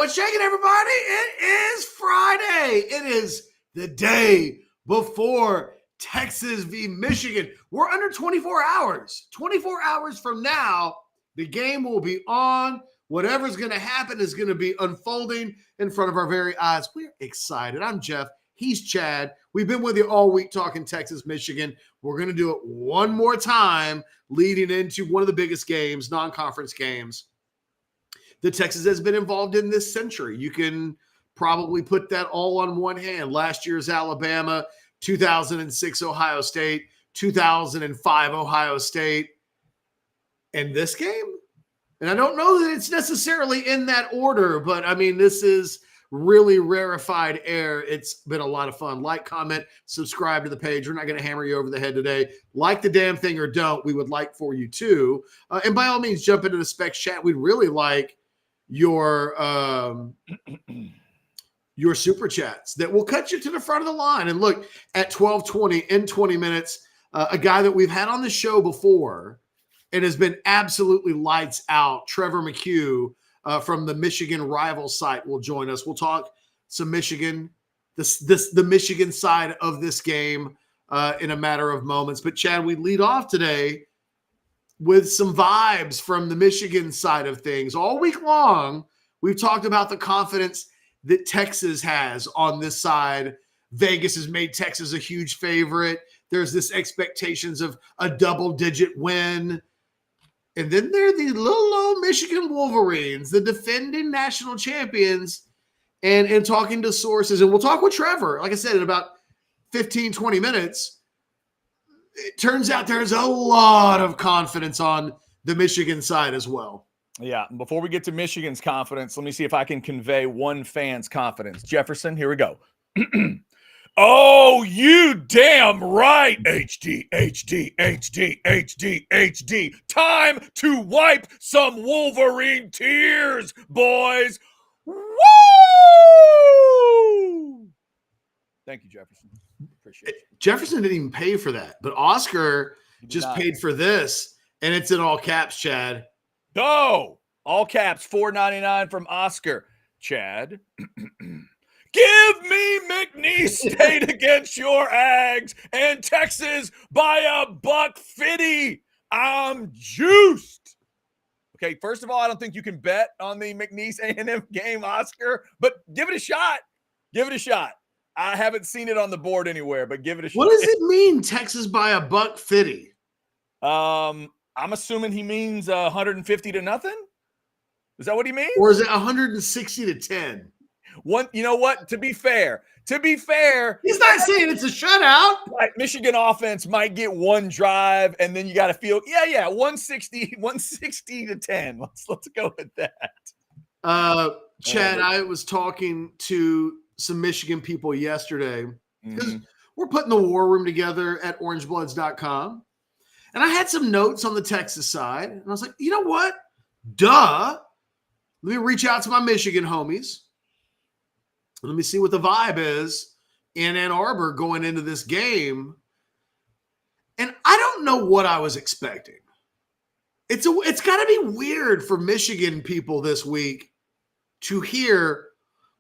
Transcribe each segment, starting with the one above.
What's shaking, everybody? It is Friday. It is the day before Texas v. Michigan. We're under 24 hours. 24 hours from now, the game will be on. Whatever's going to happen is going to be unfolding in front of our very eyes. We're excited. I'm Jeff. He's Chad. We've been with you all week talking Texas, Michigan. We're going to do it one more time leading into one of the biggest games, non-conference games that Texas has been involved in this century. You can probably put that all on one hand. Last year's Alabama, 2006 Ohio State, 2005 Ohio State, and this game. And I don't know that it's necessarily in that order, but I mean, this is really rarefied air. It's been a lot of fun. Like, comment, subscribe to the page. We're not going to hammer you over the head today. Like the damn thing or don't. We would like for you to. And by all means, jump into the specs chat. We'd really like your super chats that will cut you to the front of the line. And look, at 12:20 in 20 minutes, a guy that we've had on the show before and has been absolutely lights out, Trevor McCue from the Michigan rival site will join us. We'll talk some Michigan, the Michigan side of this game in a matter of moments. But Chad, we lead off today with some vibes from the Michigan side of things. All week long, we've talked about the confidence that Texas has on this side. Vegas has made Texas a huge favorite. There's this expectations of a double-digit win. And then there are the little old Michigan Wolverines, the defending national champions, and talking to sources. And we'll talk with Trevor, like I said, in about 15, 20 minutes. It turns out there's a lot of confidence on the Michigan side as well. Yeah. Before we get to Michigan's confidence, let me see if I can convey one fan's confidence. Jefferson, here we go. Oh, you damn right. HD, HD, HD, HD, HD. Time to wipe some Wolverine tears, boys. Woo! Thank you, Jefferson. Appreciate it. Jefferson didn't even pay for that, but Oscar just paid for this, and it's in all caps, Chad. Go! All caps, $4.99 from Oscar. Chad. Give me McNeese State against your Ags and Texas by $150. I'm juiced. Okay, first of all, I don't think you can bet on the McNeese A&M game, Oscar, but give it a shot. Give it a shot. I haven't seen it on the board anywhere, but give it a shot. What does it mean, Texas by $150? I'm assuming he means 150 to nothing. Is that what he means? Or is it 160 to 10? One, you know what? To be fair, he's not saying it's a shutout. Like Michigan offense might get one drive, and then you got to feel, 160 to 10. Let's go with that. Chad, I was talking to some Michigan people yesterday because we're putting the war room together at orangebloods.com. And I had some notes on the Texas side. And I was like, you know what? Duh. Let me reach out to my Michigan homies. Let me see what the vibe is in Ann Arbor going into this game. And I don't know what I was expecting. It's got to be weird for Michigan people this week to hear,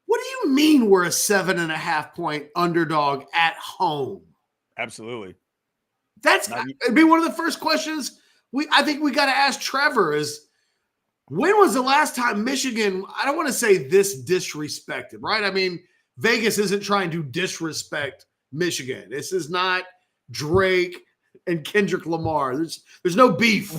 what do you mean we're a 7.5-point underdog at home? Absolutely. It'd be one of the first questions I think we got to ask Trevor is, when was the last time Michigan, I don't want to say this disrespected, right? I mean, Vegas isn't trying to disrespect Michigan. This is not Drake and Kendrick Lamar. There's no beef,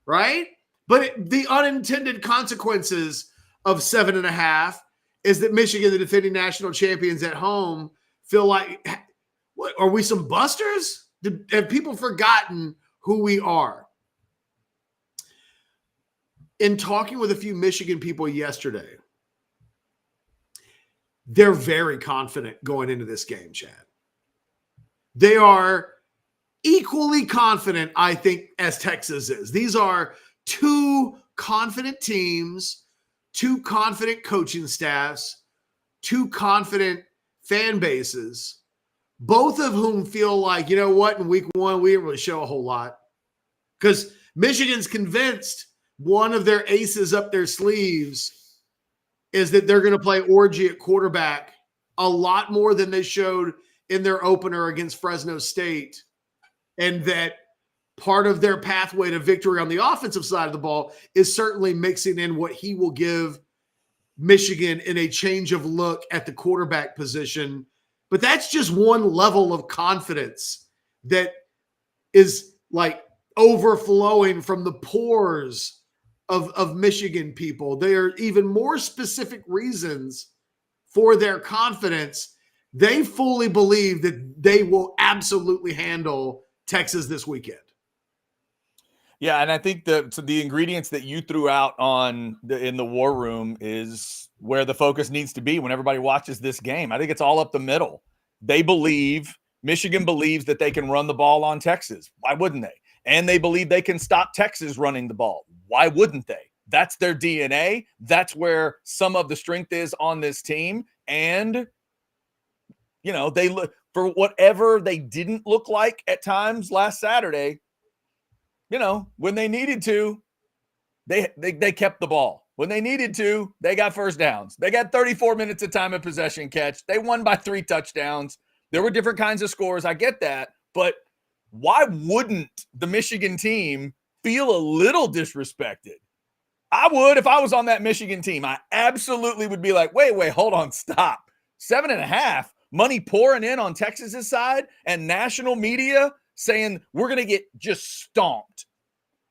right? But the unintended consequences of 7.5 is that Michigan, the defending national champions at home, feel like, what, are we some busters? Have people forgotten who we are? In talking with a few Michigan people yesterday, they're very confident going into this game, Chad. They are equally confident, I think, as Texas is. These are two confident teams, two confident coaching staffs, two confident fan bases, both of whom feel like, you know what, in week one, we didn't really show a whole lot. Because Michigan's convinced one of their aces up their sleeves is that they're going to play orgy at quarterback a lot more than they showed in their opener against Fresno State, and that part of their pathway to victory on the offensive side of the ball is certainly mixing in what he will give Michigan in a change of look at the quarterback position. But that's just one level of confidence that is like overflowing from the pores of Michigan people. There are even more specific reasons for their confidence. They fully believe that they will absolutely handle Texas this weekend. Yeah, and I think the ingredients that you threw out in the war room is where the focus needs to be when everybody watches this game. I think it's all up the middle. Michigan believes that they can run the ball on Texas. Why wouldn't they? And they believe they can stop Texas running the ball. Why wouldn't they? That's their DNA. That's where some of the strength is on this team. And, they look for whatever they didn't look like at times last Saturday. When they needed to, they kept the ball. When they needed to, they got first downs. They got 34 minutes of time of possession catch. They won by 3 touchdowns. There were different kinds of scores. I get that. But why wouldn't the Michigan team feel a little disrespected? I would if I was on that Michigan team. I absolutely would be like, wait, hold on, stop. 7.5, money pouring in on Texas's side, and national media saying we're going to get just stomped.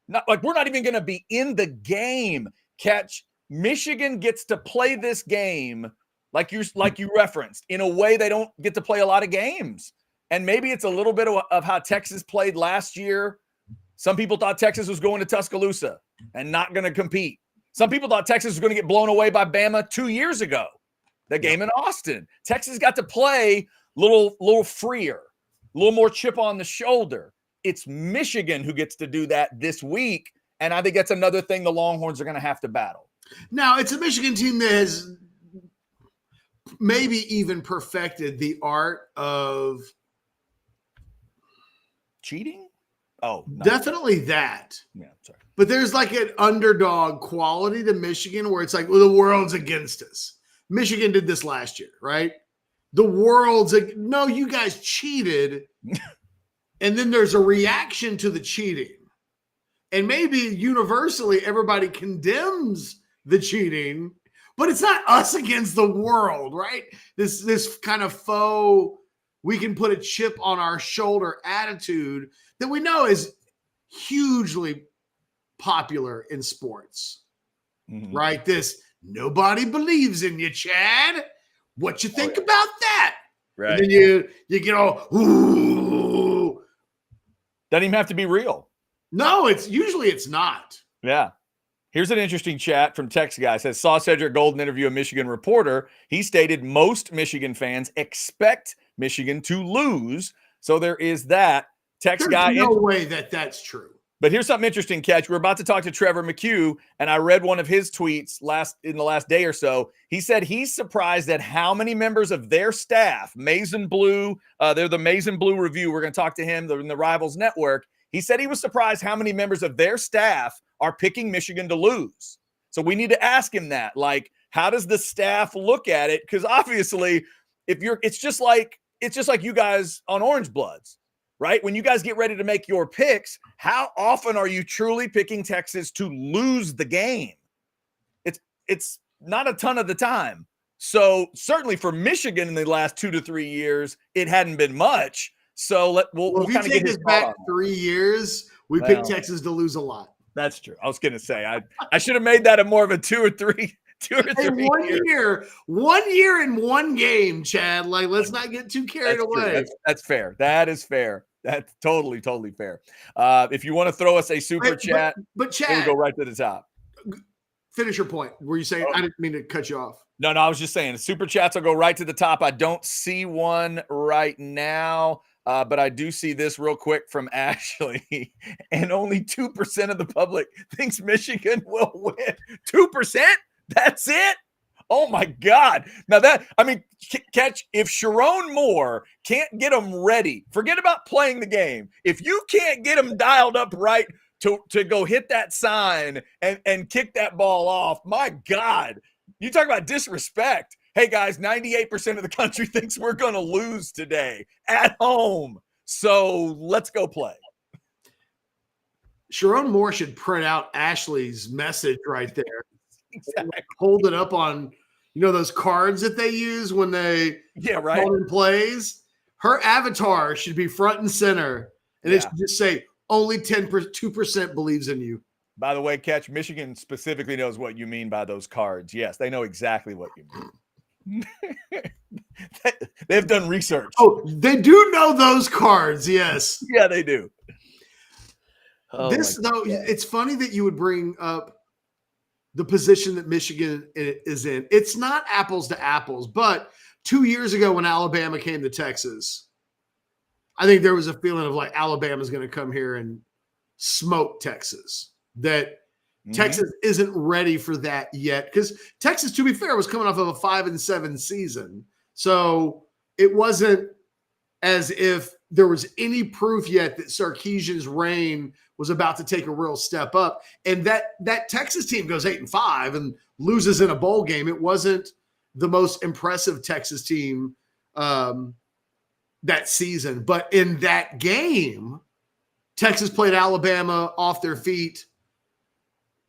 We're not even going to be in the game. Catch, Michigan gets to play this game like you referenced, in a way they don't get to play a lot of games. And maybe it's a little bit of how Texas played last year. Some people thought Texas was going to Tuscaloosa and not going to compete. Some people thought Texas was going to get blown away by Bama 2 years ago. The game in Austin. Texas got to play a little freer, a little more chip on the shoulder. It's Michigan who gets to do that this week, and I think that's another thing the Longhorns are going to have to battle. Now, it's a Michigan team that has maybe even perfected the art of cheating. Oh, definitely that. Yeah, sorry. But there's like an underdog quality to Michigan where it's like, well, the world's against us. Michigan did this last year, right? The world's like, no, you guys cheated. And then there's a reaction to the cheating. And maybe universally everybody condemns the cheating, but it's not us against the world, right? This kind of faux, we can put a chip on our shoulder attitude that we know is hugely popular in sports, right? This nobody believes in you, Chad. What you think about that? Right. And then you get all, ooh. Doesn't even have to be real. No, it's not. Yeah. Here's an interesting chat from Text Guy. It says, saw Cedric Golden interview a Michigan reporter. He stated most Michigan fans expect Michigan to lose. So there is that. Text Guy. There's no way that's true. But here's something interesting, Catch. We're about to talk to Trevor McCue, and I read one of his tweets in the last day or so. He said he's surprised at how many members of their staff, Maize and Blue, they're the Maize and Blue Review. We're going to talk to him. They're in the Rivals Network. He said he was surprised how many members of their staff are picking Michigan to lose. So we need to ask him that. Like, how does the staff look at it? Because obviously, it's just like you guys on Orange Bloods. Right? When you guys get ready to make your picks, how often are you truly picking Texas to lose the game? It's not a ton of the time. So certainly for Michigan in the last 2 to 3 years, it hadn't been much. So we'll kind of get his back 3 years. We picked Texas to lose a lot. That's true. I was going to say I should have made that a more of a 2 or 3. 2 or 3 1 year in one game, Chad. Like, let's not get too carried away. That's fair. That is fair. That's totally fair. If you want to throw us a super chat, but Chad, we'll go right to the top. Finish your point. Were you saying? I didn't mean to cut you off. No, I was just saying super chats will go right to the top. I don't see one right now, but I do see this real quick from Ashley. And only 2% of the public thinks Michigan will win. 2%? That's it? Oh my God. Now Catch, if Sharon Moore can't get them ready, forget about playing the game. If you can't get them dialed up right to go hit that sign and kick that ball off, my God, You talk about disrespect. Hey, guys, 98% of the country thinks we're going to lose today at home. So let's go play. Sharon Moore should print out Ashley's message right there. Exactly. Hold it up on, those cards that they use when they call in plays. Her avatar should be front and center, and it should just say, only 2% believes in you. By the way, Catch, Michigan specifically knows what you mean by those cards. Yes, they know exactly what you mean. They've done research. Oh, they do know those cards, yes. Yeah, they do. It's funny that you would bring up the position that Michigan is in. It's not apples to apples, but 2 years ago when Alabama came to Texas, I think there was a feeling of like Alabama's going to come here and smoke Texas. That Texas isn't ready for that yet, because Texas, to be fair, was coming off of a 5-7 season. So it wasn't as if there was any proof yet that Sarkisian's reign was about to take a real step up. And that Texas team goes 8-5 and loses in a bowl game. It wasn't the most impressive Texas team that season. But in that game, Texas played Alabama off their feet.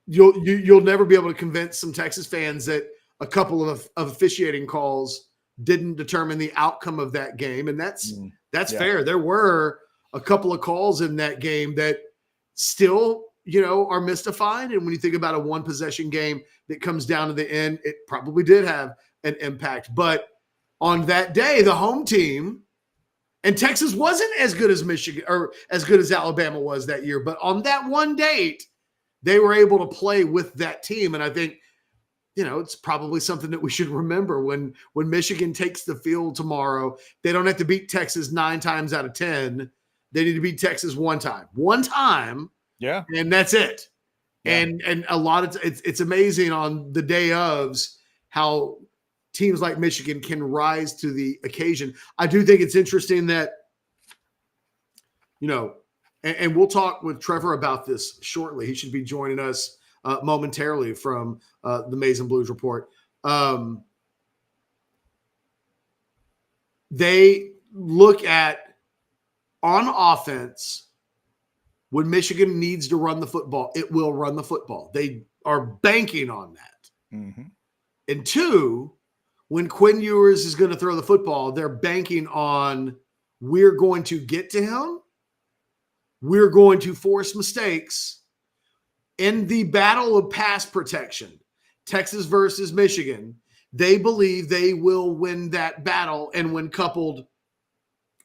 You'll never be able to convince some Texas fans that a couple of officiating calls didn't determine the outcome of that game. And that's fair. There were a couple of calls in that game that still, are mystifying. And when you think about a one possession game that comes down to the end, it probably did have an impact. But on that day, the home team, and Texas wasn't as good as Michigan or as good as Alabama was that year, but on that one date, they were able to play with that team. And I think, it's probably something that we should remember when Michigan takes the field tomorrow. They don't have to beat Texas 9 times out of 10. They need to beat Texas one time. Yeah. And that's it. Yeah. And a lot of it's amazing on the day ofs how teams like Michigan can rise to the occasion. I do think it's interesting that, and we'll talk with Trevor about this shortly. He should be joining us momentarily from the Maize and Blues Report. They look at, on offense, when Michigan needs to run the football, it will run the football. They are banking on that. Mm-hmm. And 2, when Quinn Ewers is going to throw the football, they're banking on, we're going to get to him. We're going to force mistakes. In the battle of pass protection, Texas versus Michigan, they believe they will win that battle. And when coupled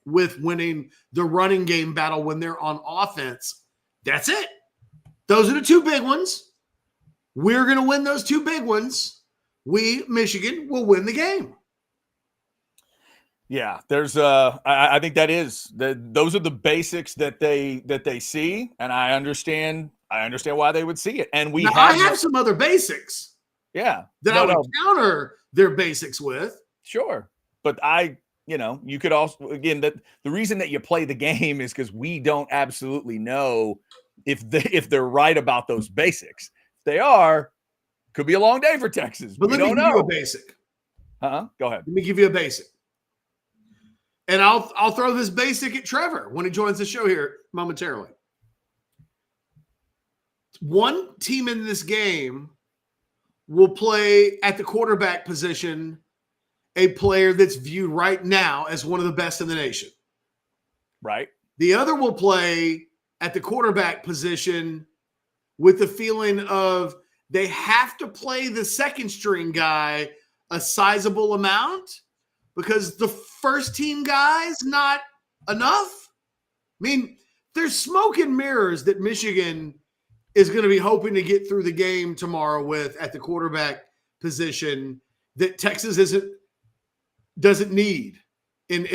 with winning the running game battle when they're on offense, that's it. Those are the 2 big ones. We're going to win those 2 big ones. We, Michigan, will win the game. Yeah, there's I think those are the basics that they see, and I understand why they would see it. And I have some other basics. Yeah. That I would counter their basics with. Sure. But you could also, again, that the reason that you play the game is because we don't absolutely know if they're right about those basics. If they are, could be a long day for Texas. But let me give you a basic. Go ahead. Let me give you a basic. And I'll throw this basic at Trevor when he joins the show here momentarily. One team in this game will play at the quarterback position a player that's viewed right now as one of the best in the nation. Right. The other will play at the quarterback position with the feeling of they have to play the second string guy a sizable amount because the first team guy's not enough. I mean, there's smoke and mirrors that Michigan is going to be hoping to get through the game tomorrow with at the quarterback position that Texas doesn't need. And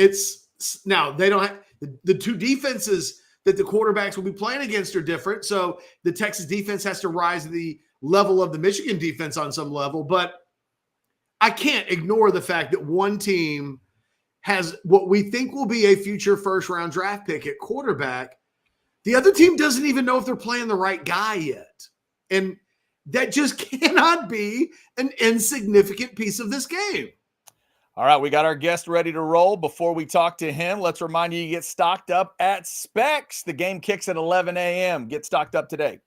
now they don't have the 2 defenses that the quarterbacks will be playing against are different. So the Texas defense has to rise to the level of the Michigan defense on some level, but I can't ignore the fact that one team has what we think will be a future first-round draft pick at quarterback. The other team doesn't even know if they're playing the right guy yet. And that just cannot be an insignificant piece of this game. All right, we got our guest ready to roll. Before we talk to him, let's remind you get stocked up at Specs. The game kicks at 11 a.m. Get stocked up today.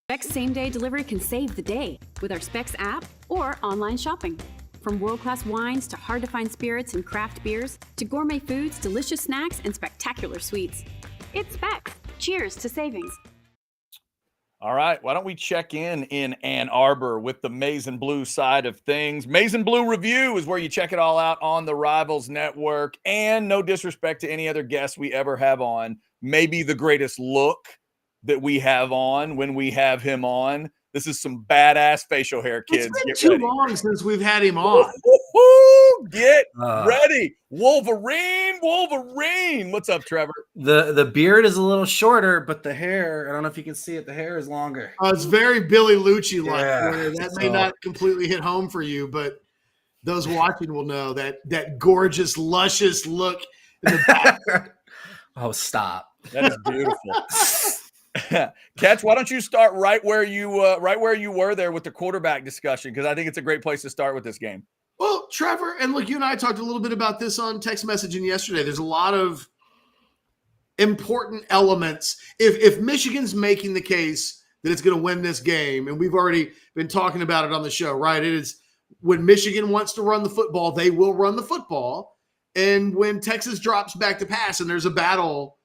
Specs same-day delivery can save the day with our Specs app or online shopping. From world-class wines to hard-to-find spirits and craft beers to gourmet foods, delicious snacks, and spectacular sweets. It's Specs. Cheers to savings. All right, why don't we check in Ann Arbor with the Maize and Blue side of things. Maize and Blue Review is where you check it all out on the Rivals Network. And no disrespect to any other guests we ever have on, maybe the greatest look that we have on when we have him on. This is some badass facial hair, kids. It's been too long since we've had him on. Get ready. Wolverine. What's up, Trevor? The beard is a little shorter, but the hair, I don't know if you can see it, the hair is longer. It's very Billy Lucci-like. Yeah, That may not completely hit home for you, but those watching will know that gorgeous, luscious look in the back. Oh, stop. That is beautiful. Catch, why don't you start right where you were there with the quarterback discussion, because I think it's a great place to start with this game. Well, Trevor, and look, you and I talked a little bit about this on text messaging yesterday. There's a lot of important elements. If Michigan's making the case that it's going to win this game, and we've already been talking about it on the show, right? It is when Michigan wants to run the football, they will run the football. And when Texas drops back to pass and there's a battle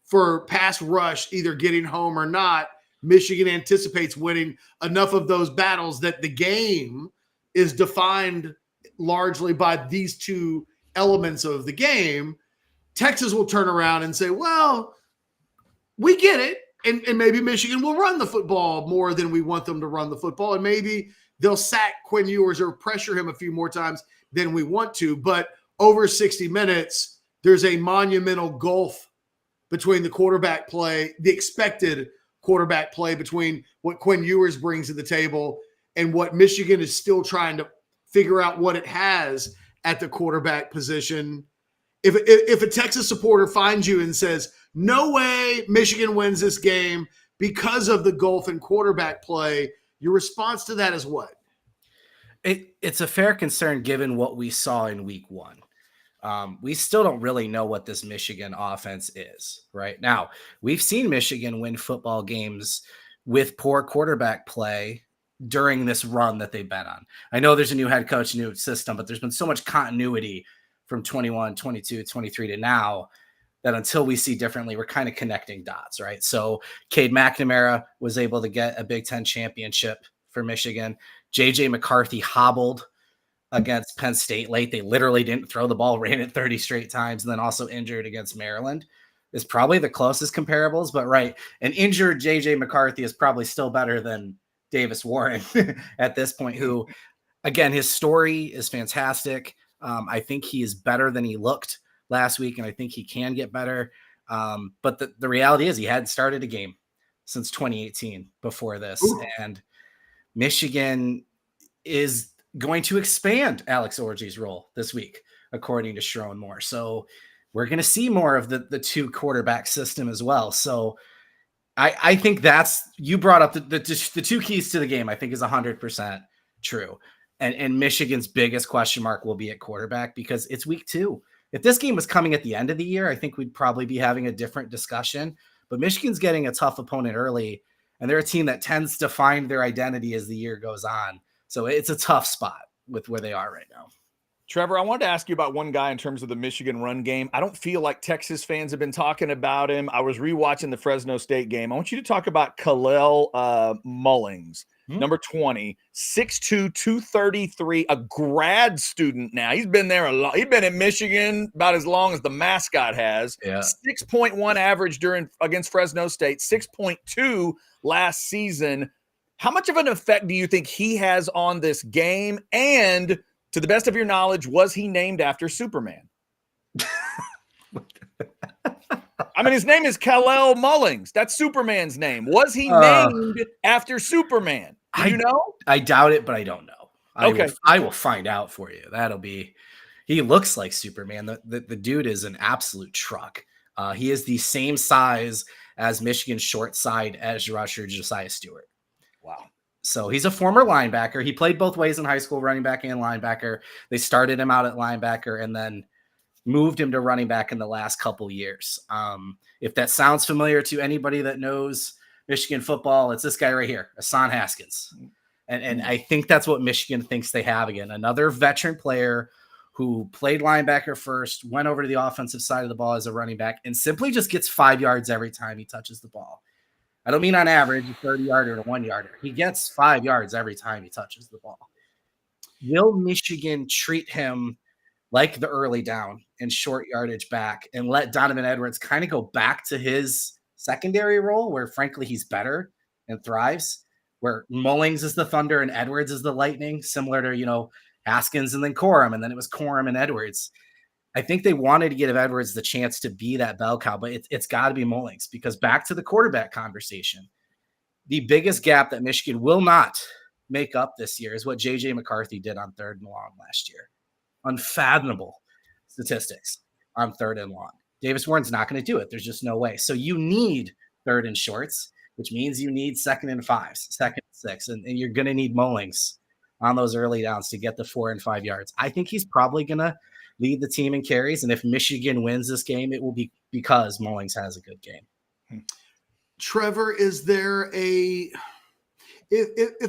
for pass rush, either getting home or not, Michigan anticipates winning enough of those battles that the game is defined largely by these two elements of the game. Texas will turn around and say, well, we get it. And maybe Michigan will run the football more than we want them to run the football. And maybe they'll sack Quinn Ewers or pressure him a few more times than we want to. But over 60 minutes, there's a monumental gulf between the quarterback play, the expected quarterback play between what Quinn Ewers brings to the table and what Michigan is still trying to figure out what it has at the quarterback position. If a Texas supporter finds you and says, no way Michigan wins this game because of the gulf in quarterback play, your response to that is what? It's a fair concern given what we saw in week one. We still don't really know what this Michigan offense is right now. We've seen Michigan win football games with poor quarterback play during this run that they've been on. I know there's a new head coach, new system, but there's been so much continuity from 21, 22, 23 to now that until we see differently, we're kind of connecting dots, right? So Cade McNamara was able to get a Big Ten championship for Michigan. JJ McCarthy hobbled against Penn State late. They literally didn't throw the ball, ran it 30 straight times, and then also injured against Maryland. Is probably the closest comparables, but right. An injured JJ McCarthy is probably still better than Davis Warren at this point, who, again, his story is fantastic. I think he is better than he looked last week, and I think he can get better. But the reality is he hadn't started a game since 2018 before this. Ooh. And Michigan is going to expand Alex Orji's role this week, according to Sharon Moore. So we're going to see more of the two quarterback system as well. So I think you brought up the two keys to the game, I think is 100% true. And Michigan's biggest question mark will be at quarterback because it's week 2. If this game was coming at the end of the year, I think we'd probably be having a different discussion. But Michigan's getting a tough opponent early, and they're a team that tends to find their identity as the year goes on. So it's a tough spot with where they are right now. Trevor, I wanted to ask you about one guy in terms of the Michigan run game. I don't feel like Texas fans have been talking about him. I was rewatching the Fresno State game. I want you to talk about Kalel Mullings, number 20, 6'2", 233, a grad student now. He's been there a lot. He's been in Michigan about as long as the mascot has. Yeah. 6.1 average against Fresno State, 6.2 last season. How much of an effect do you think he has on this game? And to the best of your knowledge, was he named after Superman? I mean, his name is Kalel Mullings. That's Superman's name. Was he named after Superman? Do you know? I doubt it, but I don't know. Okay. I will find out for you. He looks like Superman. The dude is an absolute truck. He is the same size as Michigan's short side edge rusher, Josiah Stewart. Wow. So he's a former linebacker. He played both ways in high school, running back and linebacker. They started him out at linebacker and then moved him to running back in the last couple years. If that sounds familiar to anybody that knows Michigan football, it's this guy right here, Hassan Haskins. And I think that's what Michigan thinks they have again. Another veteran player who played linebacker first, went over to the offensive side of the ball as a running back, and simply just gets 5 yards every time he touches the ball. I don't mean on average a 30-yarder to 1-yarder. He gets 5 yards every time he touches the ball. Will Michigan treat him like the early down and short yardage back and let Donovan Edwards kind of go back to his secondary role where, frankly, he's better and thrives, where Mullings is the thunder and Edwards is the lightning, similar to, Haskins and then Corum, and then it was Corum and Edwards. I think they wanted to give Edwards the chance to be that bell cow, but it's got to be Mullings, because back to the quarterback conversation, the biggest gap that Michigan will not make up this year is what J.J. McCarthy did on 3rd and long last year. Unfathomable statistics on 3rd and long. Davis Warren's not going to do it. There's just no way. So you need 3rd and shorts, which means you need 2nd and 5s, 2nd and 6, and you're going to need Mullings on those early downs to get the 4 and 5 yards. I think he's probably going to lead the team in carries, and if Michigan wins this game, it will be because Mullings has a good game. Trevor, is there if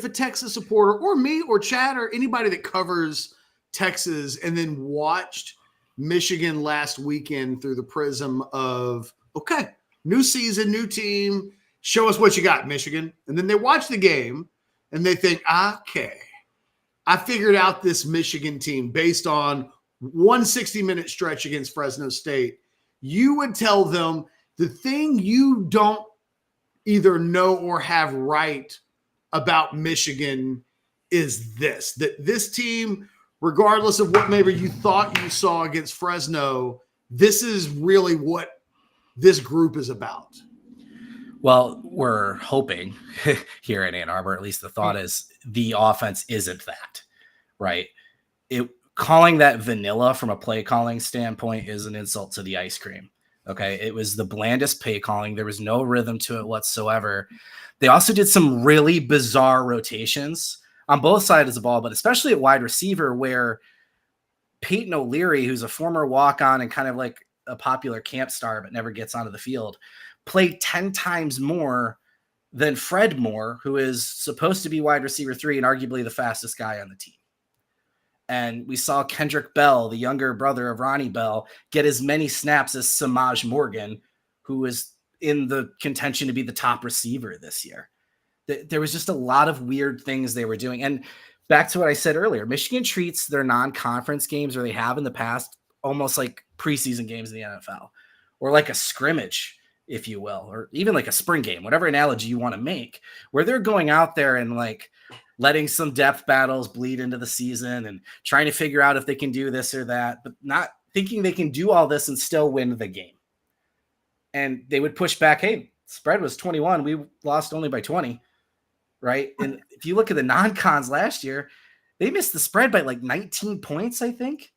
a Texas supporter or me or Chad or anybody that covers Texas and then watched Michigan last weekend through the prism of, okay, new season, new team, show us what you got, Michigan. And then they watch the game and they think, okay, I figured out this Michigan team based on 160-minute stretch against Fresno State. You would tell them the thing you don't either know or have right about Michigan is this, that this team, regardless of what maybe you thought you saw against Fresno, this is really what this group is about. Well, we're hoping here in Ann Arbor, at least the thought is the offense isn't that, right? Calling that vanilla from a play calling standpoint is an insult to the ice cream. Okay. It was the blandest play calling. There was no rhythm to it whatsoever. They also did some really bizarre rotations on both sides of the ball, but especially at wide receiver, where Peyton O'Leary, who's a former walk-on and kind of like a popular camp star, but never gets onto the field, played 10 times more than Fred Moore, who is supposed to be wide receiver 3 and arguably the fastest guy on the team. And we saw Kendrick Bell, the younger brother of Ronnie Bell, get as many snaps as Samaj Morgan, who is in the contention to be the top receiver this year. There was just a lot of weird things they were doing. And back to what I said earlier, Michigan treats their non-conference games, or they have in the past, almost like preseason games in the NFL, or like a scrimmage, if you will, or even like a spring game, whatever analogy you want to make, where they're going out there and like letting some depth battles bleed into the season and trying to figure out if they can do this or that, but not thinking they can do all this and still win the game. And they would push back, hey, spread was 21. We lost only by 20, right? And if you look at the non-cons last year, they missed the spread by like 19 points, I think,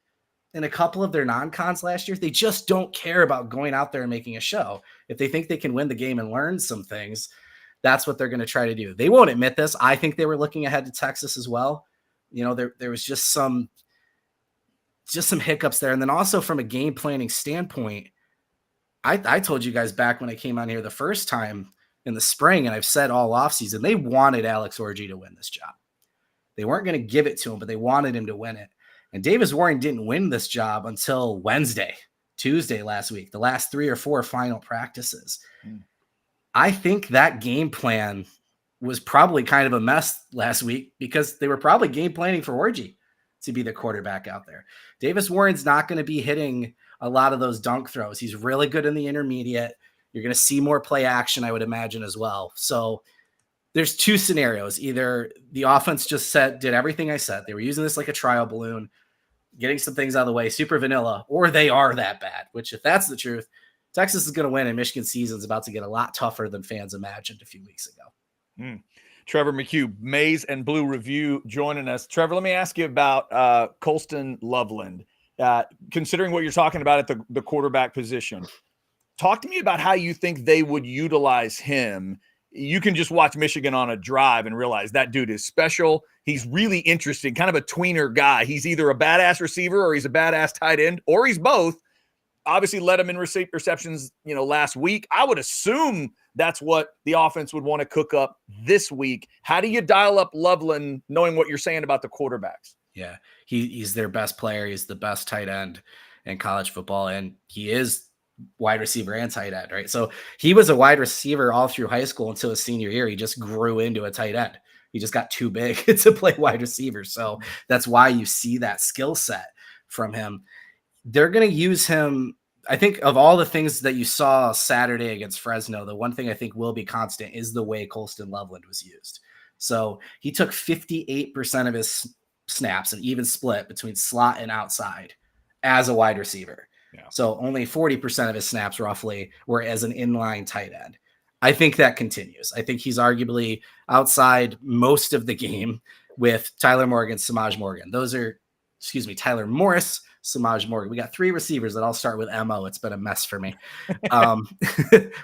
in a couple of their non-cons last year. They just don't care about going out there and making a show. If they think they can win the game and learn some things, that's what they're going to try to do. They won't admit this. I think they were looking ahead to Texas as well. There was just some hiccups there. And then also from a game planning standpoint, I told you guys back when I came on here the first time in the spring, and I've said all offseason, they wanted Alex Orji to win this job. They weren't going to give it to him, but they wanted him to win it. And Davis Warren didn't win this job until Tuesday last week, the last 3 or 4 final practices. I think that game plan was probably kind of a mess last week because they were probably game planning for Orji to be the quarterback out there. Davis Warren's not going to be hitting a lot of those dunk throws. He's really good in the intermediate. You're going to see more play action, I would imagine, as well. So there's 2 scenarios. Either the offense just did everything I said. They were using this like a trial balloon, getting some things out of the way, super vanilla, or they are that bad, which if that's the truth, Texas is going to win, and Michigan season's about to get a lot tougher than fans imagined a few weeks ago. Trevor McCue, Maize and Blue Review, joining us. Trevor, let me ask you about Colston Loveland. Considering what you're talking about at the quarterback position, Talk to me about how you think they would utilize him. You can just watch Michigan on a drive and realize that dude is special. He's really interesting, kind of a tweener guy. He's either a badass receiver or he's a badass tight end, or he's both. Obviously led him in receptions, last week. I would assume that's what the offense would want to cook up this week. How do you dial up Loveland, knowing what you're saying about the quarterbacks? Yeah, he's their best player. He's the best tight end in college football, and he is wide receiver and tight end, right? So he was a wide receiver all through high school until his senior year. He just grew into a tight end. He just got too big to play wide receiver. So that's why you see that skill set from him. They're going to use him. I think of all the things that you saw Saturday against Fresno, the one thing I think will be constant is the way Colston Loveland was used. So he took 58% of his snaps, an even split between slot and outside as a wide receiver. Yeah. So only 40% of his snaps roughly were as an inline tight end. I think that continues. I think he's arguably outside most of the game with Tyler Morgan, Samaj Morgan. Tyler Morris, Samaj Morgan. We got 3 receivers that all start with MO. It's been a mess for me.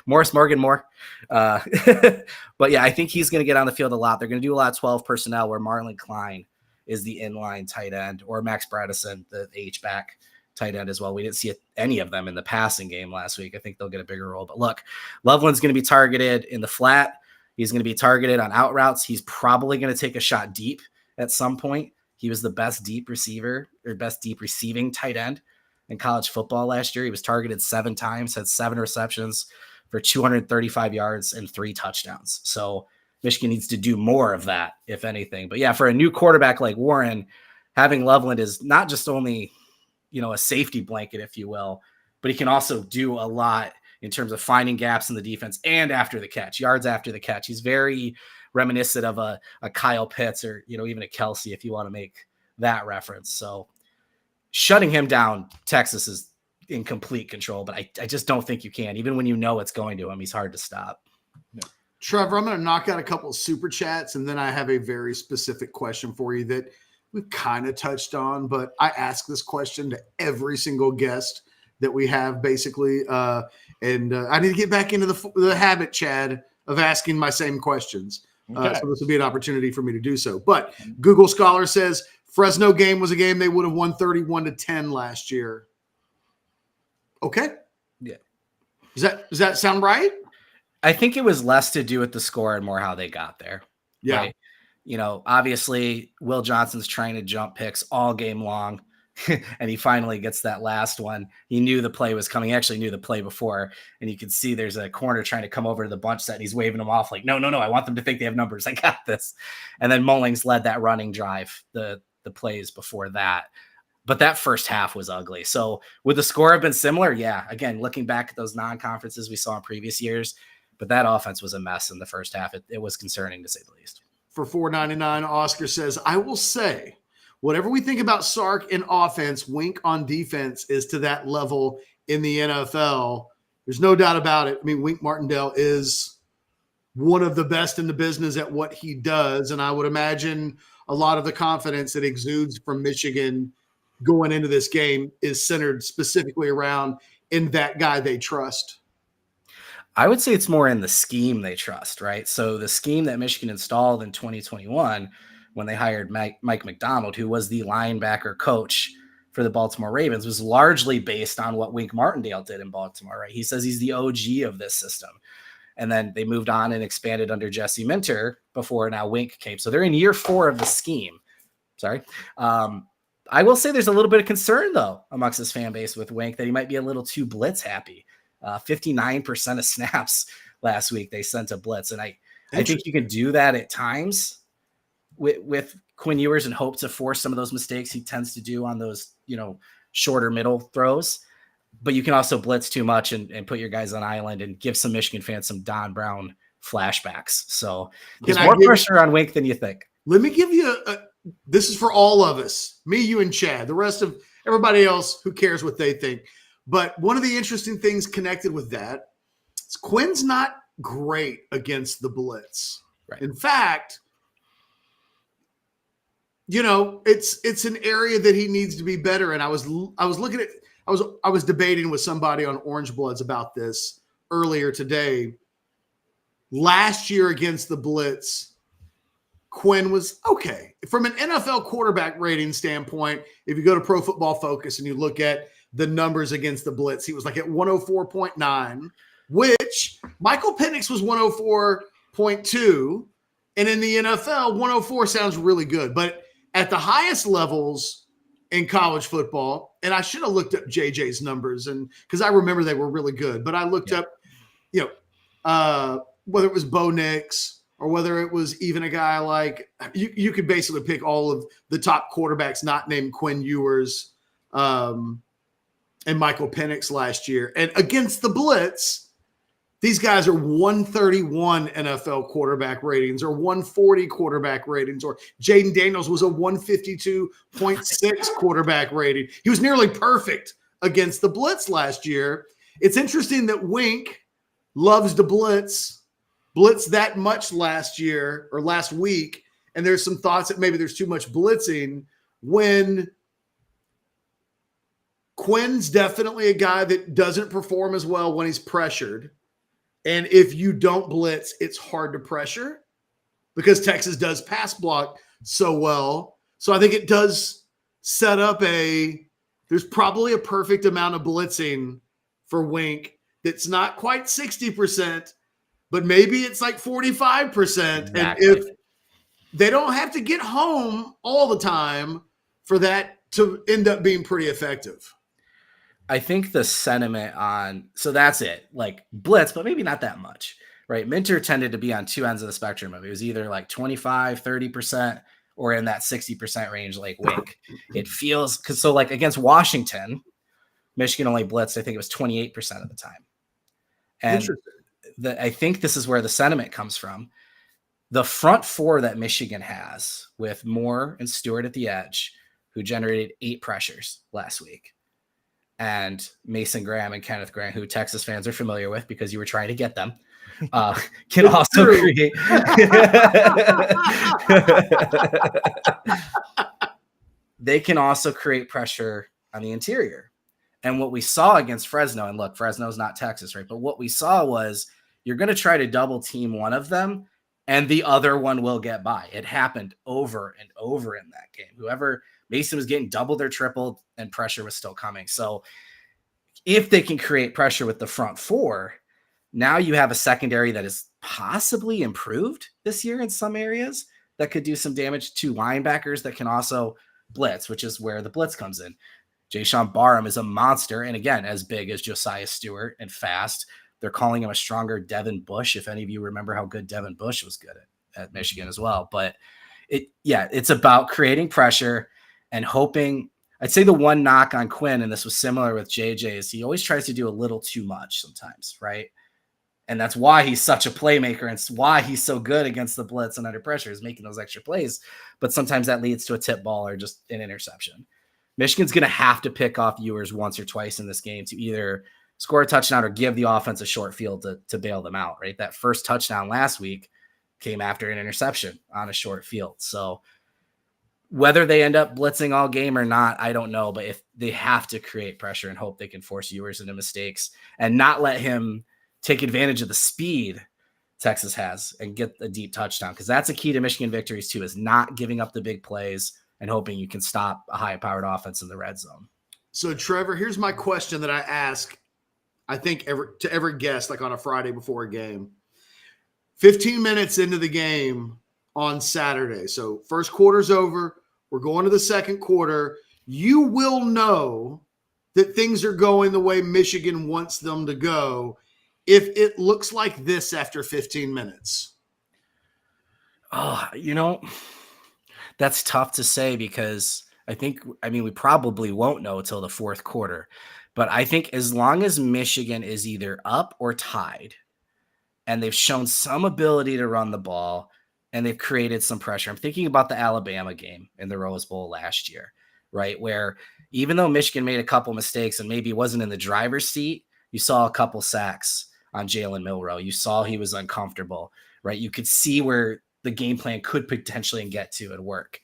Morris, Morgan, more. But yeah, I think he's going to get on the field a lot. They're going to do a lot of 12 personnel where Marlon Klein is the inline tight end, or Max Bradison, the H-back tight end as well. We didn't see any of them in the passing game last week. I think they'll get a bigger role. But look, Loveland's going to be targeted in the flat. He's going to be targeted on out routes. He's probably going to take a shot deep at some point. He was the best deep receiver or best deep receiving tight end in college football last year. He was targeted 7 times, had 7 receptions for 235 yards and 3 touchdowns. So Michigan needs to do more of that, if anything. But yeah, for a new quarterback like Warren, having Loveland is not just only, a safety blanket, if you will, but he can also do a lot in terms of finding gaps in the defense and after the catch, yards after the catch. He's very reminiscent of a Kyle Pitts or, even a Kelsey, if you want to make that reference. So shutting him down, Texas is in complete control, but I just don't think you can. Even when you know it's going to him, he's hard to stop. Yeah. Trevor, I'm going to knock out a couple of super chats, and then I have a very specific question for you that we've kind of touched on, but I ask this question to every single guest that we have, basically. And I need to get back into the habit, Chad, of asking my same questions. Okay. So this will be an opportunity for me to do so. But Google Scholar says Fresno game was a game they would have won 31-10 last year. Okay. Yeah. Does that sound right? I think it was less to do with the score and more how they got there. Yeah. Right? Obviously Will Johnson's trying to jump picks all game long. And he finally gets that last one. He knew the play was coming. He actually knew the play before. And you can see there's a corner trying to come over to the bunch set. And he's waving them off like, no. I want them to think they have numbers. I got this. And then Mullings led that running drive, the plays before that. But that first half was ugly. So would the score have been similar? Yeah. Again, looking back at those non-conferences we saw in previous years. But that offense was a mess in the first half. It was concerning, to say the least. For $4.99, Oscar says, I will say, whatever we think about Sark in offense, Wink on defense is to that level in the NFL. There's no doubt about it. I mean, Wink Martindale is one of the best in the business at what he does. And I would imagine a lot of the confidence that exudes from Michigan going into this game is centered specifically around in that guy they trust. I would say it's more in the scheme they trust, right? So the scheme that Michigan installed in 2021 when they hired Mike McDonald, who was the linebacker coach for the Baltimore Ravens, was largely based on what Wink Martindale did in Baltimore, right? He says he's the OG of this system. And then they moved on and expanded under Jesse Minter before now Wink came. So they're in year 4 of the scheme. Sorry. I will say there's a little bit of concern, though, amongst this fan base with Wink that he might be a little too blitz happy. 59% of snaps last week they sent a blitz. And I think you can do that at times with Quinn Ewers and hope to force some of those mistakes he tends to do on those, shorter middle throws. But you can also blitz too much and put your guys on island and give some Michigan fans some Don Brown flashbacks. So there's more pressure on Wink than you think. Let me give you this is for all of us, me, you, and Chad. The rest of everybody else, who cares what they think? But one of the interesting things connected with that is Quinn's not great against the blitz. Right. In fact, it's an area that he needs to be better. And I was debating with somebody on Orange Bloods about this earlier today. Last year against the blitz, Quinn was okay. From an NFL quarterback rating standpoint, if you go to Pro Football Focus and you look at the numbers against the blitz, he was like at 104.9, which Michael Penix was 104.2. And in the NFL, 104 sounds really good. But at the highest levels in college football, and I should have looked up JJ's numbers, and because I remember they were really good, but I looked up, whether it was Bo Nix or whether it was even a guy like you could basically pick all of the top quarterbacks not named Quinn Ewers and Michael Penix last year. And against the blitz, these guys are 131 NFL quarterback ratings or 140 quarterback ratings, or Jaden Daniels was a 152.6 quarterback rating. He was nearly perfect against the blitz last year. It's interesting that Wink loves to blitz that much last week. And there's some thoughts that maybe there's too much blitzing when Quinn's definitely a guy that doesn't perform as well when he's pressured. And if you don't blitz, it's hard to pressure because Texas does pass block so well. So I think it does set up there's probably a perfect amount of blitzing for Wink that's not quite 60%, but maybe it's like 45%. Exactly. And if they don't have to get home all the time for that to end up being pretty effective. I think the sentiment so that's it, like blitz, but maybe not that much, right? Minter tended to be on two ends of the spectrum. It was either like 25, 30% or in that 60% range, like Wink. It feels so like against Washington, Michigan only blitzed, I think it was 28% of the time. And I think this is where the sentiment comes from. The front four that Michigan has with Moore and Stewart at the edge, who generated 8 pressures last week, and Mason Graham and Kenneth Grant, who Texas fans are familiar with because you were trying to get them, can also create. They can also create pressure on the interior. And what we saw against Fresno, and look, Fresno's not Texas, right? But what we saw was you're going to try to double team one of them, and the other one will get by. It happened over and over in that game. Mason was getting doubled or tripled, and pressure was still coming. So if they can create pressure with the front four, now you have a secondary that is possibly improved this year in some areas that could do some damage to linebackers that can also blitz, which is where the blitz comes in. Jayshon Barham is a monster, and again, as big as Josiah Stewart and fast. They're calling him a stronger Devin Bush, if any of you remember how good Devin Bush was good at Michigan as well. But it's about creating pressure and hoping. I'd say the one knock on Quinn, and this was similar with JJ, is he always tries to do a little too much sometimes, right? And that's why he's such a playmaker, and it's why he's so good against the blitz and under pressure, is making those extra plays. But sometimes that leads to a tip ball or just an interception. Michigan's going to have to pick off Ewers once or twice in this game to either score a touchdown or give the offense a short field to bail them out, right? That first touchdown last week came after an interception on a short field. So whether they end up blitzing all game or not, I don't know. But if they have to create pressure and hope they can force Ewers into mistakes and not let him take advantage of the speed Texas has and get a deep touchdown, because that's a key to Michigan victories too, is not giving up the big plays and hoping you can stop a high-powered offense in the red zone. So, Trevor, here's my question that I ask, I think, to every guest, like on a Friday before a game. 15 minutes into the game on Saturday. So first quarter's over. We're going to the second quarter. You will know that things are going the way Michigan wants them to go if it looks like this after 15 minutes. Oh, that's tough to say because we probably won't know until the fourth quarter. But I think as long as Michigan is either up or tied, and they've shown some ability to run the ball, and they've created some pressure. I'm thinking about the Alabama game in the Rose Bowl last year, right? Where even though Michigan made a couple mistakes and maybe wasn't in the driver's seat, you saw a couple sacks on Jalen Milroe. You saw he was uncomfortable, right? You could see where the game plan could potentially get to and work.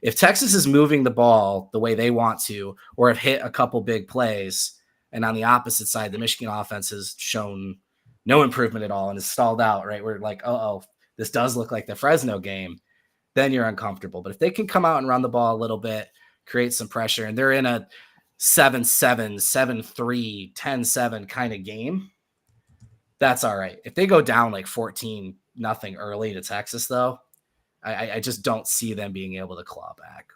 If Texas is moving the ball the way they want to, or have hit a couple big plays, and on the opposite side, the Michigan offense has shown no improvement at all and is stalled out, right? We're like, this does look like the Fresno game. Then you're uncomfortable. But if they can come out and run the ball a little bit, create some pressure, and they're in a 7-7, 7-3, 10-7 kind of game, that's all right. If they go down like 14-0 early to Texas, though, I just don't see them being able to claw back.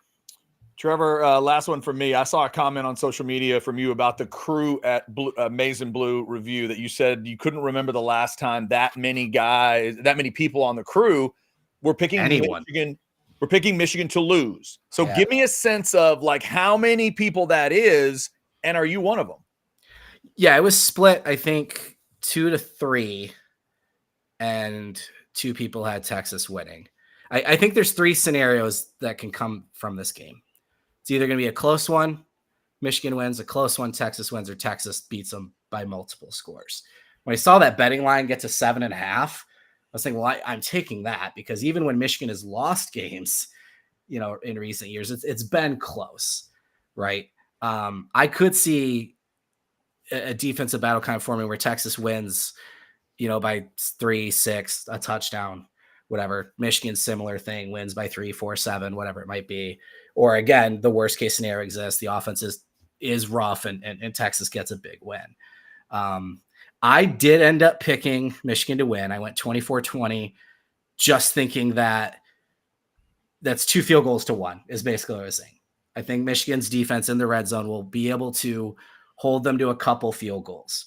Trevor, last one from me. I saw a comment on social media from you about the crew at Maize and Blue Review that you said you couldn't remember the last time that many people on the crew were picking Michigan. We're picking Michigan to lose. So give me a sense of like how many people that is, and are you one of them? Yeah, it was split, I think 2-3, and 2 people had Texas winning. I think there's 3 scenarios that can come from this game. It's either going to be a close one, Michigan wins, a close one, Texas wins, or Texas beats them by multiple scores. When I saw that betting line get to 7.5, I was thinking, well, I'm taking that, because even when Michigan has lost games, in recent years, it's been close, right? I could see a defensive battle kind of forming where Texas wins, by 3-6, a touchdown, whatever. Michigan, similar thing, wins by 3-4-7, whatever it might be. Or again, the worst case scenario exists. The offense is rough and Texas gets a big win. I did end up picking Michigan to win. I went 24-20, just thinking that that's 2 field goals to 1 is basically what I was saying. I think Michigan's defense in the red zone will be able to hold them to a couple field goals.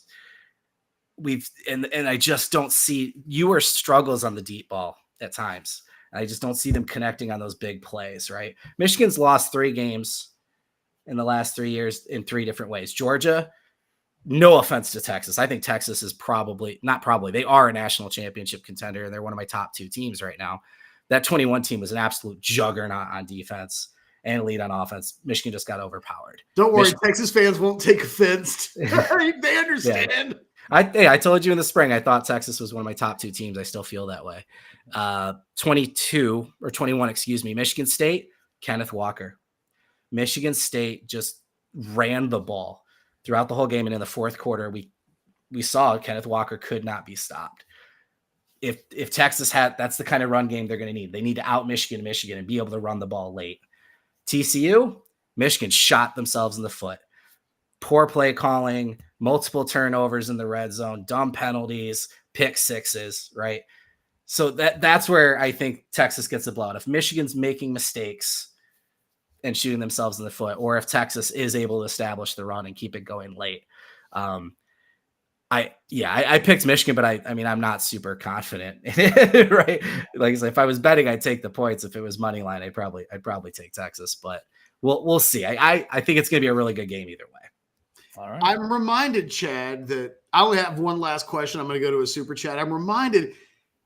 And I just don't see Ewers struggles on the deep ball at times. I just don't see them connecting on those big plays, right? Michigan's lost 3 games in the last 3 years in 3 different ways. Georgia, no offense to Texas. I think Texas is they are a national championship contender, and they're one of my top 2 teams right now. That 21 team was an absolute juggernaut on defense and lead on offense. Michigan just got overpowered. Don't worry, Texas fans won't take offense. They understand. Yeah. I told you in the spring, I thought Texas was one of my top 2 teams. I still feel that way. 21, Michigan State, Kenneth Walker. Michigan State just ran the ball throughout the whole game. And in the fourth quarter, we saw Kenneth Walker could not be stopped. If Texas that's the kind of run game they're going to need. They need to out Michigan and be able to run the ball late. TCU, Michigan shot themselves in the foot. Poor play calling, multiple turnovers in the red zone, dumb penalties, pick sixes, right? So that's where I think Texas gets a blowout. If Michigan's making mistakes and shooting themselves in the foot, or if Texas is able to establish the run and keep it going late. I picked Michigan, but I'm not super confident, right? Like I said, if I was betting, I'd take the points. If it was money line, I'd probably take Texas, but we'll see. I think it's going to be a really good game either way. All right. I'm reminded, Chad, that I only have one last question. I'm going to go to a super chat. I'm reminded,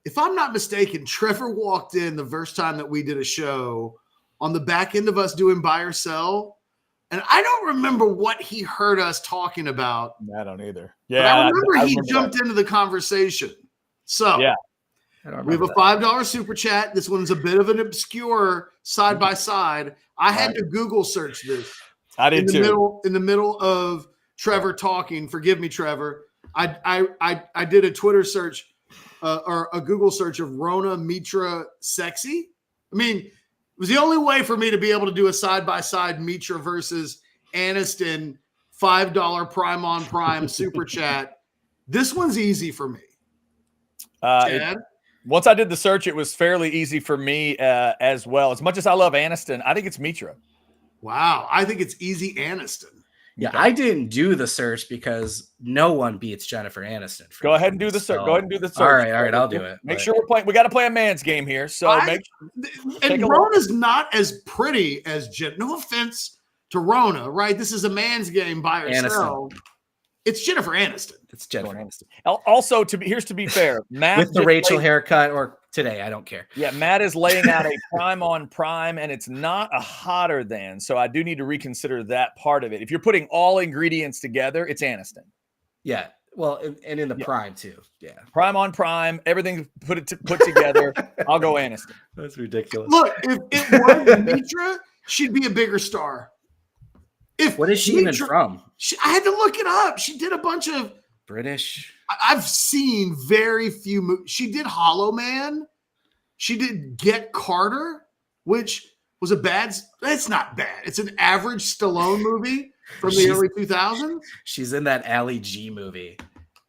if I'm not mistaken, Trevor walked in the first time that we did a show on the back end of us doing buy or sell. And I don't remember what he heard us talking about. I don't either. Yeah, but I remember he jumped into the conversation. So yeah, we have a $5 super chat. This one's a bit of an obscure side by side. I had to Google search this. I did too. In the middle of Trevor talking. Forgive me, Trevor. I did a Twitter search or a Google search of Rona Mitra sexy. I mean, it was the only way for me to be able to do a side-by-side Mitra versus Aniston $5 prime on prime super chat. This one's easy for me. Chad? Once I did the search, it was fairly easy for me as well. As much as I love Aniston, I think it's Mitra. Wow. I think it's easy Aniston. Yeah, I didn't do the search because no one beats Jennifer Aniston. Go ahead and do the search. Go ahead and do the search. All right, I'll do it. Make sure we're playing. We got to play a man's game here. So and Rona's not as pretty as Jen. No offense to Rona, right? This is a man's game by herself. It's Jennifer Aniston. It's Jennifer Aniston. Also, to be fair, Matt with the Rachel haircut, or today, I don't care. Yeah, Matt is laying out a prime on prime, and it's not a hotter than. So I do need to reconsider that part of it. If you're putting all ingredients together, it's Aniston. Yeah, Well, and in the prime too. Yeah. Prime on prime, everything put together. I'll go Aniston. That's ridiculous. Look, if it was Mitra, she'd be a bigger star. What is she even from? I had to look it up. She did a bunch of British. I've seen very few movies. She did Hollow Man. She did Get Carter, which was it's not bad. It's an average Stallone movie from the early 2000s. She's in that Ali G movie.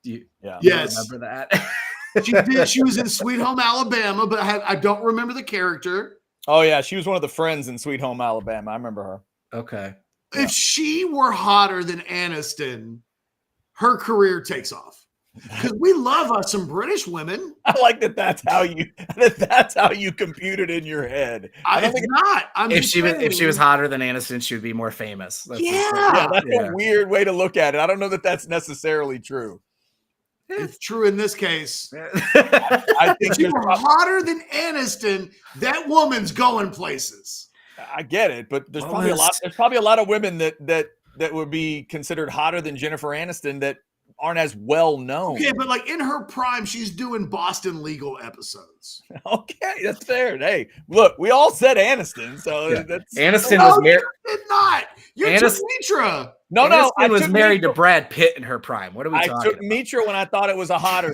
Do you remember that? She did. She was in Sweet Home Alabama, but I don't remember the character. Oh, yeah. She was one of the friends in Sweet Home Alabama. I remember her. Okay. If she were hotter than Aniston, her career takes off. Because we love us some British women. I like that. That's how you compute it in your head. If she was hotter than Aniston, she would be more famous. That's a weird way to look at it. I don't know that that's necessarily true. It's true in this case. I think if she were hotter than Aniston, that woman's going places. I get it, but there's probably a lot of women that would be considered hotter than Jennifer Aniston that aren't as well known. Okay, but like in her prime, she's doing Boston Legal episodes. Okay, that's fair. Hey, look, we all said Aniston, so that's Aniston was married. You did not. You're Mitra. No, I was married to Brad Pitt in her prime. What are we talking about? I took Mitra when I thought it was a hotter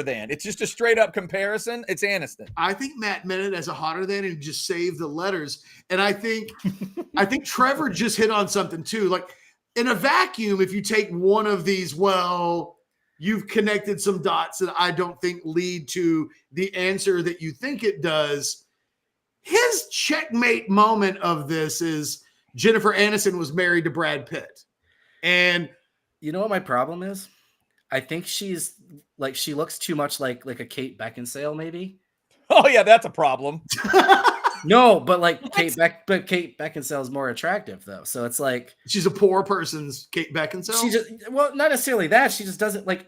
than. It's just a straight up comparison. It's Aniston. I think Matt meant it as a hotter than and just saved the letters. And I think Trevor just hit on something too. Like in a vacuum, if you take one of these, you've connected some dots that I don't think lead to the answer that you think it does. His checkmate moment of this is Jennifer Aniston was married to Brad Pitt. And you know what my problem is? I think she looks too much like a Kate Beckinsale, maybe. Oh yeah, that's a problem. No, but Kate Beckinsale is more attractive though. So it's like she's a poor person's Kate Beckinsale. Not necessarily that. She just doesn't like.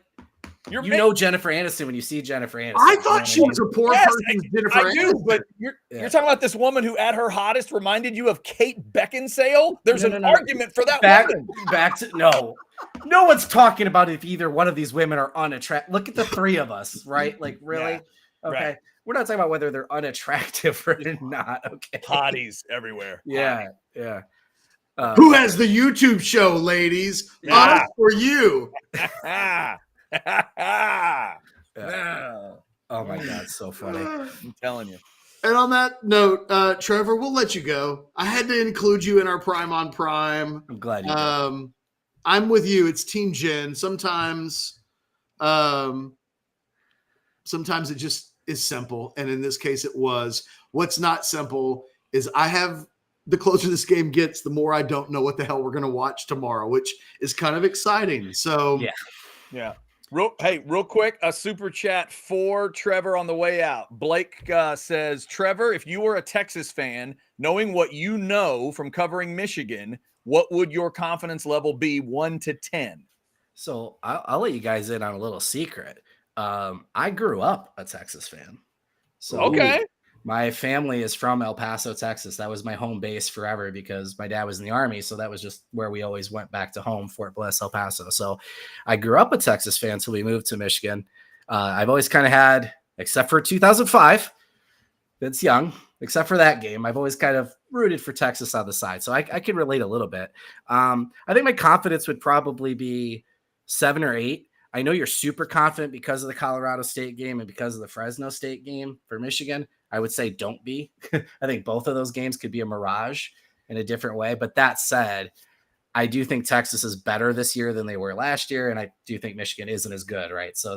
Know Jennifer Aniston when you see Jennifer Aniston. I thought she was a poor person's Jennifer Aniston. But you're talking about this woman who at her hottest reminded you of Kate Beckinsale? There's an argument for that woman. No one's talking about if either one of these women are unattractive. Look at the three of us, right? Like, really? Yeah, okay. Right. We're not talking about whether they're unattractive or not. Okay. Hotties everywhere. Yeah. Who has the YouTube show, ladies? Us or you? Yeah. Oh my God, so funny. I'm telling you. And on that note, Trevor, we'll let you go. I had to include you in our Prime on Prime. I'm glad you did. I'm with you. It's Team Jen. Sometimes it just is simple. And in this case, it was. What's not simple is the closer this game gets, the more I don't know what the hell we're going to watch tomorrow, which is kind of exciting. So yeah. Real quick, a super chat for Trevor on the way out. Blake says, Trevor, if you were a Texas fan, knowing what you know from covering Michigan, what would your confidence level be 1 to 10? So I'll let you guys in on a little secret. I grew up a Texas fan. So okay. My family is from El Paso, Texas. That was my home base forever because my dad was in the Army. So that was just where we always went back to home, Fort Bliss, El Paso. So I grew up a Texas fan until we moved to Michigan. I've always kind of had, except for 2005, Vince Young, except for that game, I've always kind of rooted for Texas on the side. So I can relate a little bit. I think my confidence would probably be 7 or 8. I know you're super confident because of the Colorado State game and because of the Fresno State game for Michigan. I would say don't be. I think both of those games could be a mirage in a different way. But that said, I do think Texas is better this year than they were last year. And I do think Michigan isn't as good, right? So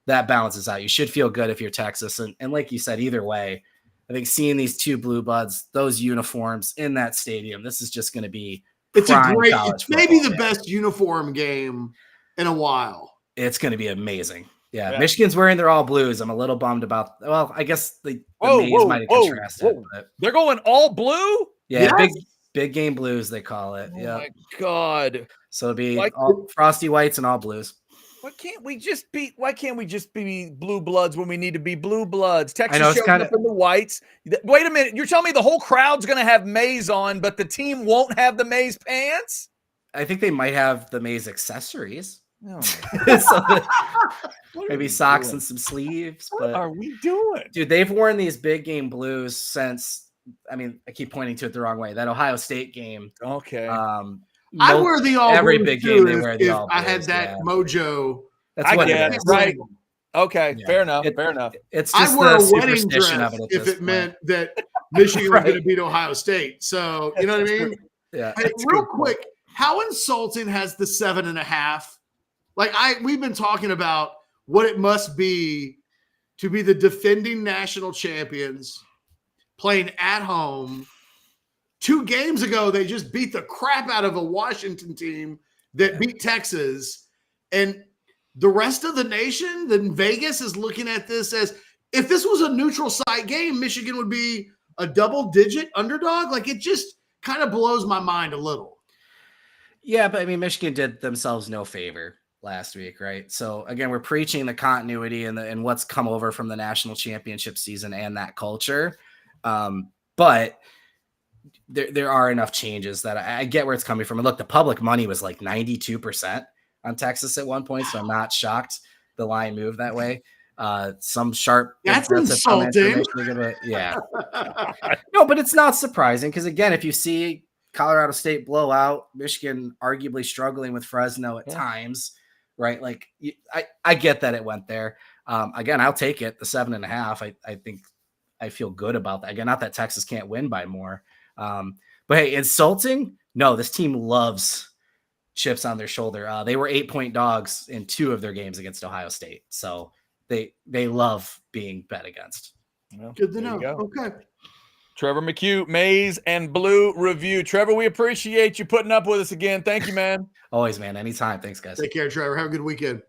that balances out. You should feel good if you're Texas. And like you said, either way, I think seeing these two blue bloods, those uniforms in that stadium, this is just going to be it's maybe the best uniform game in a while. It's going to be amazing. Yeah, Michigan's wearing their all blues. I'm a little bummed about. Well, I guess the maize might have contrasted. But they're going all blue. Yeah, big game blues they call it. Oh my God! So it'll be all frosty whites and all blues. Why can't we just be blue bloods when we need to be blue bloods? Texas showed up in the whites. Wait a minute, you're telling me the whole crowd's going to have maize on, but the team won't have the maize pants? I think they might have the Mays accessories. Oh, So what maybe are we socks doing? and some sleeves. What But are we doing? dude, they've worn these big game blues since. I mean, I keep pointing to it the wrong way. That Ohio State game. Okay. I wear the all every blues big too game they if, wear the if all I had blues, that yeah. mojo. That's I what get it it, is. right? Okay, Yeah. fair enough. Fair enough. It's I just wear the a wedding superstition dress of it at if this it point. meant that Michigan was Right. going to beat Ohio State. So you know what I That's mean? Yeah. Hey, That's a real good point. quick, how insulting has the 7.5? Like we've been talking about what it must be to be the defending national champions playing at home. 2 games ago, they just beat the crap out of a Washington team that beat Texas. And the rest of the nation, then Vegas is looking at this as if this was a neutral site game, Michigan would be a double-digit underdog. Like it just kind of blows my mind a little. Yeah, but I mean, Michigan did themselves no favor last week, right? So again, we're preaching the continuity and what's come over from the national championship season and that culture. But there are enough changes that I get where it's coming from. And look, the public money was like 92% on Texas at one point, so I'm not shocked the line moved that way. Some sharp, That's aggressive comments from insulting. Michigan, but yeah, no, but it's not surprising because again, if you see Colorado State blow out, Michigan arguably struggling with Fresno at times, right? Like I get that it went there. Again, I'll take it. The 7.5. I think I feel good about that. Again, not that Texas can't win by more. But hey, insulting? No, this team loves chips on their shoulder. They were 8-point dogs in 2 of their games against Ohio State. So they love being bet against. Well, Good to there know. you go. Okay. Trevor McCue, Maize and Blue review. Trevor, we appreciate you putting up with us again. Thank you, man. Always, man. Anytime. Thanks, guys. Take care, Trevor. Have a good weekend.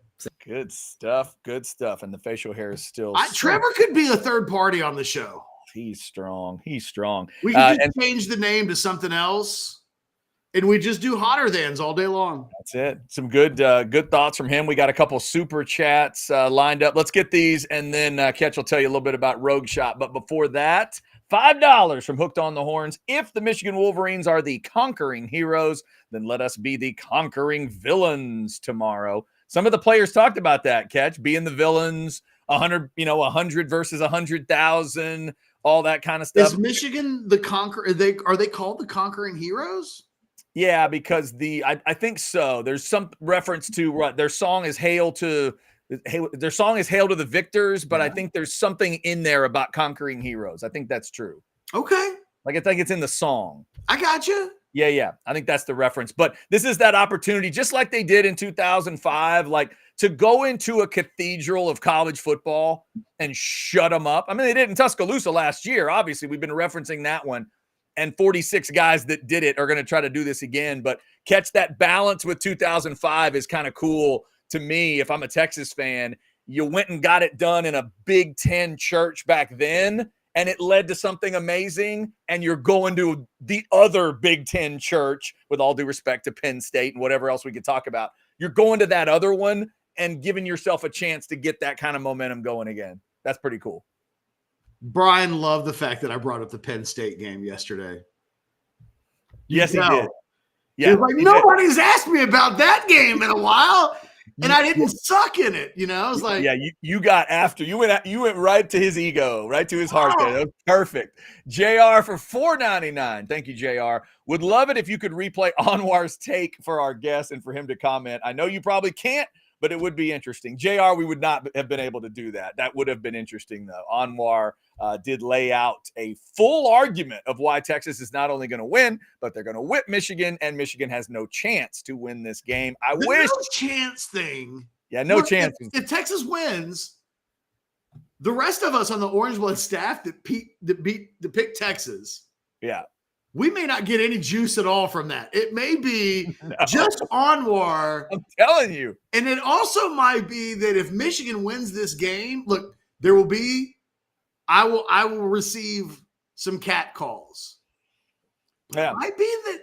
Good stuff. Good stuff. And the facial hair is still. Trevor could be a third party on the show. He's strong. He's strong. We can just change the name to something else, and we just do hotter thans all day long. That's it. Some good thoughts from him. We got a couple super chats lined up. Let's get these, and then Ketch will tell you a little bit about Rogue Shot. But before that, $5 from Hooked on the Horns. If the Michigan Wolverines are the conquering heroes, then let us be the conquering villains tomorrow. Some of the players talked about that, Ketch, being the villains, 100 versus 100,000. All that kind of stuff. Is Michigan the conquer? Are they called the conquering heroes? Yeah, because I think so. There's some reference to what their song is hail to the victors, but I think there's something in there about conquering heroes. I think that's true. Okay. Like I think it's in the song. I got you. Yeah. I think that's the reference. But this is that opportunity, just like they did in 2005, like to go into a cathedral of college football and shut them up. I mean, they did in Tuscaloosa last year. Obviously, we've been referencing that one. And 46 guys that did it are going to try to do this again. But catch that balance with 2005 is kind of cool to me. If I'm a Texas fan, you went and got it done in a Big Ten church back then, and it led to something amazing. And you're going to the other Big Ten church, with all due respect to Penn State and whatever else we could talk about. You're going to that other one and giving yourself a chance to get that kind of momentum going again. That's pretty cool. Brian loved the fact that I brought up the Penn State game yesterday. Yes, he did. Yeah, he was like, nobody's asked me about that game in a while, and I didn't suck in it. I was like, yeah, you got after. You went right to his ego, right to his heart there. That was perfect. JR for $4.99. Thank you, JR. Would love it if you could replay Anwar's take for our guest and for him to comment. I know you probably can't, but it would be interesting. JR, we would not have been able to do that. That would have been interesting, though. Anwar did lay out a full argument of why Texas is not only going to win, but they're going to whip Michigan, and Michigan has no chance to win this game. The no chance thing. Yeah, no chance. If Texas wins, the rest of us on the Orange Blood staff that picked Texas, yeah, we may not get any juice at all from that. It may be just Anwar. I'm telling you. And it also might be that if Michigan wins this game, look, there will be, I will receive some cat calls. Yeah. It might be that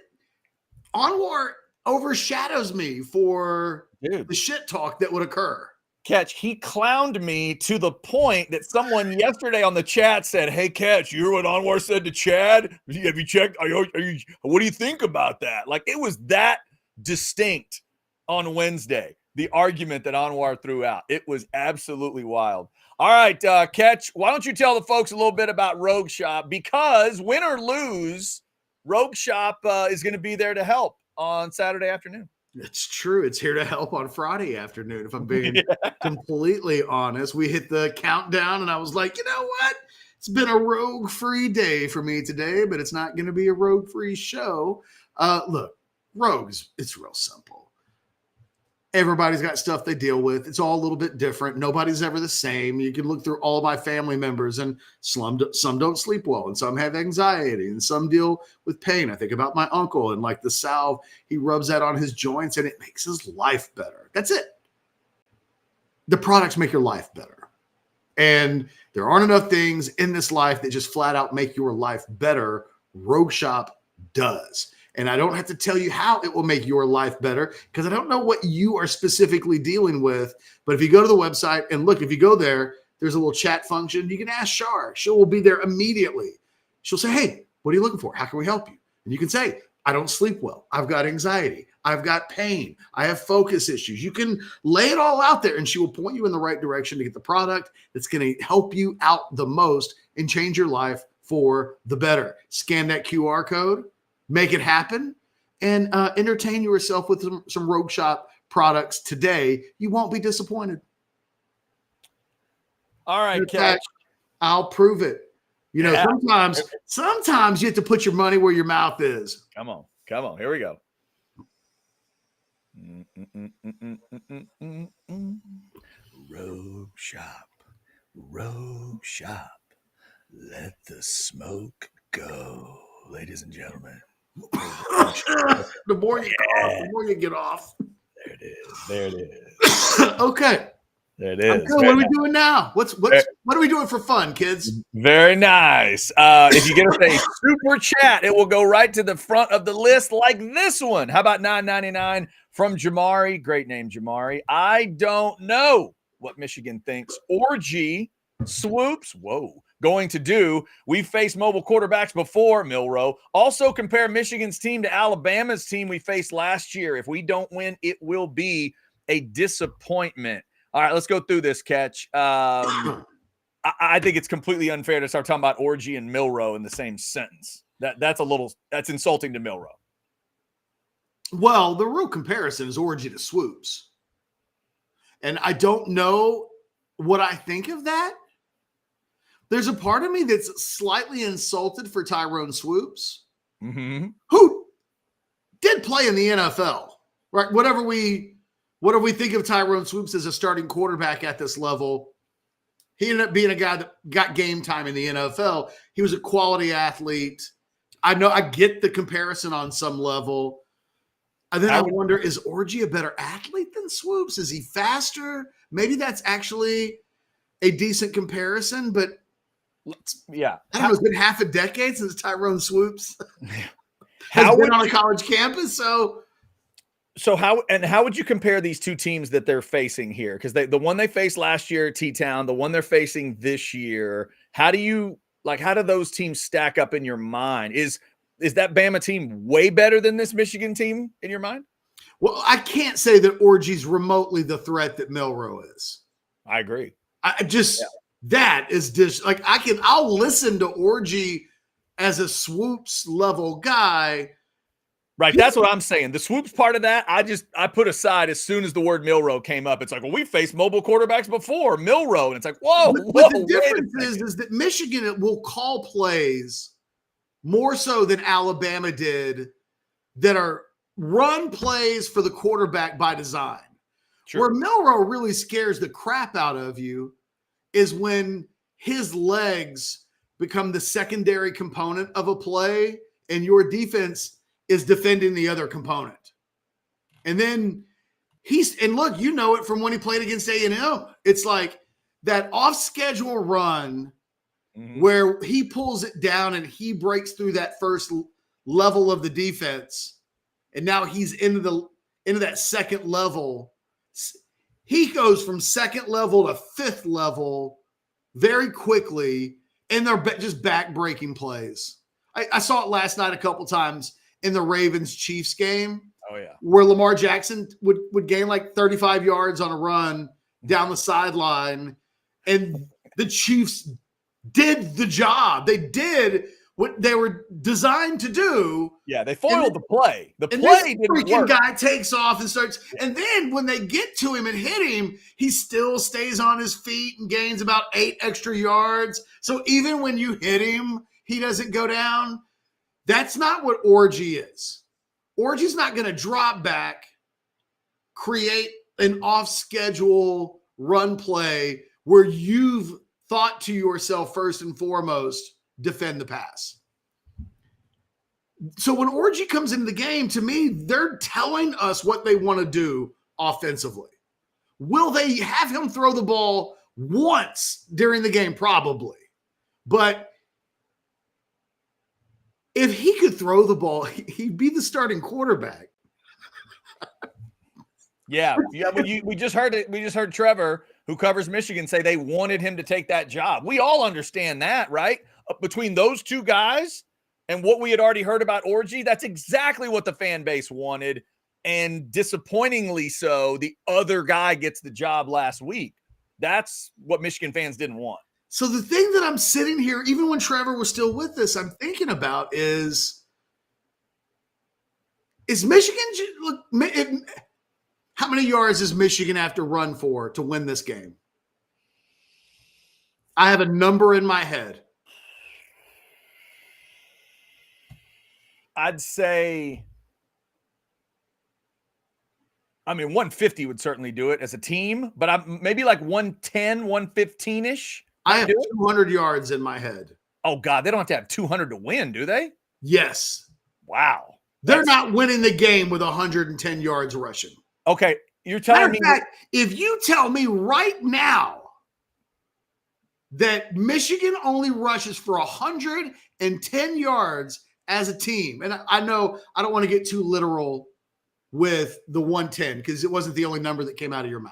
Anwar overshadows me for the shit talk that would occur. Catch, he clowned me to the point that someone yesterday on the chat said, "Hey, Catch, you hear what Anwar said to Chad? Have you checked? What do you think about that?" Like, it was that distinct on Wednesday. The argument that Anwar threw out. It was absolutely wild. All right, Catch, why don't you tell the folks a little bit about Rogue Shop? Because win or lose, Rogue Shop is going to be there to help on Saturday afternoon. It's true. It's here to help on Friday afternoon. If I'm being completely honest, we hit the countdown and I was like, you know what? It's been a rogue-free day for me today, but it's not going to be a rogue-free show. Look, Rogues, it's real simple. Everybody's got stuff they deal with. It's all a little bit different. Nobody's ever the same. You can look through all my family members, and some don't sleep well, and some have anxiety, and some deal with pain. I think about my uncle and like the salve, he rubs that on his joints, and it makes his life better. That's it. The products make your life better. And there aren't enough things in this life that just flat out make your life better. Rogue Shop does. And I don't have to tell you how it will make your life better because I don't know what you are specifically dealing with. But if you go to the website and look, if you go there, there's a little chat function. You can ask Shar. She will be there immediately. She'll say, hey, what are you looking for? How can we help you? And you can say, I don't sleep well. I've got anxiety. I've got pain. I have focus issues. You can lay it all out there and she will point you in the right direction to get the product that's going to help you out the most and change your life for the better. Scan that QR code. Make it happen and entertain yourself with some Rogue Shop products today. You won't be disappointed. All right, Catch. I'll prove it. You know, sometimes you have to put your money where your mouth is. Come on. Here we go. Rogue Shop. Let the smoke go, ladies and gentlemen. The more you cough, the more you get off. There it is. Okay. There it is. What are we doing now? What are we doing for fun, kids? Very nice. If you get us a super chat, it will go right to the front of the list like this one. How about $9.99 from Jamari? Great name, Jamari. I don't know what Michigan thinks Orgy Swoops. Whoa. Going to do. We've faced mobile quarterbacks before, Milrow. Also compare Michigan's team to Alabama's team we faced last year. If we don't win, it will be a disappointment. All right, let's go through this, Catch. I think it's completely unfair to start talking about Orgy and Milrow in the same sentence. That's insulting to Milrow. Well, the real comparison is Orgy to Swoops. And I don't know what I think of that. There's a part of me that's slightly insulted for Tyrone Swoops, who did play in the NFL, right? Whatever we think of Tyrone Swoops as a starting quarterback at this level, he ended up being a guy that got game time in the NFL. He was a quality athlete. I know I get the comparison on some level. And then I wonder, is Orgy a better athlete than Swoops? Is he faster? Maybe that's actually a decent comparison, but yeah, I don't know. It's been half a decade since Tyrone Swoops has been on a college campus. So how would you compare these two teams that they're facing here? Because the one they faced last year, T-Town, the one they're facing this year. How do those teams stack up in your mind? Is that Bama team way better than this Michigan team in your mind? Well, I can't say that Orgy's remotely the threat that Milrow is. I agree. That is just like I'll listen to Orgy as a Swoops level guy. Right. That's what I'm saying. The Swoops part of that, I put aside as soon as the word Milrow came up. It's like, well, we faced mobile quarterbacks before Milrow. And it's like, whoa. But the difference is that Michigan will call plays more so than Alabama did that are run plays for the quarterback by design. Sure. Where Milrow really scares the crap out of you is when his legs become the secondary component of a play and your defense is defending the other component. And then look, you know it from when he played against A&M. It's like that off-schedule run where he pulls it down and he breaks through that first level of the defense. And now he's into that second level. He goes from second level to fifth level very quickly, and they're just back-breaking plays. I saw it last night a couple times in the Ravens-Chiefs game. Oh, yeah. where Lamar Jackson would gain like 35 yards on a run down the sideline, and the Chiefs did the job. They did what they were designed to do. Yeah, they foiled the play. The And play this didn't freaking work. guy takes off and starts. And then when they get to him and hit him, he still stays on his feet and gains about 8 extra yards. So even when you hit him, he doesn't go down. That's not what Orgy is. Orgy's not going to drop back, create an off-schedule run play where you've thought to yourself first and foremost, defend the pass. So when Orgy comes into the game, to me, they're telling us what they want to do offensively. Will they have him throw the ball once during the game? Probably. But if he could throw the ball, he'd be the starting quarterback. Yeah. We just heard it. We just heard Trevor, who covers Michigan, say they wanted him to take that job. We all understand that, right? Between those two guys and what we had already heard about Orgy, that's exactly what the fan base wanted. And disappointingly so, the other guy gets the job last week. That's what Michigan fans didn't want. So the thing that I'm sitting here, even when Trevor was still with us, I'm thinking about is Michigan – look, how many yards does Michigan have to run for to win this game? I have a number in my head. I'd say, 150 would certainly do it as a team, but maybe like 110, 115-ish. I have 200 yards in my head. Oh, God, they don't have to have 200 to win, do they? Yes. Wow. They're not winning the game with 110 yards rushing. Okay, you're telling me. Matter of fact, if you tell me right now that Michigan only rushes for 110 yards as a team, and I know I don't want to get too literal with the 110 because it wasn't the only number that came out of your mouth,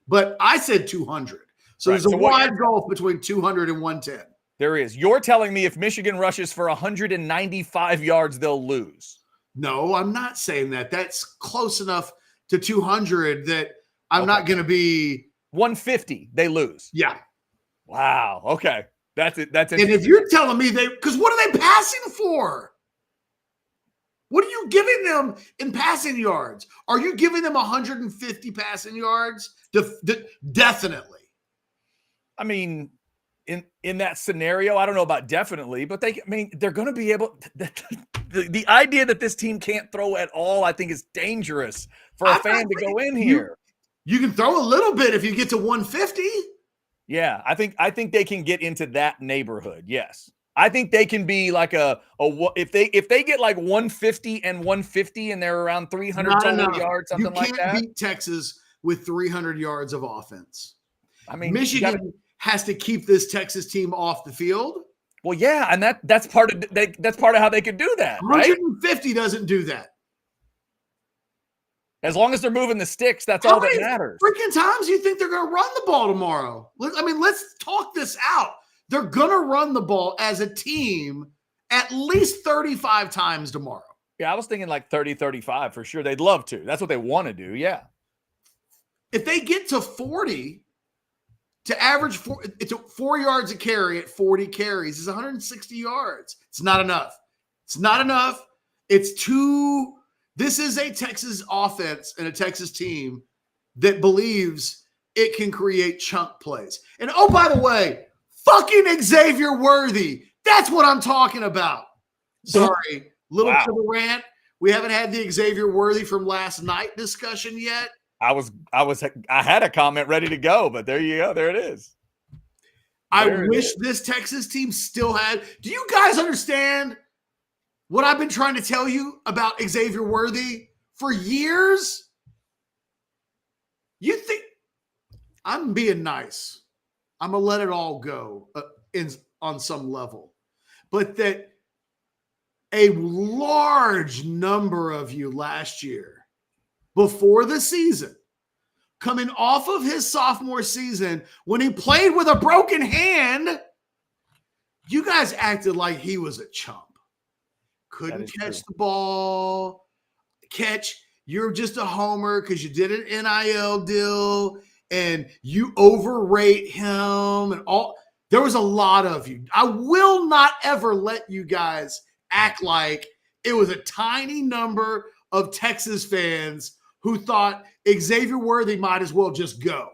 but I said 200. So Right. there's a So wide gulf between 200 and 110. There is. You're telling me if Michigan rushes for 195 yards, they'll lose. No, I'm not saying that. That's close enough to 200 that I'm not going to be 150. They lose. Yeah. Wow. Okay. That's it. That's And if you're telling me because what are they passing for? What are you giving them in passing yards? Are you giving them 150 passing yards? Definitely. I mean, in that scenario, I don't know about definitely, but they're going to be able. The idea that this team can't throw at all, I think, is dangerous for a fan to go in here. You can throw a little bit if you get to 150. Yeah, I think they can get into that neighborhood. Yes, I think they can be like if they get like 150 and 150 and they're around 300 total yards, something like that. You can't beat Texas with 300 yards of offense. I mean, Michigan has to keep this Texas team off the field. Well, yeah, and that's part of how they could do that. 150 right? Doesn't do that. As long as they're moving the sticks, that's all that matters. Freaking times you think they're going to run the ball tomorrow? Let's talk this out. They're going to run the ball as a team at least 35 times tomorrow. Yeah, I was thinking like 30, 35 for sure. They'd love to. That's what they want to do, yeah. If they get to 40, to average 4 yards a carry at 40 carries is 160 yards. It's not enough. It's not enough. It's too... This is a Texas offense and a Texas team that believes it can create chunk plays. And oh, by the way, fucking Xavier Worthy. That's what I'm talking about. Sorry, little to the rant. We haven't had the Xavier Worthy from last night discussion yet. I had a comment ready to go, but there you go. There it is. I wish this Texas team still had. Do you guys understand what I've been trying to tell you about Xavier Worthy for years? You think I'm being nice. I'm going to let it all go on some level. But that a large number of you last year, before the season, coming off of his sophomore season, when he played with a broken hand, you guys acted like he was a chump. Couldn't catch the ball, Catch, you're just a homer because you did an NIL deal and you overrate him and all. There was a lot of you. I will not ever let you guys act like it was a tiny number of Texas fans who thought Xavier Worthy might as well just go.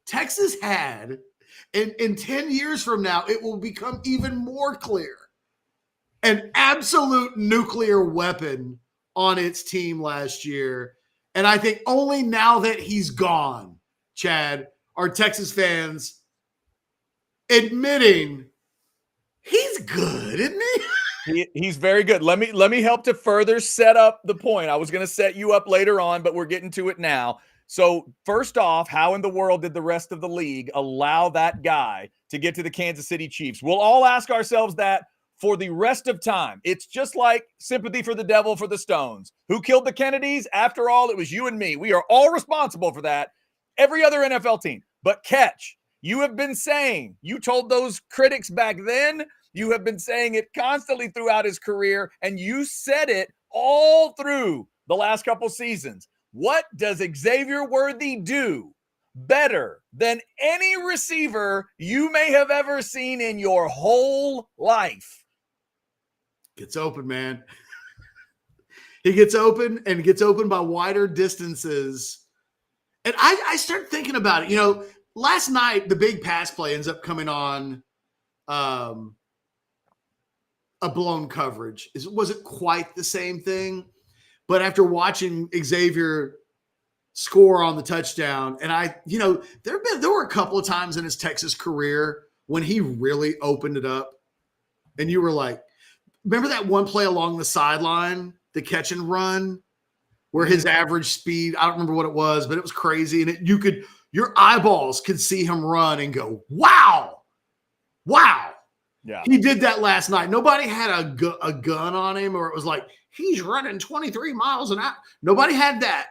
Texas had, and in 10 years from now, it will become even more clear, an absolute nuclear weapon on its team last year. And I think only now that he's gone, Chad, are Texas fans admitting he's good, isn't he? He's very good. Let me help to further set up the point. I was going to set you up later on, but we're getting to it now. So first off, how in the world did the rest of the league allow that guy to get to the Kansas City Chiefs? We'll all ask ourselves that for the rest of time. It's just like sympathy for the devil for the Stones. Who killed the Kennedys? After all, it was you and me. We are all responsible for that. Every other NFL team. But catch, you have been saying, you told those critics back then, you have been saying it constantly throughout his career, and you said it all through the last couple seasons. What does Xavier Worthy do better than any receiver you may have ever seen in your whole life? Gets open, man. He gets open and gets open by wider distances. And I start thinking about it. You know, last night, the big pass play ends up coming on a blown coverage. It wasn't quite the same thing. But after watching Xavier score on the touchdown, and there were a couple of times in his Texas career when he really opened it up. And you were like, remember that one play along the sideline, the catch and run, where his average speed, I don't remember what it was, but it was crazy. And your eyeballs could see him run and go, wow. Yeah. He did that last night. Nobody had a gun on him, or it was like, he's running 23 miles an hour. Nobody had that.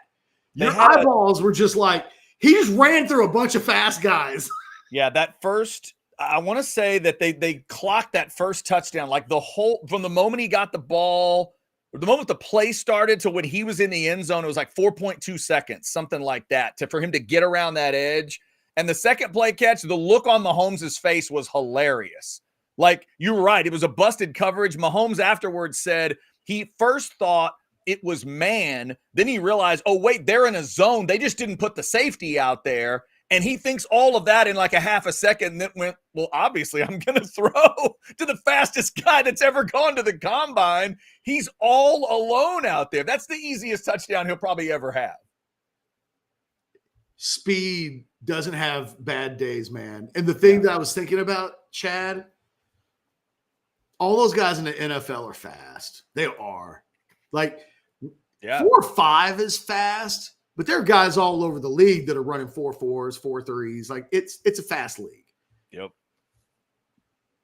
Your eyeballs were just like, he just ran through a bunch of fast guys. Yeah, that first, I want to say that they clocked that first touchdown, like from the moment he got the ball, or the moment the play started to when he was in the end zone, it was like 4.2 seconds, something like that, for him to get around that edge. And the second play catch, the look on Mahomes' face was hilarious. Like, you were right. It was a busted coverage. Mahomes afterwards said he first thought it was man. Then he realized, oh, wait, they're in a zone. They just didn't put the safety out there. And he thinks all of that in like a half a second. And then went, well, obviously, I'm going to throw to the fastest guy that's ever gone to the combine. He's all alone out there. That's the easiest touchdown he'll probably ever have. Speed doesn't have bad days, man. And the thing that I was thinking about, Chad, all those guys in the NFL are fast. They are. Like, 4.5 is fast, but there are guys all over the league that are running 4.4s, 4.3s. Like, it's a fast league. Yep.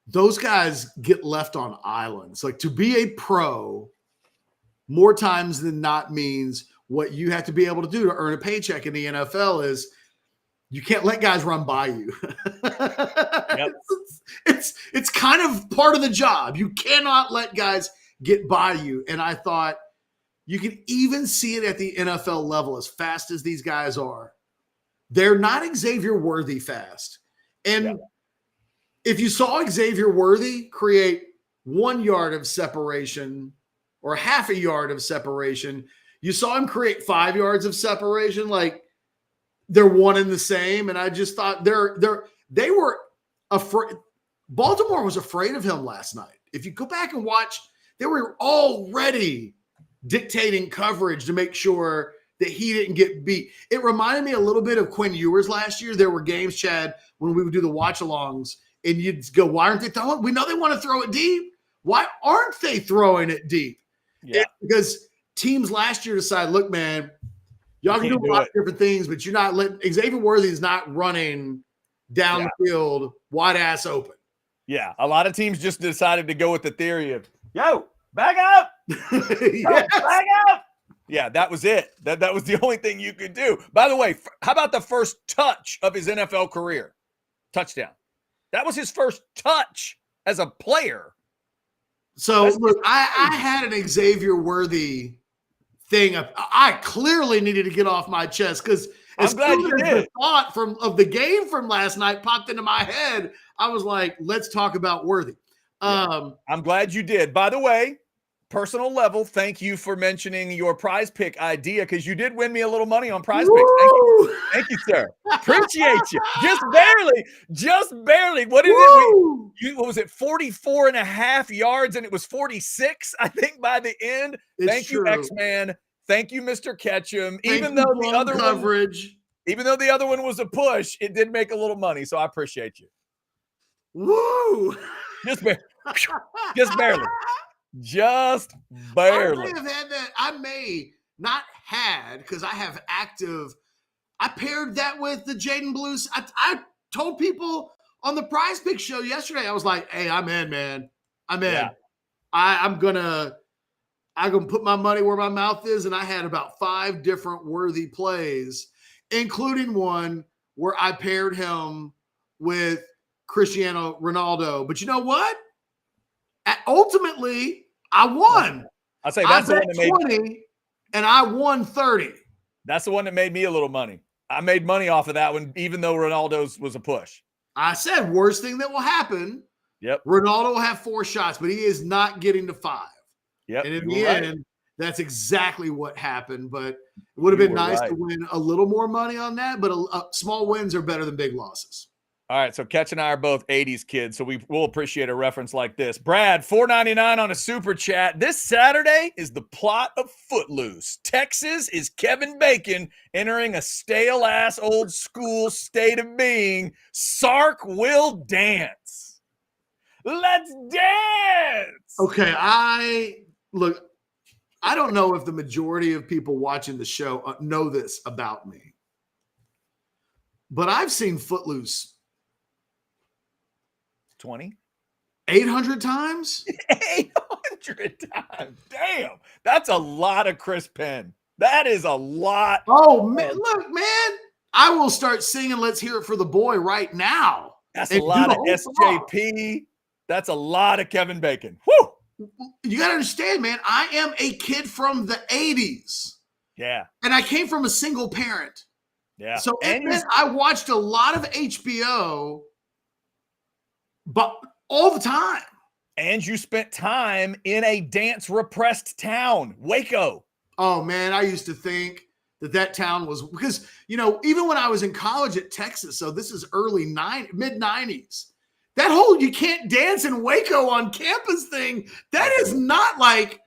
Those guys get left on islands. Like, to be a pro more times than not means what you have to be able to do to earn a paycheck in the NFL is you can't let guys run by you. Yep. It's kind of part of the job. You cannot let guys get by you. And I thought you can even see it at the NFL level, as fast as these guys are. They're not Xavier Worthy fast. And if you saw Xavier Worthy create 1 yard of separation or half a yard of separation, you saw him create 5 yards of separation. Like, they're one and the same. And I just thought they were afraid. Baltimore was afraid of him last night. If you go back and watch, they were already dictating coverage to make sure that he didn't get beat. It reminded me a little bit of Quinn Ewers last year. There were games, Chad, when we would do the watch-alongs, and you'd go, why aren't they throwing? We know they want to throw it deep. Why aren't they throwing it deep? Yeah. Because teams last year decided, look, man, y'all can do a lot of different things, but you're not letting – Xavier Worthy is not running down the field wide ass open. Yeah, a lot of teams just decided to go with the theory of, yo, back up. Yes. Back up. Yeah, that was it. That was the only thing you could do. By the way, how about the first touch of his NFL career? Touchdown. That was his first touch as a player. So, look, I had an Xavier Worthy thing I clearly needed to get off my chest because as glad soon you as did. the thought of the game from last night popped into my head, I was like, let's talk about Worthy. I'm glad you did. By the way, personal level, thank you for mentioning your prize pick idea because you did win me a little money on prize picks. Thank you, sir. Appreciate you. Just barely. What is it? What was it? 44 and a half yards, and it was 46, I think, by the end. Thank you, X-Man. Thank you, Mr. Ketchum. Even though the other one was a push, it did make a little money, so I appreciate you. Woo! Just barely. Just barely. I may have had that. I may not had because I have active. I paired that with the Jaden Blues. I told people on the Prize Pick show yesterday. I was like, "Hey, I'm in, man. I'm in. Yeah. I'm gonna put my money where my mouth is." And I had about 5 different Worthy plays, including one where I paired him with Cristiano Ronaldo. But you know what? Ultimately, I won. I'll say that's the one that made 20 and I won 30. That's the one that made me a little money. I made money off of that one, even though Ronaldo's was a push. I said, worst thing that will happen. Yep. Ronaldo will have 4 shots, but he is not getting to 5. Yep. And in the end, that's exactly what happened. But it would have been nice to win a little more money on that. But small wins are better than big losses. All right, so Ketch and I are both 80s kids, so we will appreciate a reference like this. Brad, $4.99 on a super chat. This Saturday is the plot of Footloose. Texas is Kevin Bacon entering a stale-ass old-school state of being. Sark will dance. Let's dance! Okay, I don't know if the majority of people watching the show know this about me, but I've seen Footloose 800 times. 800 times. Damn. That's a lot of Chris Penn. That is a lot. Oh, man. Look, man. I will start singing Let's Hear It for the Boy right now. That's a lot of SJP. That's a lot of Kevin Bacon. Whew. You got to understand, man. I am a kid from the 80s. Yeah. And I came from a single parent. Yeah. So I watched a lot of HBO, but all the time. And you spent time in a dance repressed town, Waco. Oh, man. I used to think that town was, because, even when I was in college at Texas, so this is mid-90s, that whole you can't dance in Waco on campus thing, that is not like,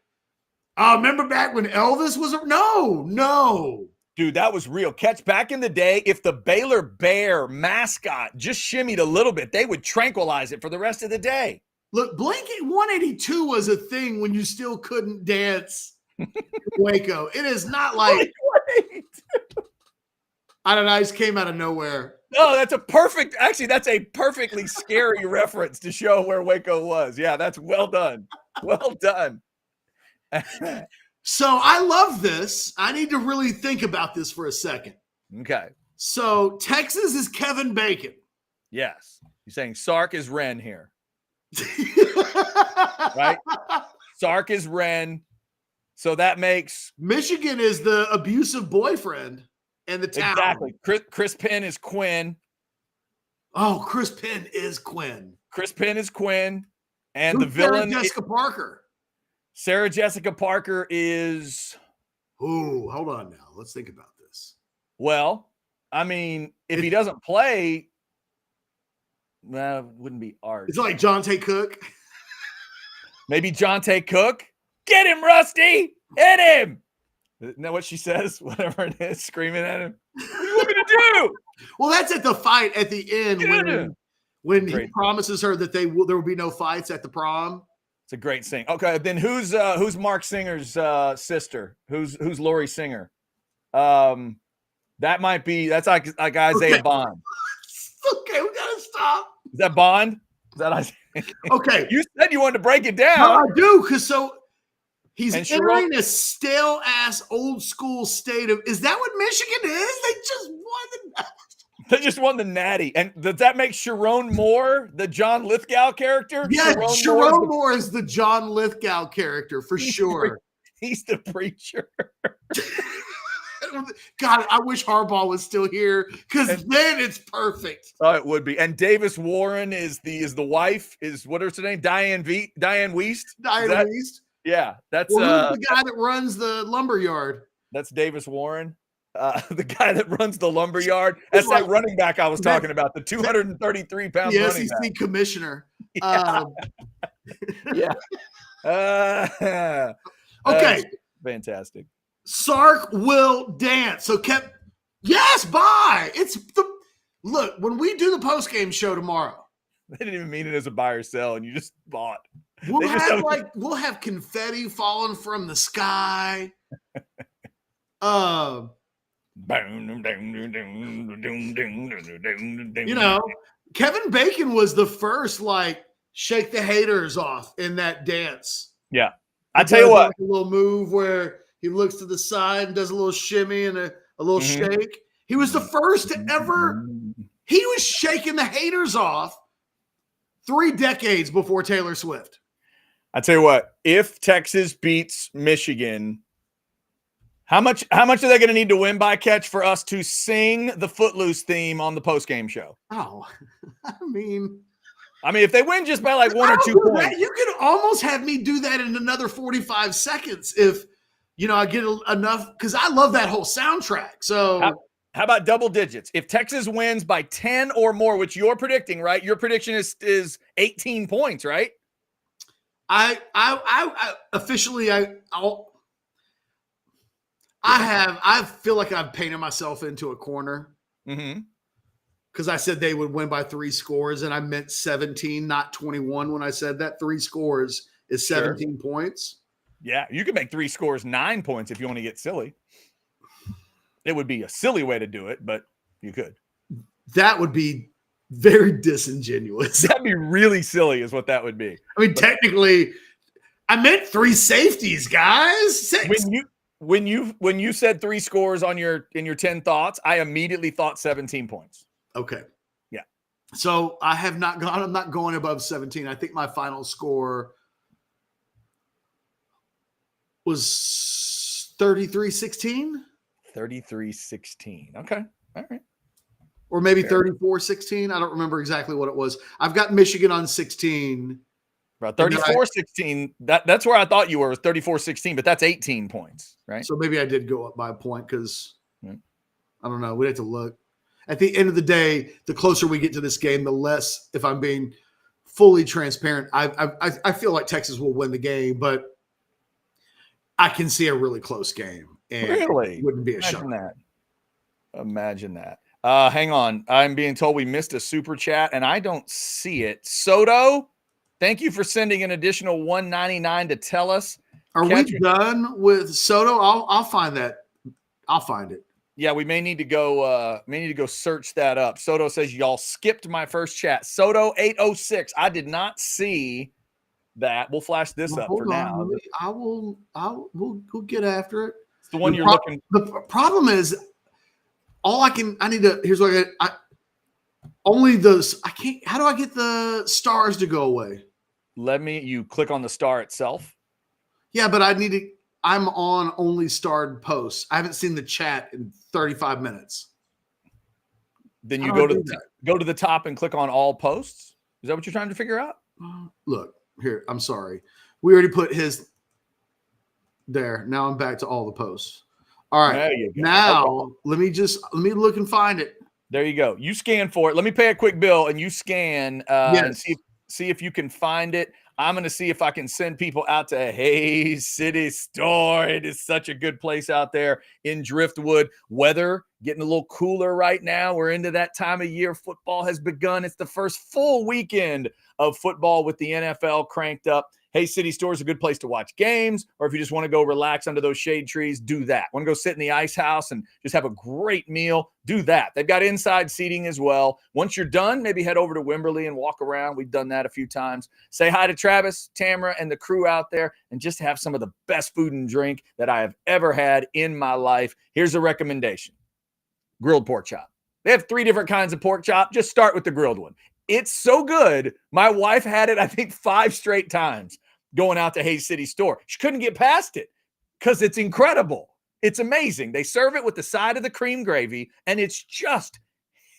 remember back when Elvis was, no. Dude, that was real. Catch, back in the day, if the Baylor Bear mascot just shimmied a little bit, they would tranquilize it for the rest of the day. Look, Blink 182 was a thing when you still couldn't dance in Waco. It is not like, I don't know, I just came out of nowhere. No, that's a perfectly scary reference to show where Waco was. Yeah, that's well done. Well done. So I love this. I need to really think about this for a second. Okay. So Texas is Kevin Bacon. Yes. You're saying Sark is Ren here. Right? Sark is Ren. So that makes Michigan is the abusive boyfriend and the town. Exactly. Chris Penn is Quinn. Oh, Chris Penn is Quinn. Chris Penn is Quinn. And Who's the villain Jessica Parker. Sarah Jessica Parker is. Oh, hold on now. Let's think about this. Well, I mean, if he doesn't play, well, it wouldn't be art. It's like Jonte Cook. Maybe Jonte Cook. Get him, Rusty. Hit him. Isn't that what she says? Whatever it is, screaming at him. What do you want me to do? Well, that's at the fight at the end when he promises her that there will be no fights at the prom. It's a great scene. Okay, then who's Mark Singer's sister? Who's Lori Singer? That's like Isaiah Bond. Okay, we gotta stop. Is that Bond? Is that Isaiah? Okay. You said you wanted to break it down. No, I do, because he's And entering a stale ass old school state of. Is that what Michigan is? They just won the Natty. And does that make Sharon Moore the John Lithgow character? Yeah, Sharon Moore is the John Lithgow character for sure. He's the preacher. God, I wish Harbaugh was still here because then it's perfect. Oh, it would be. And Davis Warren is the wife. Is what is her name? Diane Wiest. Diane Wiest. Yeah, that's who's the guy that runs the lumber yard. That's Davis Warren. The guy that runs the lumber yard. That's that running back I was talking about, the 233-pound the running SEC back. commissioner. Yeah. Okay. Fantastic. Sark will dance. So yes, bye. Look, when we do the post-game show tomorrow. They didn't even mean it as a buy or sell, and you just bought. We'll have confetti falling from the sky. Kevin Bacon was the first shake the haters off in that dance. Yeah. I tell you what, a little move where he looks to the side and does a little shimmy and a little shake. He was the first to ever. He was shaking the haters off 3 decades before Taylor Swift. I tell you what, if Texas beats Michigan, how much are they going to need to win by catch for us to sing the Footloose theme on the postgame show? Oh, I mean, if they win just by 1 or 2 points. You could almost have me do that in another 45 seconds if, I get enough, because I love that whole soundtrack. So how about double digits? If Texas wins by 10 or more, which you're predicting, right? Your prediction is 18 points, right? I officially I feel like I've painted myself into a corner because I said they would win by 3 scores and I meant 17, not 21 when I said that. 3 scores is 17 points. Yeah, you could make 3 scores 9 points if you want to get silly. It would be a silly way to do it, but you could. That would be very disingenuous. That'd be really silly is what that would be. Technically, I meant 3 safeties, guys. 6. When you said 3 scores in your 10 thoughts, I immediately thought 17 points. Okay. Yeah. So I'm not going above 17. I think my final score was 33-16. 33-16. Okay. All right. Or maybe 34-16. I don't remember exactly what it was. I've got Michigan on 16. About 34-16. That's where I thought you were, was 34-16, but that's 18 points, right? So maybe I did go up by a point because I don't know. We'd have to look. At the end of the day, the closer we get to this game, the less, if I'm being fully transparent, I feel like Texas will win the game, but I can see a really close game. And really? It wouldn't be a shock. Imagine that. Hang on. I'm being told we missed a super chat, and I don't see it. Soto, thank you for sending an additional $1.99 to tell us. Are we done with Soto? I'll find that. I'll find it. Yeah, we may need to go. Search that up. Soto says y'all skipped my first chat. Soto 806. I did not see that. We'll flash this up for now. We'll get after it. It's the one you're looking. The problem is, here's what only those. I can't. How do I get the stars to go away? You click on the star itself. Yeah, but I'm on only starred posts. I haven't seen the chat in 35 minutes. Then you go to the top and click on all posts. Is that what you're trying to figure out? Look here. I'm sorry. We already put his there. Now I'm back to all the posts. All right. Now let me look and find it. There you go. You scan for it. Let me pay a quick bill and you scan and see if you can find it. I'm going to see if I can send people out to Hay City Store. It is such a good place out there in Driftwood. Weather getting a little cooler right now. We're into that time of year. Football has begun. It's the first full weekend of football with the NFL cranked up. Hay City Store is a good place to watch games, or if you just want to go relax under those shade trees, do that. Want to go sit in the ice house and just have a great meal, do that. They've got inside seating as well. Once you're done, maybe head over to Wimberley and walk around. We've done that a few times. Say hi to Travis, Tamara, and the crew out there, and just have some of the best food and drink that I have ever had in my life. Here's a recommendation. Grilled pork chop. They have 3 different kinds of pork chop. Just start with the grilled one. It's so good. My wife had it, I think, 5 straight times going out to Hay City Store. She couldn't get past it. because it's incredible. It's amazing. They serve it with the side of the cream gravy, and it's just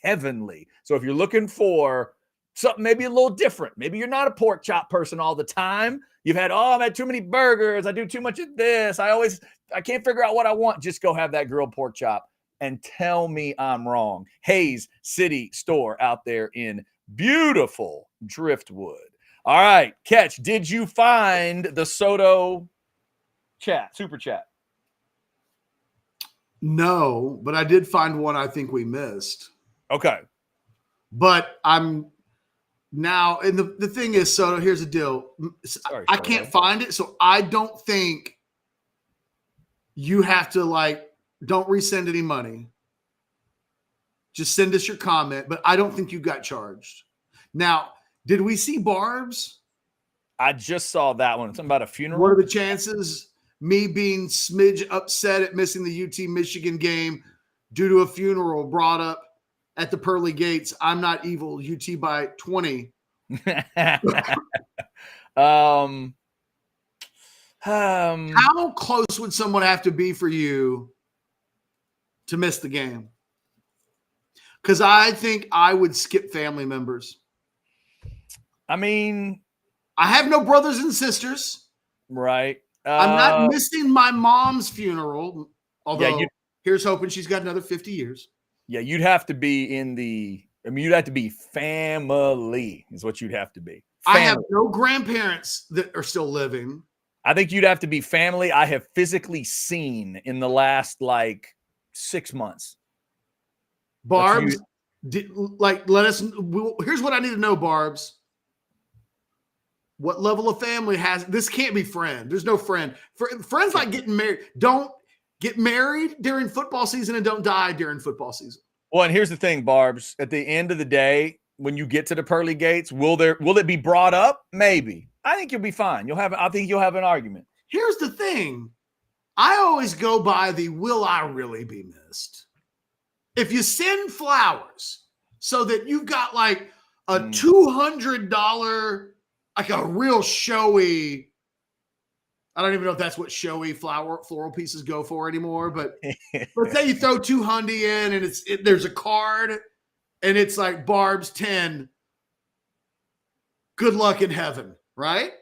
heavenly. So if you're looking for something maybe a little different, maybe you're not a pork chop person all the time. You've had, I've had too many burgers. I do too much of this. I can't figure out what I want. Just go have that grilled pork chop and tell me I'm wrong. Hayes City Store out there in beautiful Driftwood. All right, Catch, did you find the Soto super chat? No, but I did find one I think we missed. Okay. But I'm now, and the thing is, Soto, here's the deal. Sorry, I can't find it, so I don't think you have to, don't resend any money. Just send us your comment, but I don't think you got charged. Now, did we see Barb's? I just saw that one. Something about a funeral. What are the chances? Me being smidge upset at missing the UT Michigan game due to a funeral brought up at the pearly gates. I'm not evil. UT by 20. How close would someone have to be for you to miss the game? Because I think I would skip family members. I mean, I have no brothers and sisters. Right. I'm not missing my mom's funeral. Although, here's hoping she's got another 50 years. Yeah, you'd have to be you'd have to be family is what you'd have to be. Family. I have no grandparents that are still living. I think you'd have to be family I have physically seen in the last 6 months. Barb's, let us. Here's what I need to know, Barb's. What level of family has this? Can't be friend. There's no friend. Friends like getting married. Don't get married during football season and don't die during football season. Well, and here's the thing, Barb's. At the end of the day, when you get to the pearly gates, will it be brought up? Maybe. I think you'll be fine. I think you'll have an argument. Here's the thing. I always go by the will I really be missed? If you send flowers so that you've got a $200, a real showy, I don't even know if that's what showy floral pieces go for anymore, but let's say you throw $200 in and there's a card and it's like Barb's 10. Good luck in heaven, right?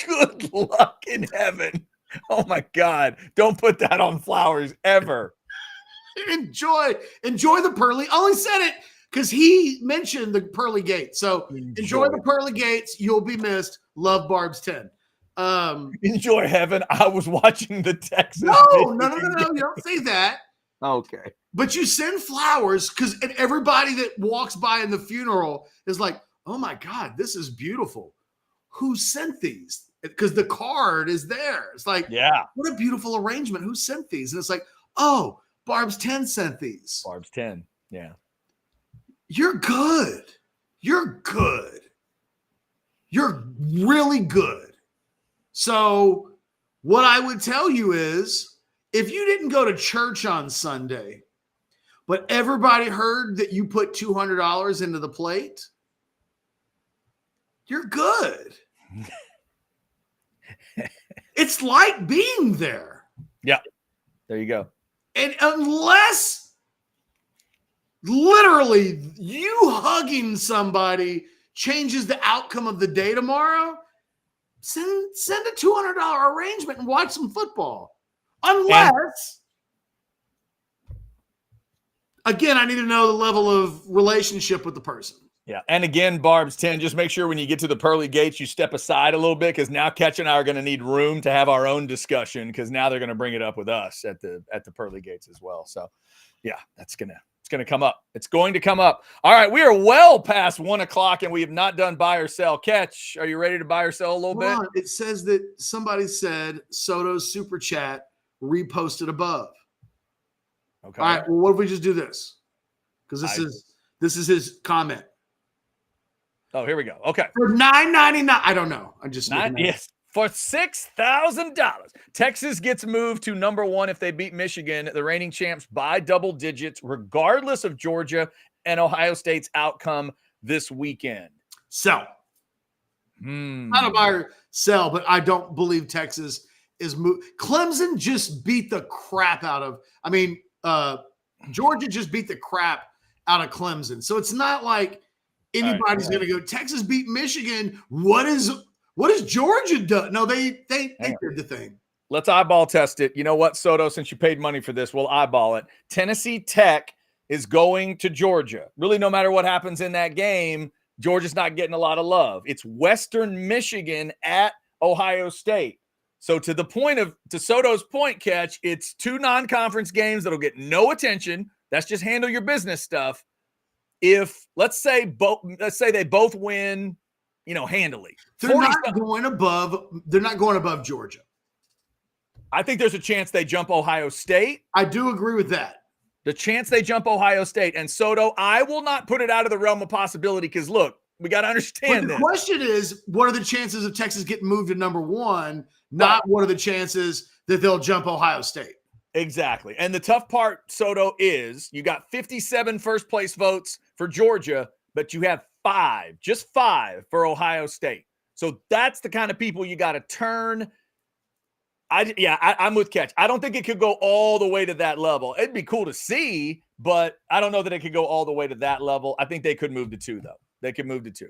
Good luck in heaven. Oh my God. Don't put that on flowers ever. Enjoy the pearly. I only said it because he mentioned the pearly gates. So enjoy the pearly gates. You'll be missed. Love Barb's 10. Enjoy heaven. I was watching the Texas. No. You don't say that. Okay. But you send flowers because everybody that walks by in the funeral is like, oh my God, this is beautiful. Who sent these? Because the card is there. It's like, yeah, what a beautiful arrangement. Who sent these? And it's like, oh, Barb's 10 sent these. Barb's 10. Yeah. You're good. You're good. You're really good. So what I would tell you is if you didn't go to church on Sunday, but everybody heard that you put $200 into the plate, you're good. It's like being there. Yeah. There you go. And unless literally you hugging somebody changes the outcome of the day tomorrow, send a $200 arrangement and watch some football. Unless, again, I need to know the level of relationship with the person. Yeah. And again, Barb's 10, just make sure when you get to the pearly gates, you step aside a little bit because now Catch and I are going to need room to have our own discussion because now they're going to bring it up with us at the pearly gates as well. So, yeah, it's going to come up. It's going to come up. All right. We are well past 1 o'clock and we have not done buy or sell. Catch, are you ready to buy or sell a little bit? It says that somebody said Soto's super chat reposted above. Okay. All right. Well, what if we just do this? Because this is his comment. Oh, here we go. Okay. For $9.99. I don't know. I'm just yes. For $6,000. Texas gets moved to number 1 if they beat Michigan, the reigning champs, by double digits, regardless of Georgia and Ohio State's outcome this weekend. Sell. Not a buy or sell, but I don't believe Texas is Clemson just beat the crap out of. I mean, Georgia just beat the crap out of Clemson. So it's not like anybody's going to go. Texas beat Michigan. What is Georgia done? No, they did the thing. Let's eyeball test it. You know what, Soto? Since you paid money for this, we'll eyeball it. Tennessee Tech is going to Georgia. Really, no matter what happens in that game, Georgia's not getting a lot of love. It's Western Michigan at Ohio State. So to Soto's point, Catch, it's two non-conference games that'll get no attention. That's just handle your business stuff. If let's say they both win, handily. They're not going above Georgia. I think there's a chance they jump Ohio State. I do agree with that. The chance they jump Ohio State. And Soto, I will not put it out of the realm of possibility because, look, we got to understand this. The question is, what are the chances of Texas getting moved to number one, not what are the chances that they'll jump Ohio State? Exactly. And the tough part, Soto, is you got 57 first-place votes for Georgia, but you have just five for Ohio State. So that's the kind of people you got to turn. I'm with Catch. I don't think it could go all the way to that level. It'd be cool to see, but I don't know that it could go all the way to that level. I think they could move to 2, though. They could move to 2.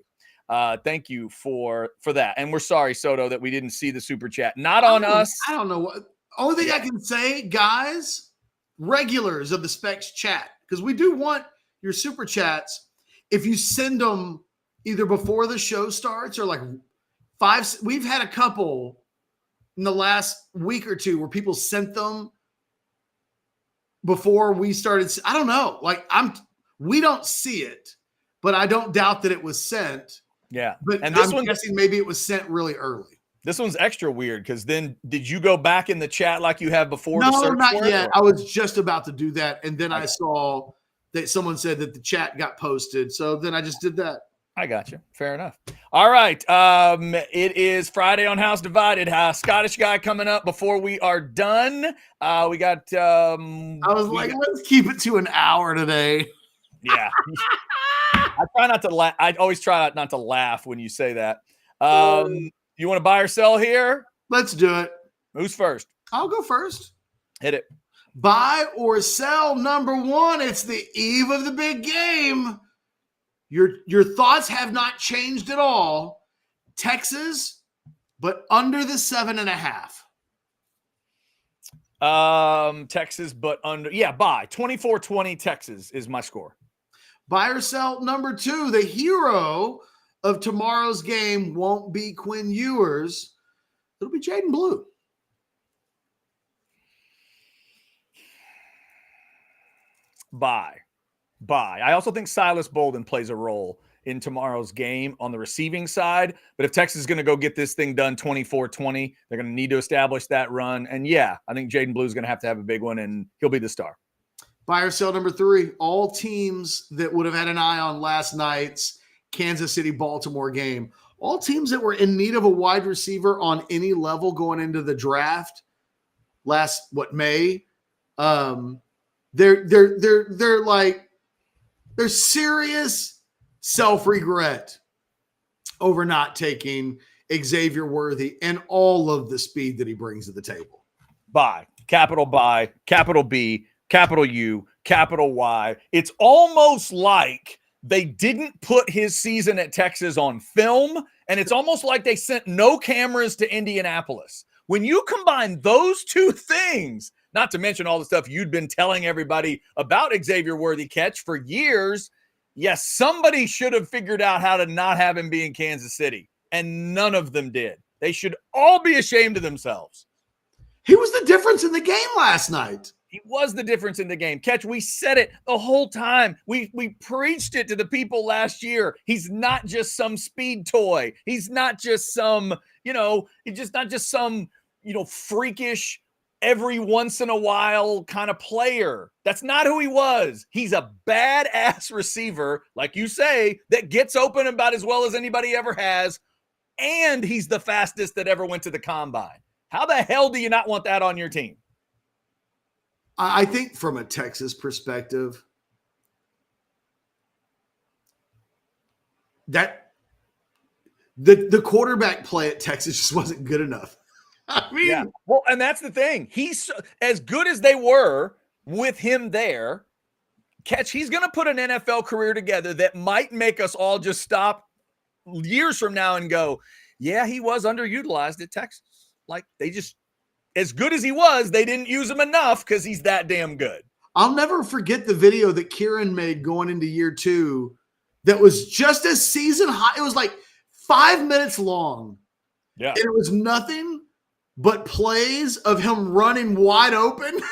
Thank you for that. And we're sorry, Soto, that we didn't see the super chat. Not on us. I don't know what. Only thing I can say, guys, regulars of the Specs chat, because we do want your super chats. If you send them either before the show starts or like 5, we've had a couple in the last week or two where people sent them before we started. I don't know. We don't see it, but I don't doubt that it was sent. Yeah. But I'm guessing maybe it was sent really early. This one's extra weird because then did you go back in the chat like you have before? No, not yet. I was just about to do that. And then I saw that someone said that the chat got posted. So then I just did that. I got you. Fair enough. All right. It is Friday on House Divided. Scottish guy coming up before we are done. We got. Let's keep it to an hour today. Yeah. I try not to laugh. I always try not to laugh when you say that. You want to buy or sell here? Let's do it. Who's first? I'll go first. Hit it. Buy or sell number 1. It's the eve of the big game. Your thoughts have not changed at all. Texas, but under the 7.5. Texas, but under. Yeah, buy. 24-20 Texas is my score. Buy or sell number 2. The hero of tomorrow's game won't be Quinn Ewers. It'll be Jaden Blue. Bye. I also think Silas Bolden plays a role in tomorrow's game on the receiving side. But if Texas is going to go get this thing done 24-20, they're going to need to establish that run. And yeah, I think Jaden Blue is going to have a big one, and he'll be the star. Buy or sell number 3. All teams that would have had an eye on last night's Kansas City-Baltimore game, all teams that were in need of a wide receiver on any level going into the draft May, there's serious self-regret over not taking Xavier Worthy and all of the speed that he brings to the table. Buy, capital B, capital U, capital Y. It's almost like they didn't put his season at Texas on film, and it's almost like they sent no cameras to Indianapolis. When you combine those two things, not to mention all the stuff you'd been telling everybody about Xavier Worthy Catch for years, yes, somebody should have figured out how to not have him be in Kansas City, and none of them did. They should all be ashamed of themselves. He was the difference in the game last night. He was the difference in the game. Catch, we said it the whole time. We preached it to the people last year. He's not just some speed toy. He's not just some, he's just not just some, freakish, every once in a while kind of player. That's not who he was. He's a badass receiver, like you say, that gets open about as well as anybody ever has. And he's the fastest that ever went to the combine. How the hell do you not want that on your team? I think from a Texas perspective, that the quarterback play at Texas just wasn't good enough. I mean, Yeah. Well, and that's the thing. He's as good as they were with him there. Catch, he's going to put an NFL career together that might make us all just stop years from now and go, yeah, he was underutilized at Texas. Like they just, as good as he was, they didn't use him enough because he's that damn good. I'll never forget the video that Kieran made going into year 2 that was just a season high. It was like 5 minutes long. Yeah. And it was nothing but plays of him running wide open in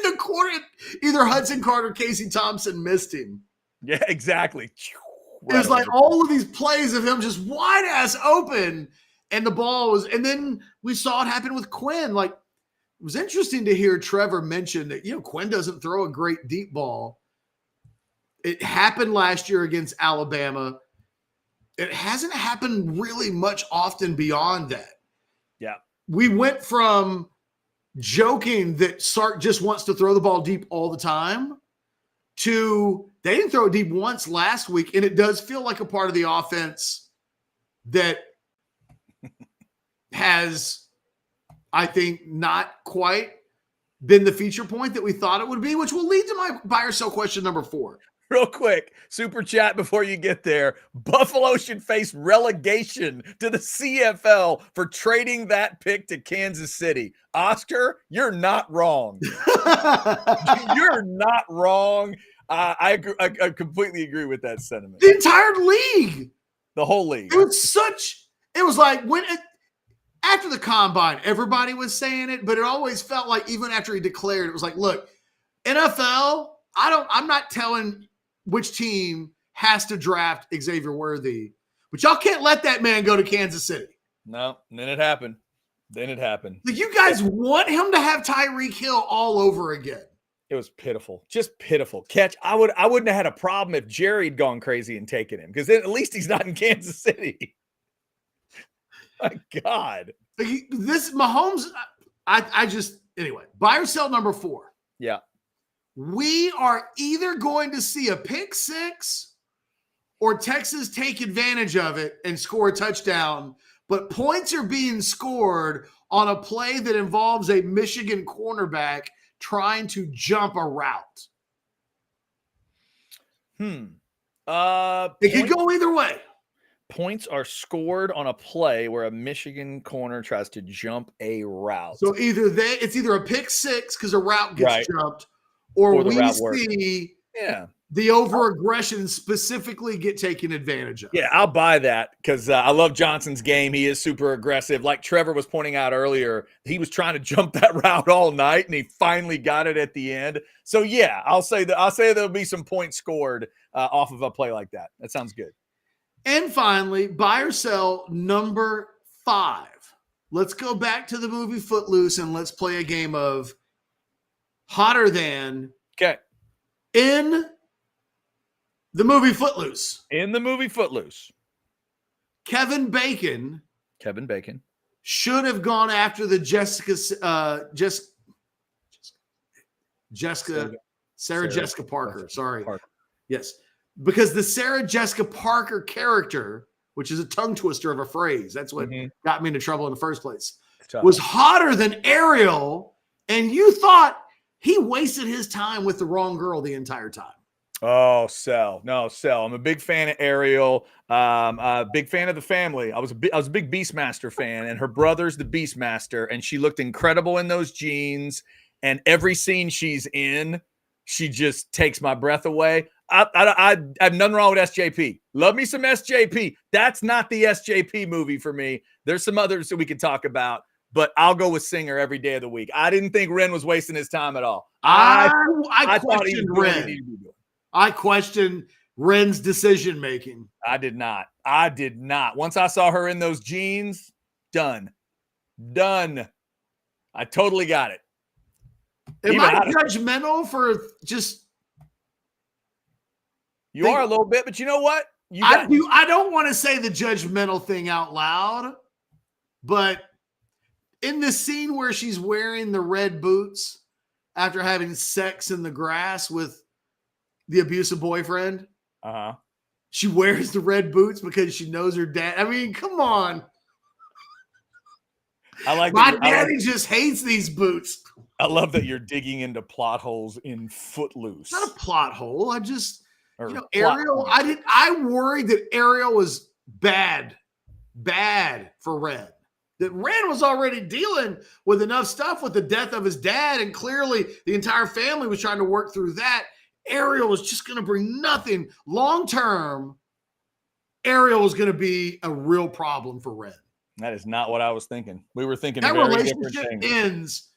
the corner. Either Hudson Card or Casey Thompson missed him. Yeah, exactly. It was like all of these plays of him just wide ass open, and the ball was, and then we saw it happen with Quinn. Like, it was interesting to hear Trevor mention that, Quinn doesn't throw a great deep ball. It happened last year against Alabama. It hasn't happened really much often beyond that. Yeah. We went from joking that Sark just wants to throw the ball deep all the time to they didn't throw it deep once last week, and it does feel like a part of the offense that has, I think, not quite been the feature point that we thought it would be, which will lead to my buy or sell question number 4. Real quick, super chat before you get there. Buffalo should face relegation to the CFL for trading that pick to Kansas City. Oscar, you're not wrong. You're not wrong. I completely agree with that sentiment. The entire league. The whole league. It was like after the combine, everybody was saying it, but it always felt like even after he declared, it was like, look, NFL, I'm not telling which team has to draft Xavier Worthy, but y'all can't let that man go to Kansas City. No, and then it happened. Like, you guys want him to have Tyreek Hill all over again. It was pitiful, just pitiful. Catch, I wouldn't have had a problem if Jerry had gone crazy and taken him, because then at least he's not in Kansas City. My God. This Mahomes, anyway, buy or sell number 4. Yeah. We are either going to see a pick 6 or Texas take advantage of it and score a touchdown, but points are being scored on a play that involves a Michigan cornerback trying to jump a route. It could go either way. Points are scored on a play where a Michigan corner tries to jump a route. So it's either a pick 6 because a route gets jumped, or we see the over-aggression specifically get taken advantage of. Yeah, I'll buy that because I love Johnson's game. He is super aggressive. Like Trevor was pointing out earlier, he was trying to jump that route all night, and he finally got it at the end. So, yeah, I'll say there'll be some points scored off of a play like that. That sounds good. And finally, buy or sell number 5. Let's go back to the movie Footloose, and let's play a game of hotter than. Okay. In the movie Footloose. Kevin Bacon should have gone after the Sarah Jessica Parker. Sorry. Parker. Yes. Because the Sarah Jessica Parker character, which is a tongue twister of a phrase, that's what got me into trouble in the first place, was hotter than Ariel, and you thought he wasted his time with the wrong girl the entire time. Oh, sell. No, sell. I'm a big fan of Ariel. A big fan of the family. I was a big Beastmaster fan, and her brother's the Beastmaster, and she looked incredible in those jeans. And every scene she's in, she just takes my breath away. I have nothing wrong with SJP. Love me some SJP. That's not the SJP movie for me. There's some others that we could talk about, but I'll go with Singer every day of the week. I didn't think Ren was wasting his time at all. I questioned Ren. I questioned Ren's decision making. I did not. Once I saw her in those jeans, done. I totally got it. Am I judgmental for just? You are a little bit, but you know what? I don't want to say the judgmental thing out loud, but in the scene where she's wearing the red boots after having sex in the grass with the abusive boyfriend, she wears the red boots because she knows her dad. I mean, come on. I like My that daddy just hates these boots. I love that you're digging into plot holes in Footloose. Not a plot hole. I just, Or plot Ariel. point. I worried that Ariel was bad for Ren. That Ren was already dealing with enough stuff with the death of his dad, and clearly the entire family was trying to work through that. Ariel was just going to bring nothing long term. Ariel is going to be a real problem for Ren. That is not what I was thinking. We were thinking That very different relationship things. ends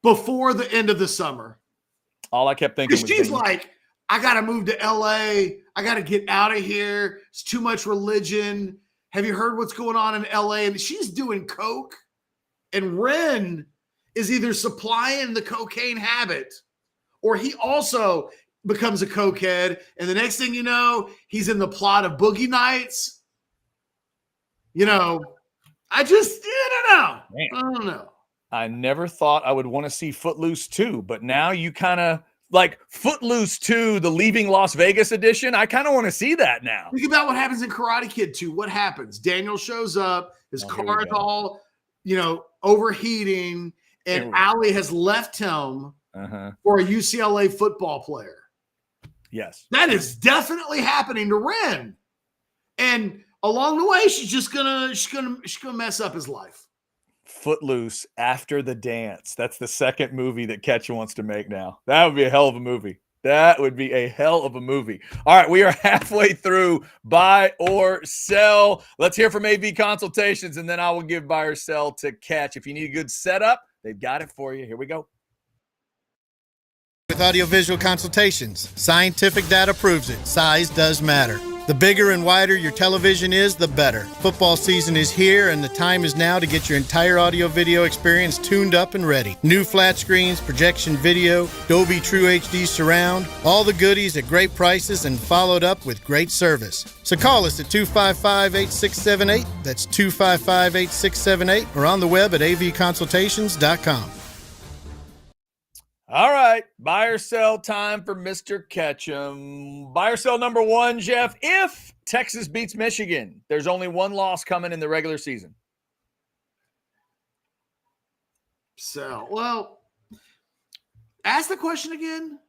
before the end of the summer. All I kept thinking was She's like, I got to move to LA. I got to get out of here. It's too much religion. Have you heard what's going on in LA? And she's doing coke. And Ren is either supplying the cocaine habit, or he also becomes a cokehead. And the next thing you know, he's in the plot of Boogie Nights. I don't know. I never thought I would want to see Footloose 2, but now you kind of like Footloose 2, the Leaving Las Vegas edition. I kind of want to see that now. Think about what happens in Karate Kid 2. What happens? Daniel shows up. His car is all, overheating, and Allie has left him for a UCLA football player. Yes. That is definitely happening to Ren. And along the way, she's gonna mess up his life. Footloose After the Dance. That's the second movie that Ketch wants to make now. That would be a hell of a movie. That would be a hell of a movie. All right, we are halfway through buy or sell. Let's hear from AV Consultations, and then I will give buy or sell to Ketch. If you need a good setup, they've got it for you. Here we go. With audiovisual consultations, scientific data proves it. Size does matter. The bigger and wider your television is, the better. Football season is here, and the time is now to get your entire audio-video experience tuned up and ready. New flat screens, projection video, Dolby True HD surround, all the goodies at great prices and followed up with great service. So call us at 255-8678. That's 255-8678, or on the web at avconsultations.com. All right, buy or sell time for Mr. Ketchum. Buy or sell number one, Jeff. If Texas beats Michigan, there's only one loss coming in the regular season. So, well, ask the question again.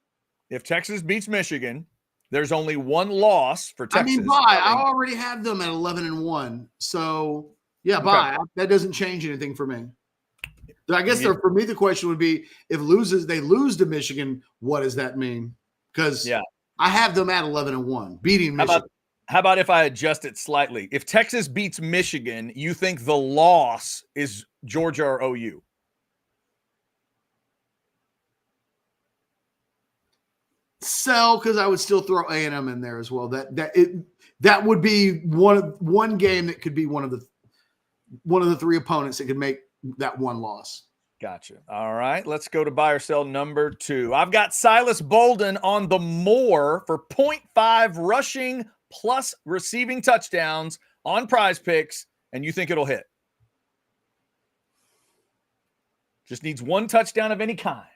If Texas beats Michigan, there's only one loss for Texas. I already have them at 11-1. So, yeah, okay. Bye. That doesn't change anything for me. I guess for me, the question would be, if they lose to Michigan, what does that mean? Because I have them at 11-1, beating Michigan. How about if I adjust it slightly? If Texas beats Michigan, you think the loss is Georgia or OU? Sell, because I would still throw A&M in there as well. That would be one game that could be one of the three opponents that could make that one loss. Gotcha. All right. Let's go to buy or sell number two. I've got Silas Bolden on the more for 0.5 rushing plus receiving touchdowns on Prize Picks, and you think it'll hit? Just needs one touchdown of any kind.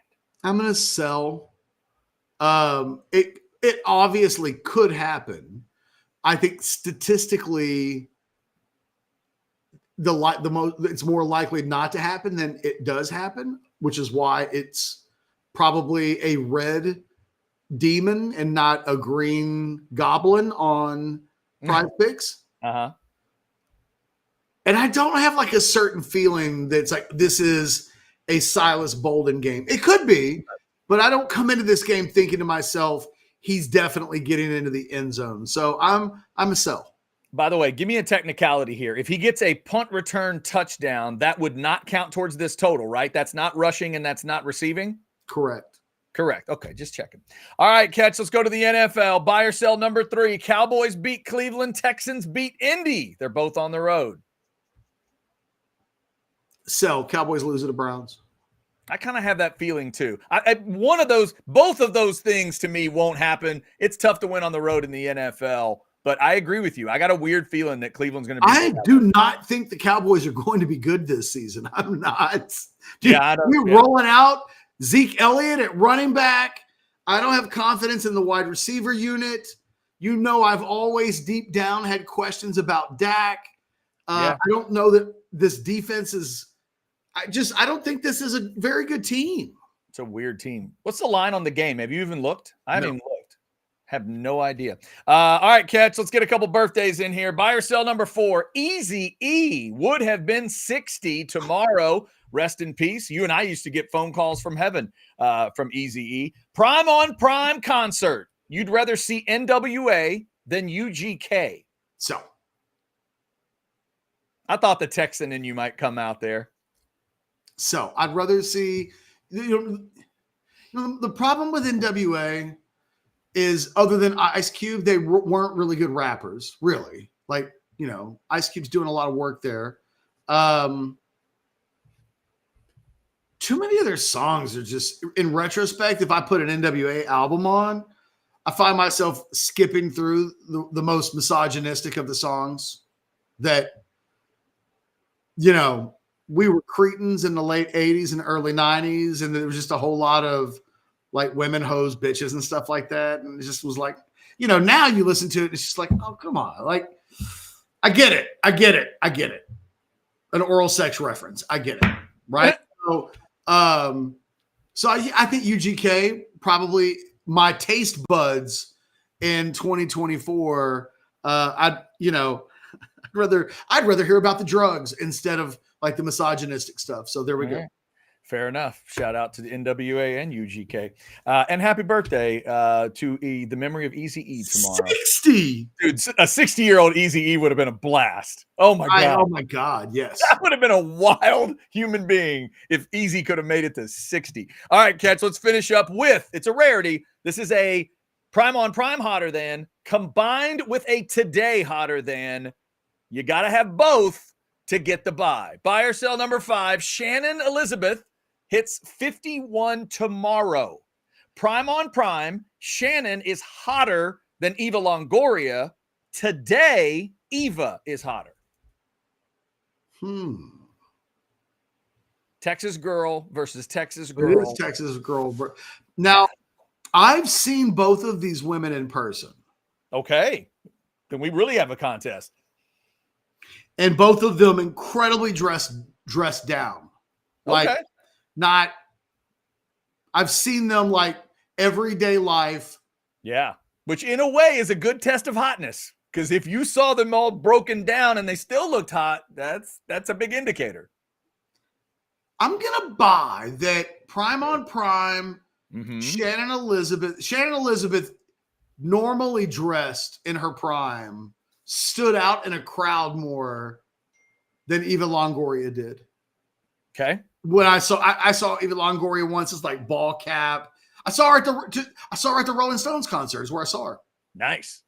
I'm going to sell. It obviously could happen. I think statistically, it's more likely not to happen than it does happen, which is why it's probably a red demon and not a green goblin on Prize Picks. And I don't have like a certain feeling that's like this is a Silas Bolden game. It could be, but I don't come into this game thinking to myself, he's definitely getting into the end zone. So I'm a sell. By the way, give me a technicality here. If he gets a punt return touchdown, that would not count towards this total, right? That's not rushing and that's not receiving? Correct. Okay, just checking. All right, Ketch, let's go to the NFL. Buy or sell number three. Cowboys beat Cleveland. Texans beat Indy. They're both on the road. Sell. Cowboys lose to the Browns. I kind of have that feeling too. Both of those things to me won't happen. It's tough to win on the road in the NFL. But I agree with you. I got a weird feeling that Cleveland's going to be. I do not think the Cowboys are going to be good this season. I'm not. Dude, we're rolling out Zeke Elliott at running back. I don't have confidence in the wide receiver unit. I've always deep down had questions about Dak. I don't know that this defense is. I don't think this is a very good team. It's a weird team. What's the line on the game? Have you even looked? I haven't even looked. Have no idea. All right, Catch, let's get a couple birthdays in here. Buy or sell number 4. Easy E would have been 60 tomorrow. Rest in peace. You and I used to get phone calls from heaven from Easy E. Prime on Prime concert. You'd rather see NWA than UGK. So I thought the Texan in you might come out there. So I'd rather see, the problem with NWA is, other than Ice Cube, they weren't really good rappers, really. Like, Ice Cube's doing a lot of work there. Too many of their songs are just, in retrospect, if I put an NWA album on, I find myself skipping through the most misogynistic of the songs that, we were cretins in the late 80s and early 90s, and there was just a whole lot of like women hoes, bitches, and stuff like that. And it just was like, now you listen to it, it's just like, oh, come on. Like, I get it. An oral sex reference. I get it. Right. So I think UGK, probably my taste buds in 2024. I'd rather hear about the drugs instead of like the misogynistic stuff. So there we go. Fair enough. Shout out to the NWA and UGK. And happy birthday to the memory of Easy E tomorrow. 60. Dude, a 60-year-old Easy E would have been a blast. Oh my God. Oh my God. Yes. That would have been a wild human being if Easy could have made it to 60. All right, Catch, let's finish up with, it's a rarity. This is a prime on prime hotter than combined with a today hotter than. You got to have both to get the buy. Buy or sell number 5. Shannon Elizabeth hits 51 tomorrow. Prime on prime. Shannon is hotter than Eva Longoria. Today, Eva is hotter. Texas girl versus Texas girl. It is Texas girl. Now, I've seen both of these women in person. Okay. Then we really have a contest. And both of them incredibly dressed down. Like, okay. I've seen them like everyday life. Yeah. Which in a way is a good test of hotness. Because if you saw them all broken down and they still looked hot, that's a big indicator. I'm going to buy that prime on prime, Shannon Elizabeth, normally dressed in her prime, stood out in a crowd more than Eva Longoria did. Okay. When I saw Eva Longoria once, it's like ball cap. I saw her at the Rolling Stones concert is where I saw her. Nice.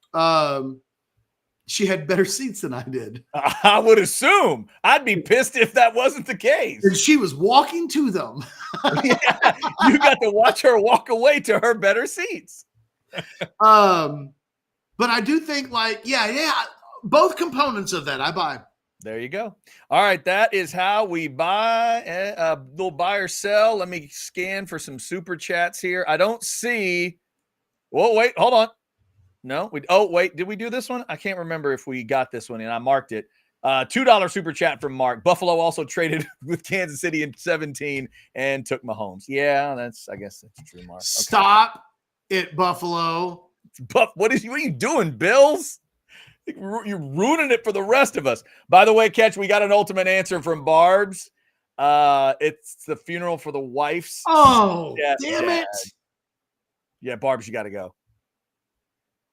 She had better seats than I did. I would assume. I'd be pissed if that wasn't the case. And she was walking to them. Yeah, you got to watch her walk away to her better seats. But I do think both components of that I buy. There you go. All right, that is how we buy a little buy or sell. Let me scan for some super chats here. I don't see. Whoa, wait, hold on. No, did we do this one? I can't remember if we got this one and I marked it. $2 super chat from Mark. Buffalo also traded with Kansas City in 2017 and took Mahomes. Yeah, I guess that's true, Mark. Okay. Stop it, Buffalo. What are you doing, Bills? You're ruining it for the rest of us. By the way, Catch, we got an ultimate answer from Barb's. It's the funeral for the wife's. Oh, damn it. Yeah, Barb's, you got to go.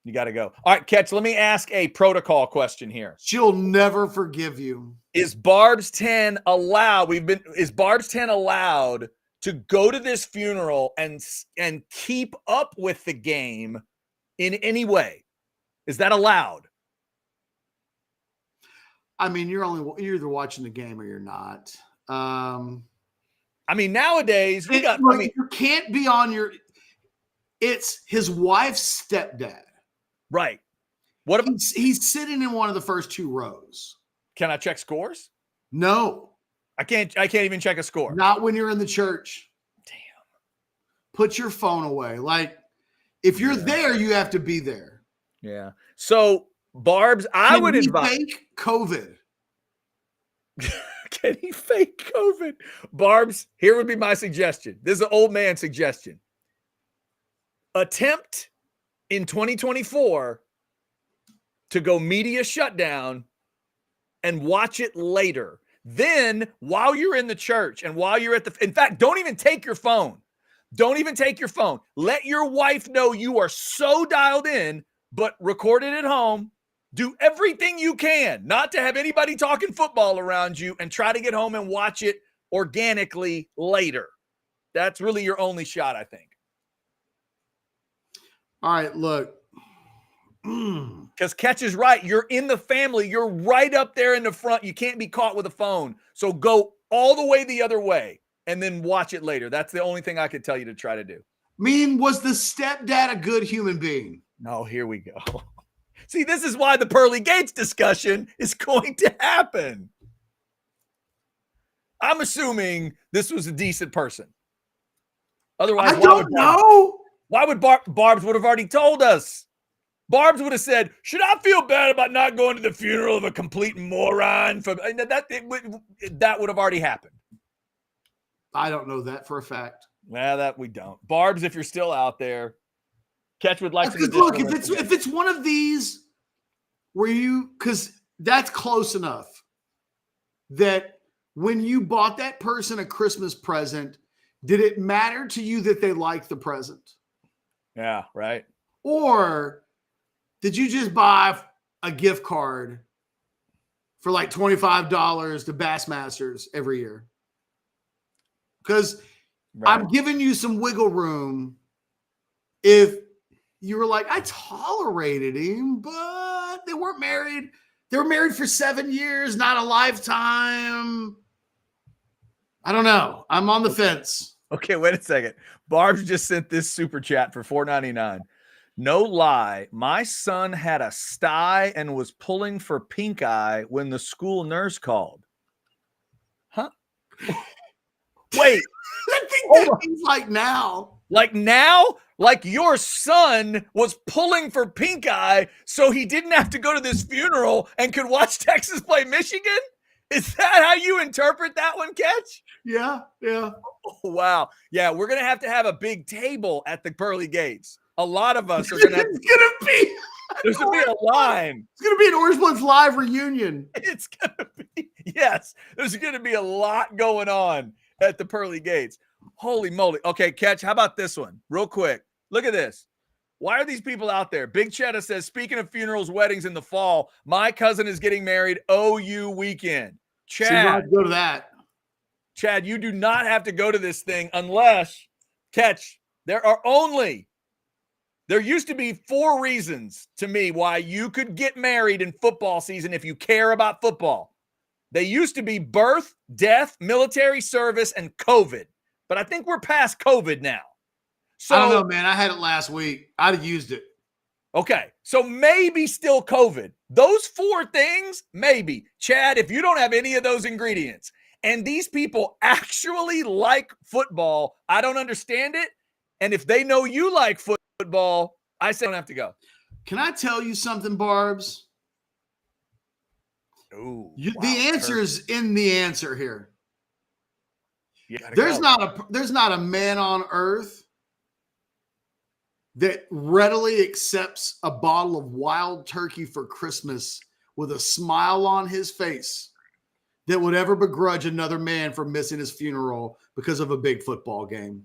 You got to go. All right, Catch, let me ask a protocol question here. She'll never forgive you. Is Barb's 10 allowed? Is Barb's 10 allowed to go to this funeral and keep up with the game in any way? Is that allowed? I mean, you're either watching the game or you're not. I mean, nowadays you can't be on your. It's his wife's stepdad. Right. What about he's sitting in one of the first 2 rows? Can I check scores? No. I can't even check a score. Not when you're in the church. Damn. Put your phone away. Like, if you're there, you have to be there. Yeah. So, Barb's, I would invite. Fake COVID. Can he fake COVID? Barbs, here would be my suggestion. This is an old man suggestion. Attempt in 2024 to go media shutdown and watch it later. Then, while you're in the church and while you're in fact, don't even take your phone. Don't even take your phone. Let your wife know you are so dialed in, but record it at home. Do everything you can not to have anybody talking football around you, and try to get home and watch it organically later. That's really your only shot, I think. All right, look. Because Catch is right. You're in the family. You're right up there in the front. You can't be caught with a phone. So go all the way the other way and then watch it later. That's the only thing I could tell you to try to do. Was the stepdad a good human being? No, here we go. See, this is why the Pearly Gates discussion is going to happen. I'm assuming this was a decent person. Otherwise, I don't know. Why would Barbs would have already told us? Barbs would have said, should I feel bad about not going to the funeral of a complete moron? That would have already happened. I don't know that for a fact. Well, that we don't. Barbs, if you're still out there, Catch would like to look. If it's one of these where because that's close enough that when you bought that person a Christmas present, did it matter to you that they liked the present? Yeah, right. Or did you just buy a gift card for like $25 to Bassmasters every year? Because I'm giving you some wiggle room if you were like, I tolerated him, but they weren't married. They were married for 7 years, not a lifetime. I don't know. I'm on the fence. Okay, wait a second. Barb's just sent this super chat for $4.99. No lie, my son had a sty and was pulling for pink eye when the school nurse called. Huh? Wait. I think that means like now. Like now? Like your son was pulling for pink eye so he didn't have to go to this funeral and could watch Texas play Michigan? Is that how you interpret that one, Catch? Yeah. Oh, wow. Yeah, we're going to have a big table at the Pearly Gates. A lot of us are going to have there's going to be a line. It's going to be an Orange Bloods live reunion. It's going to be, yes. There's going to be a lot going on at the Pearly Gates. Holy moly. Okay, Catch, how about this one? Real quick. Look at this. Why are these people out there? Big Cheddar says, speaking of funerals, weddings in the fall, my cousin is getting married OU weekend. Chad, go to that. Chad, you do not have to go to this thing unless, Catch, there used to be 4 reasons to me why you could get married in football season if you care about football. They used to be birth, death, military service, and COVID. But I think we're past COVID now. So, I don't know, man. I had it last week. I'd have used it. Okay. So maybe still COVID. Those 4 things, maybe. Chad, if you don't have any of those ingredients and these people actually like football, I don't understand it. And if they know you like football, I say don't have to go. Can I tell you something, Barbs? Ooh, the answer is in the answer here. There's not a man on earth that readily accepts a bottle of Wild Turkey for Christmas with a smile on his face that would ever begrudge another man for missing his funeral because of a big football game.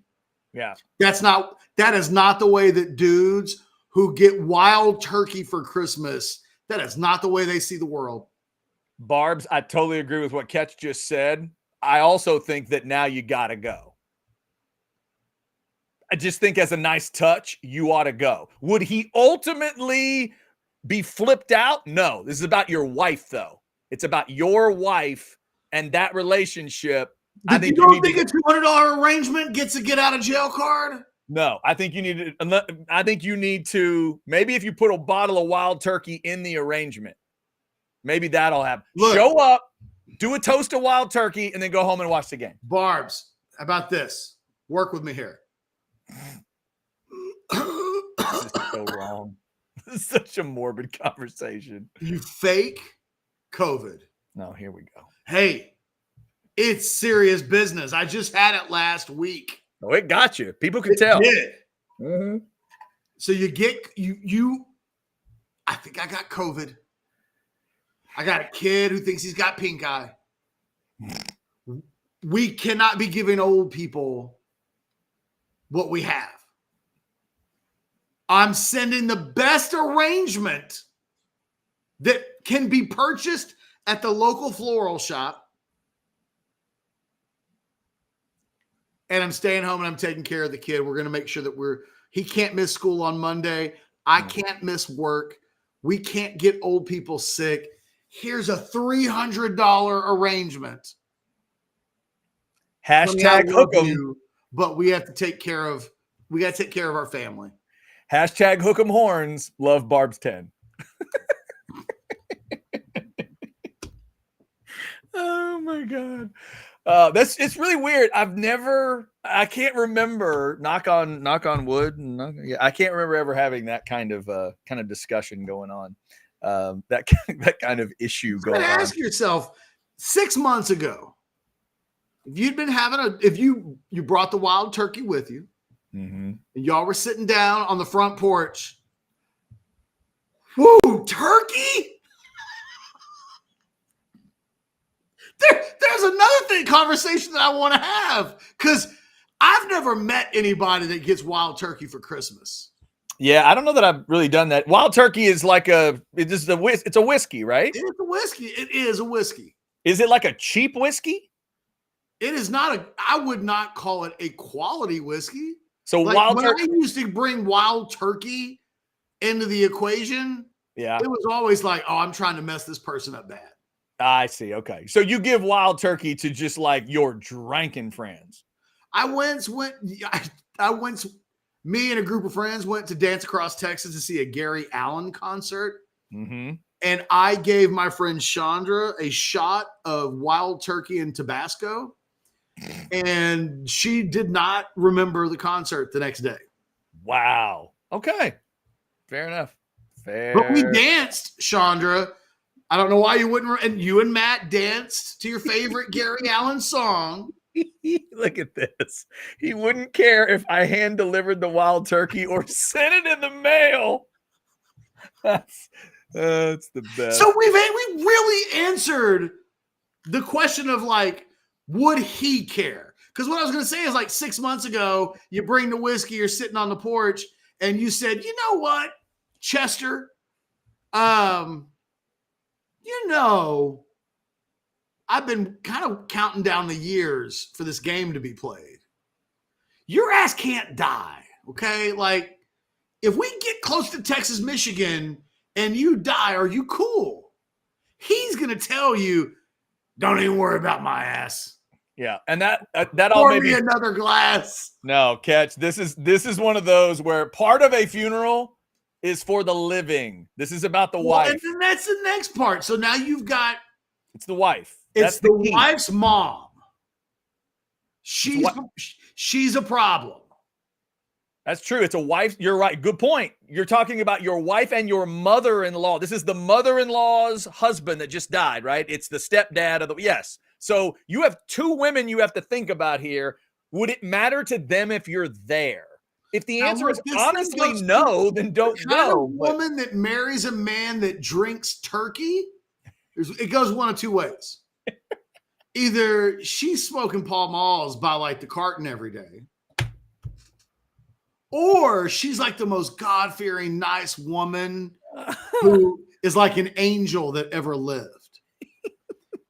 Yeah. That is not the way that dudes who get Wild Turkey for Christmas, that is not the way they see the world. Barbs, I totally agree with what Catch just said. I also think that now you got to go. I just think as a nice touch, you ought to go. Would he ultimately be flipped out? No. This is about your wife, though. It's about your wife and that relationship. I think you think a $200 arrangement gets a get out of jail card? No, I think you need to, maybe if you put a bottle of Wild Turkey in the arrangement, maybe that'll happen. Look, show up, do a toast of Wild Turkey, and then go home and watch the game. Barbs, how about this? Work with me here. This is so wrong. This is such a morbid conversation. You fake COVID. No, here we go. Hey, It's serious business. I just had it last week. Oh, it got you. People can tell. Did. Mm-hmm. So you get you. I think I got COVID. I got a kid who thinks he's got pink eye. We cannot be giving old people what we have. I'm sending the best arrangement that can be purchased at the local floral shop. And I'm staying home and I'm taking care of the kid. We're going to make sure that he can't miss school on Monday. I can't miss work. We can't get old people sick. Here's a $300 arrangement. Hashtag hook 'em. But we have to take care of our family. Hashtag hook 'em horns. Love Barb's 10. Oh my God. It's really weird. I can't remember, knock on wood. I can't remember ever having that kind of discussion going on. That kind of issue going on. Ask yourself, 6 months ago, if you'd been if you brought the wild turkey with you, mm-hmm. and y'all were sitting down on the front porch, woo, turkey? There's another conversation that I want to have, because I've never met anybody that gets wild turkey for Christmas. Yeah, I don't know that I've really done that. Wild turkey is it's a whiskey, right? It's a whiskey. It is a whiskey. Is it like a cheap whiskey? It is not I would not call it a quality whiskey. So when turkey. I used to bring wild turkey into the equation, yeah, it was always like, oh, I'm trying to mess this person up bad. I see. Okay. So you give wild turkey to just like your drinking friends. Me and a group of friends went to Dance Across Texas to see a Garry Allen concert. Mm-hmm. And I gave my friend Chandra a shot of wild turkey and Tabasco. And she did not remember the concert the next day. Wow. Okay. Fair enough. But we danced, Chandra. I don't know why you wouldn't. And you and Matt danced to your favorite Garry Allen song. Look at this. He wouldn't care if I hand delivered the wild turkey or sent it in the mail. That's the best. So we really answered the question of like, would he care? Because what I was going to say is like 6 months ago, you bring the whiskey, you're sitting on the porch, and you said, you know what, Chester, I've been kind of counting down the years for this game to be played. Your ass can't die, okay? Like, if we get close to Texas, Michigan, and you die, are you cool? He's going to tell you, don't even worry about my ass. Yeah, and that all Pour maybe me another glass. No, Catch. This is one of those where part of a funeral is for the living. This is about the wife. And then that's the next part. So now you've got it's the wife. It's the wife's mom. She's a problem. That's true. It's a wife. You're right. Good point. You're talking about your wife and your mother-in-law. This is the mother-in-law's husband that just died, right? It's the stepdad of the yes. So you have two women you have to think about here. Would it matter to them if you're there? If the answer is honestly no, then don't go. A woman that marries a man that drinks turkey, it goes one of two ways. Either she's smoking Pall Malls by like the carton every day, or she's like the most God-fearing, nice woman who is like an angel that ever lived.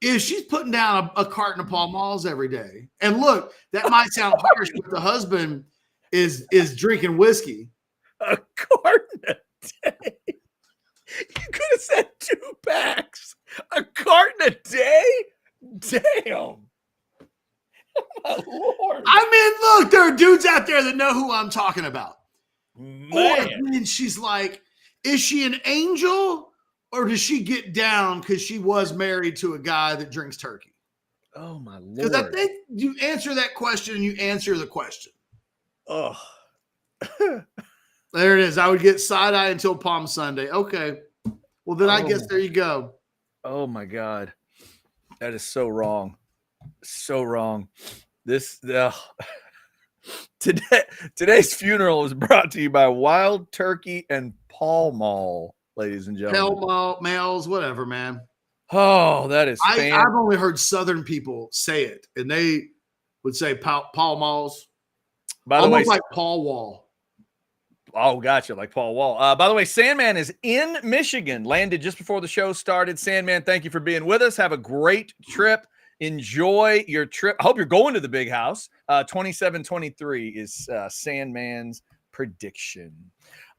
If she's putting down a carton of Pall Malls every day, and look, that might sound harsh, but the husband is drinking whiskey. A carton a day? You could have said 2 packs. A carton a day? Damn. My Lord. I mean, look, there are dudes out there that know who I'm talking about. Man. Or then she's like, is she an angel? Or does she get down because she was married to a guy that drinks turkey? Oh, my Lord. Because I think you answer that question and you answer the question. Oh. There it is. I would get side-eye until Palm Sunday. Okay. Well, then I guess there you go. Oh, my God. That is so wrong. So wrong. Today's funeral is brought to you by Wild Turkey and Pall Mall, ladies and gentlemen. Pell males, whatever, man. Oh, that is I've only heard Southern people say it, and they would say Paul Malls. By the way, like Paul Wall. Oh, gotcha. Like Paul Wall. By the way, Sandman is in Michigan, landed just before the show started. Sandman, thank you for being with us. Have a great trip. Enjoy your trip. I hope you're going to the big house. 27-23 is Sandman's prediction.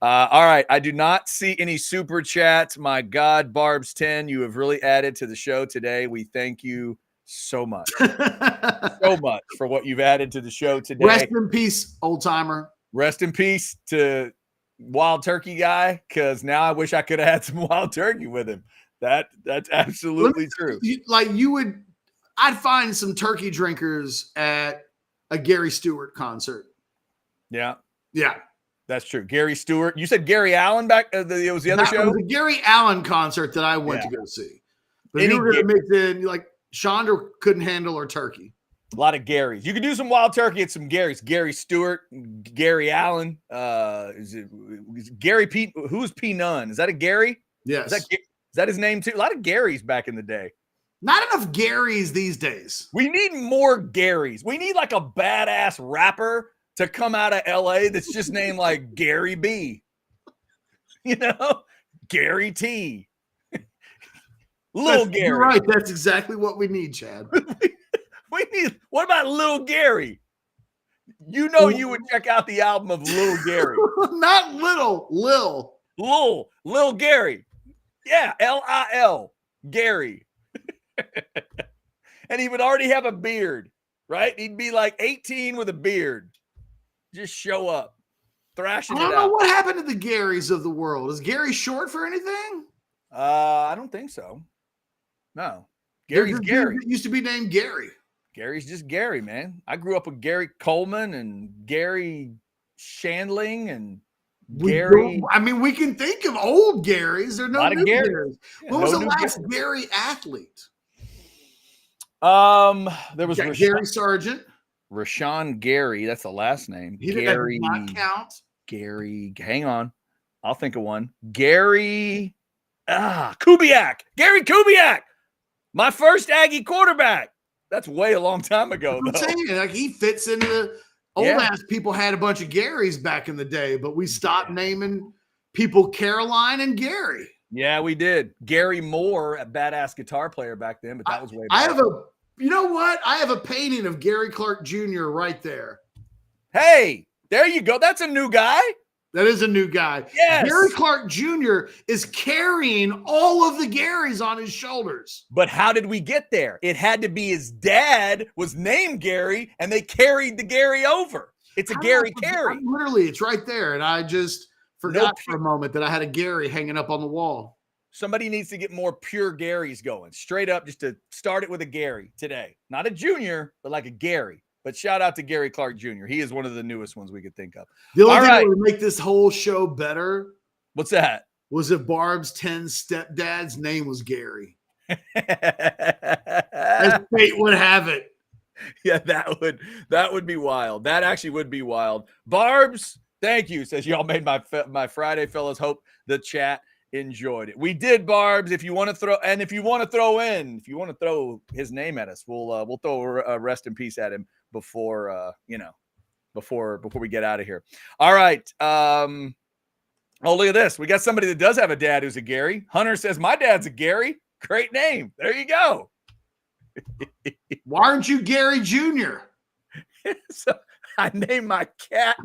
All right. I do not see any super chats. My God, Barb's 10, you have really added to the show today. We thank you so much. So much for what you've added to the show today. Rest in peace, old timer. Rest in peace to Wild Turkey guy, because now I wish I could have had some Wild Turkey with him. That's absolutely true. I'd find some turkey drinkers at a Gary Stewart concert. Yeah. Yeah. That's true. Gary Stewart. You said Gary Allen back. It was the other show? It was a Gary Allen concert that I went to go see. But you were going to mix in, like, Chandra couldn't handle her turkey. A lot of Garys. You could do some Wild Turkey at some Garys. Gary Stewart, Gary Allen. Is Gary P? Who's P Nunn? Is that a Gary? Yes. Is that his name too? A lot of Garys back in the day. Not enough Garys these days. We need more Garys. We need like a badass rapper to come out of LA that's just named like Gary B. You know, Gary T. Gary. You're right. That's exactly what we need, Chad. What about Lil Gary? You know, you would check out the album of Lil Gary. Not little, Lil Gary. Yeah, Lil Gary. And he would already have a beard, right? He'd be like 18 with a beard. Just show up, thrashing it out. I don't know what happened to the Garys of the world. Is Gary short for anything? I don't think so. No. Gary's Gary. Used to be named Gary. Gary's just Gary, man. I grew up with Gary Coleman and Gary Shandling and Gary. We can think of old Garys. There are no new Garys. Yeah, when was the last Gary athlete? There was Gary Sargent. Rashawn Gary. That's the last name. Gary does not count. Gary. Hang on. I'll think of one. Gary. Kubiak. Gary Kubiak. My first Aggie quarterback. That's way a long time ago, though. I'm saying, like, he fits into the old ass people had a bunch of Garys back in the day, but we stopped naming people Caroline and Gary. Yeah, we did. Gary Moore, a badass guitar player back then, but that was way back. You know what? I have a painting of Gary Clark Jr. right there. Hey, there you go. That's a new guy. That is a new guy. Yes. Gary Clark Jr. is carrying all of the Garys on his shoulders. But how did we get there? It had to be his dad was named Gary, and they carried the Gary over. It's a Gary carry. Literally, it's right there. And I just forgot for a moment that I had a Gary hanging up on the wall. Somebody needs to get more pure Garys going. Straight up, just to start it with a Gary today. Not a junior, but like a Gary. But shout out to Gary Clark Jr. He is one of the newest ones we could think of. The only thing that would make this whole show better. What's that? Was if Barb's 10 stepdad's name was Gary. As fate would have it. Yeah, that would be wild. That actually would be wild. Barb's, thank you. Says y'all made my Friday, fellas. Hope the chat enjoyed it. We did, Barb's. If you want to throw his name at us, we'll throw a rest in peace at him before we get out of here. All right. Oh, look at this. We got somebody that does have a dad who's a Gary. Hunter says, my dad's a Gary. Great name. There you go. Why aren't you Gary Jr.? So I named my cat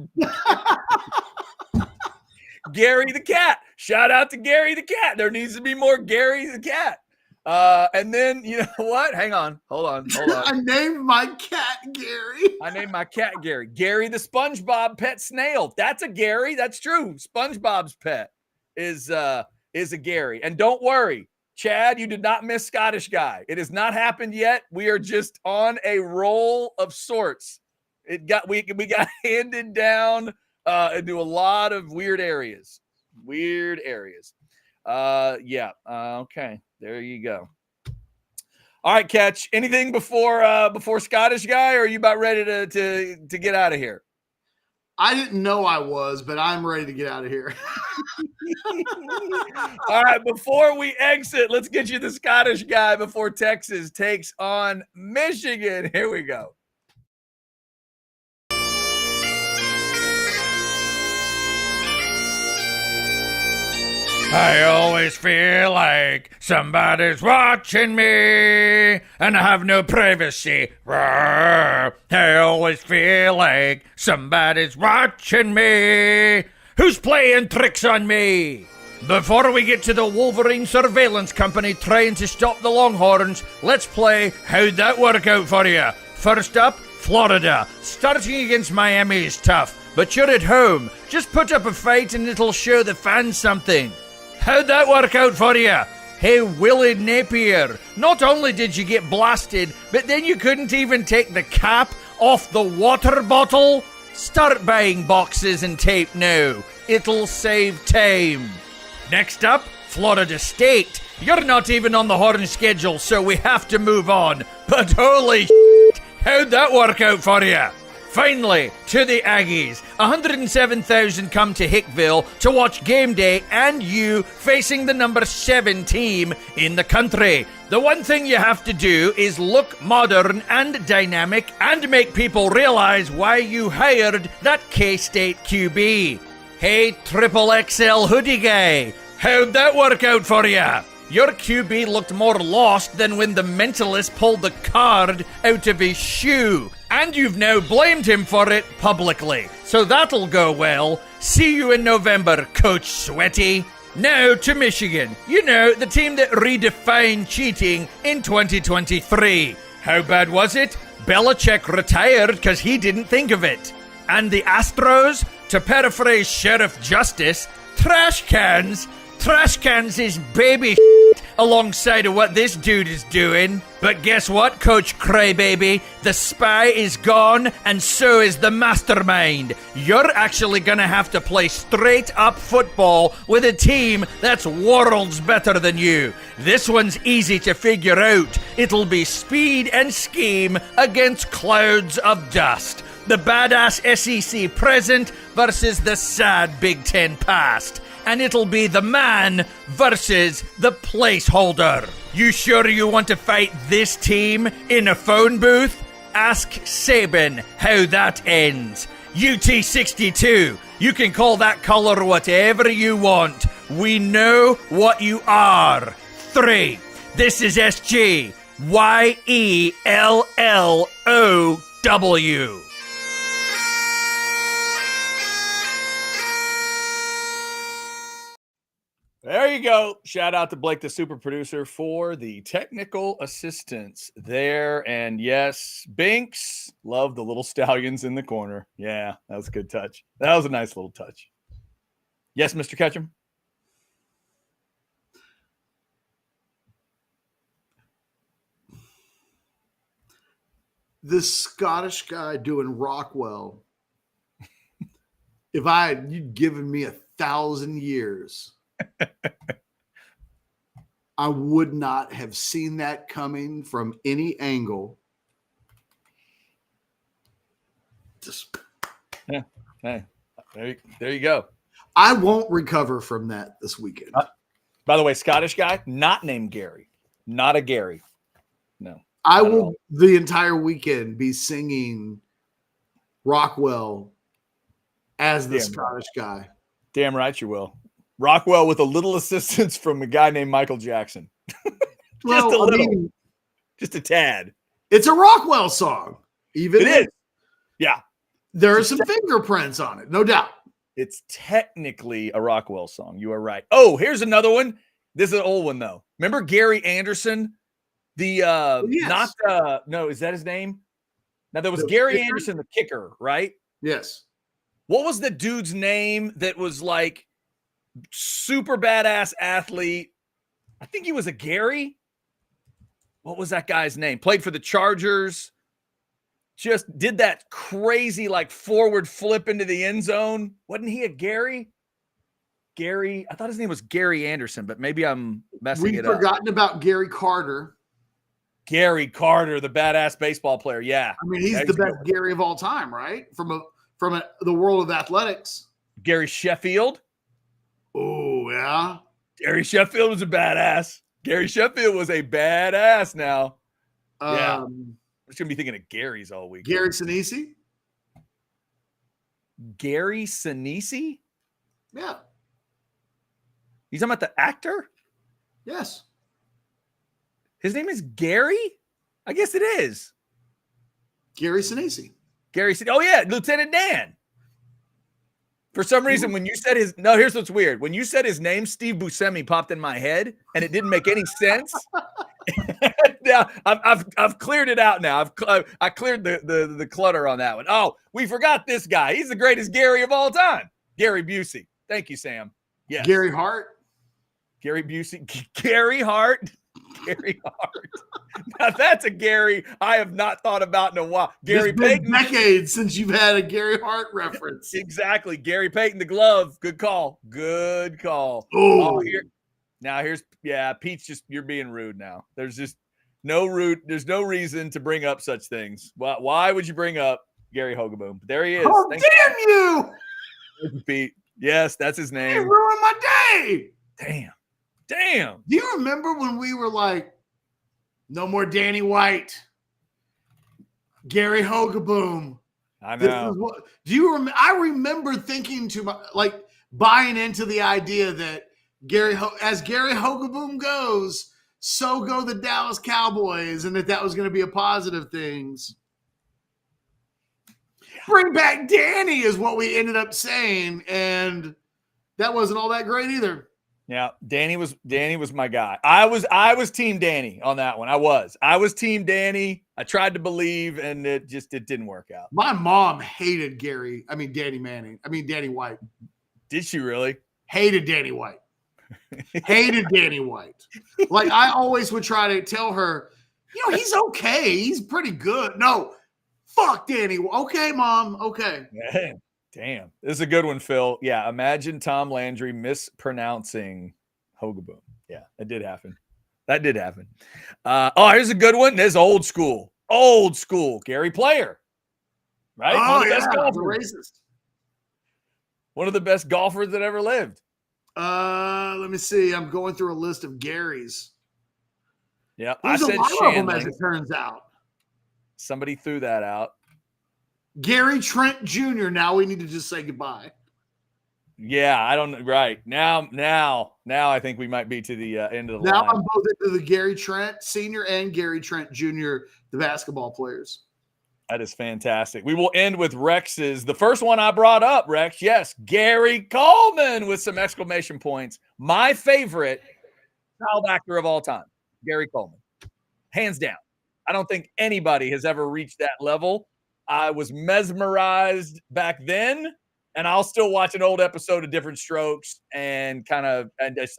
Gary the cat. Shout out to Gary the cat. There needs to be more Gary the cat. And then, you know what? Hang on. Hold on. I named my cat Gary. I named my cat Gary. Gary the SpongeBob pet snail. That's a Gary. That's true. SpongeBob's pet is a Gary. And don't worry, Chad, you did not miss Scottish Guy. It has not happened yet. We are just on a roll of sorts. We got handed down into a lot of weird areas. Okay. There you go. All right, Catch. Anything before Scottish guy, or are you about ready to get out of here? I didn't know I was, but I'm ready to get out of here. All right, before we exit, let's get you the Scottish guy before Texas takes on Michigan. Here we go. I always feel like somebody's watching me and I have no privacy. I always feel like somebody's watching me. Who's playing tricks on me? Before we get to the Wolverine surveillance company trying to stop the Longhorns, let's play How'd That Work Out For You? First up, Florida. Starting against Miami is tough, but you're at home. Just put up a fight and it'll show the fans something. How'd that work out for you? Hey, Willie Napier, not only did you get blasted, but then you couldn't even take the cap off the water bottle? Start buying boxes and tape now. It'll save time. Next up, Florida State. You're not even on the Horn schedule, so we have to move on. But holy shit, how'd that work out for you? Finally, to the Aggies. 107,000 come to Hickville to watch game day and you facing the number 7 team in the country. The one thing you have to do is look modern and dynamic and make people realize why you hired that K-State QB. Hey, Triple XL hoodie guy, how'd that work out for ya? Your QB looked more lost than when the mentalist pulled the card out of his shoe. And you've now blamed him for it publicly. So that'll go well. See you in November, Coach Sweaty. Now to Michigan. You know, the team that redefined cheating in 2023. How bad was it? Belichick retired because he didn't think of it. And the Astros, to paraphrase Sheriff Justice, trash cans. Trash cans is baby shit alongside of what this dude is doing. But guess what, Coach Crybaby? The spy is gone, and so is the mastermind. You're actually gonna have to play straight up football with a team that's worlds better than you. This one's easy to figure out. It'll be speed and scheme against clouds of dust. The badass SEC present versus the sad Big Ten past. And it'll be the man versus the placeholder. You sure you want to fight this team in a phone booth? Ask Saban how that ends. UT62, you can call that color whatever you want. We know what you are. 3. This is SG. YELLOW. There you go. Shout out to Blake, the super producer, for the technical assistance there. And yes, Binks, love the little stallions in the corner. Yeah, that was a good touch. That was a nice little touch. Yes, Mr. Ketchum? This Scottish guy doing Rockwell. If you'd given me 1,000 years, I would not have seen that coming from any angle. Just yeah. Hey, there you go. I won't recover from that this weekend. By the way, Scottish guy, not named Garry. Not a Garry. No. I will the entire weekend be singing Rockwell as the Scottish guy. Damn right you will. Rockwell with a little assistance from a guy named Michael Jackson. Just a little. Just a tad. It's a Rockwell song. Even it is. Yeah. There are some fingerprints on it, no doubt. It's technically a Rockwell song. You are right. Oh, here's another one. This is an old one, though. Remember Gary Anderson? Yes. No, is that his name? Now, there was Gary Anderson, the kicker, right? Yes. What was the dude's name that was like super badass athlete? I think he was a Garry. What was that guy's name? Played for the Chargers. Just did that crazy like forward flip into the end zone. Wasn't he a Garry? Garry, I thought his name was Gary Anderson, but maybe I'm messing it up. We've forgotten about Gary Carter. Gary Carter, the badass baseball player. Yeah. I mean, he's the best Gary of all time, right? From the world of athletics. Gary Sheffield. Oh, yeah. Gary Sheffield was a badass. Gary Sheffield was a badass now. Yeah. I'm just going to be thinking of Gary's all week. Gary Sinise? Gary Sinise? Yeah. You talking about the actor? Yes. His name is Gary? I guess it is. Gary Sinise. Gary Sinise. Oh, yeah. Lieutenant Dan. For some reason, when you said here's what's weird. When you said his name, Steve Buscemi popped in my head, and it didn't make any sense. Now I've cleared it out. Now I cleared the clutter on that one. Oh, we forgot this guy. He's the greatest Gary of all time, Gary Busey. Thank you, Sam. Yes, Gary Hart. Gary Busey. Gary Hart. Gary Hart. Now that's a Gary I have not thought about in a while. Gary Payton. Decades since you've had a Gary Hart reference. Exactly. Gary Payton, the glove. Good call. Good call. Oh, here's Pete's just, you're being rude now. There's just no rude. There's no reason to bring up such things. Why would you bring up Gary Hogaboom? There he is. Oh, damn you. Pete. Yes, that's his name. You ruined my day. Damn. Do you remember when we were like, no more Danny White, Gary Hogaboom? I know. Do you remember? I remember thinking buying into the idea that as Gary Hogaboom goes, so go the Dallas Cowboys, and that was going to be a positive thing. Bring back Danny is what we ended up saying, and that wasn't all that great either. Yeah, Danny was my guy. I was team Danny on that one. I was team Danny. I tried to believe, and it didn't work out. My mom hated Danny White. Did she really? Hated Danny White. Hated Danny White. Like, I always would try to tell her, he's okay. He's pretty good. No, fuck Danny. Okay, Mom. Okay. Damn. This is a good one, Phil. Yeah, imagine Tom Landry mispronouncing Hogaboom. Yeah, that did happen. Here's a good one. This old school. Gary Player. Right? Oh, One of the best golfers. Racist. One of the best golfers that ever lived. Let me see. I'm going through a list of Garys. Yeah, I said Shandling. As it turns out. Somebody threw that out. Gary Trent Jr. Now we need to just say goodbye. Yeah, I don't. Right now, I think we might be to the end of the line. Now line. I'm both into the Gary Trent Sr. and Gary Trent Jr., the basketball players. That is fantastic. We will end with Rex's. The first one I brought up, Rex. Yes, Gary Coleman with some exclamation points. My favorite child actor of all time, Gary Coleman, hands down. I don't think anybody has ever reached that level. I was mesmerized back then, and I'll still watch an old episode of Different Strokes and I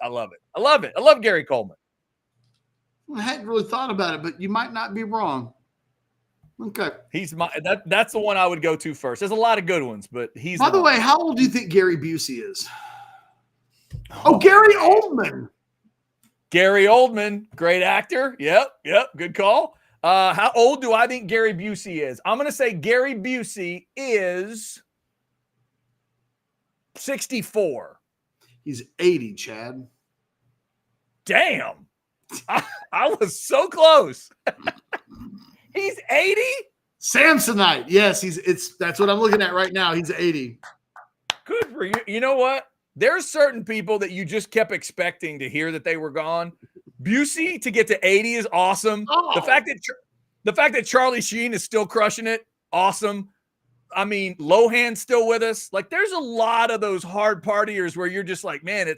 love it. I love Gary Coleman. I hadn't really thought about it, but you might not be wrong. Okay. That's the one I would go to first. There's a lot of good ones, but he's. By the way, how old do you think Gary Busey is? Oh, Gary Oldman. Gary Oldman, great actor. Yep, good call. How old do I think Gary Busey is? I'm going to say Gary Busey is 64. He's 80, Chad. Damn. I was so close. He's 80? Samsonite. Yes, that's what I'm looking at right now. He's 80. Good for you. You know what? There's certain people that you just kept expecting to hear that they were gone. Busey to get to 80 is awesome. Oh. The fact that Charlie Sheen is still crushing it, awesome. I mean, Lohan's still with us. Like, there's a lot of those hard partiers where you're just like, man,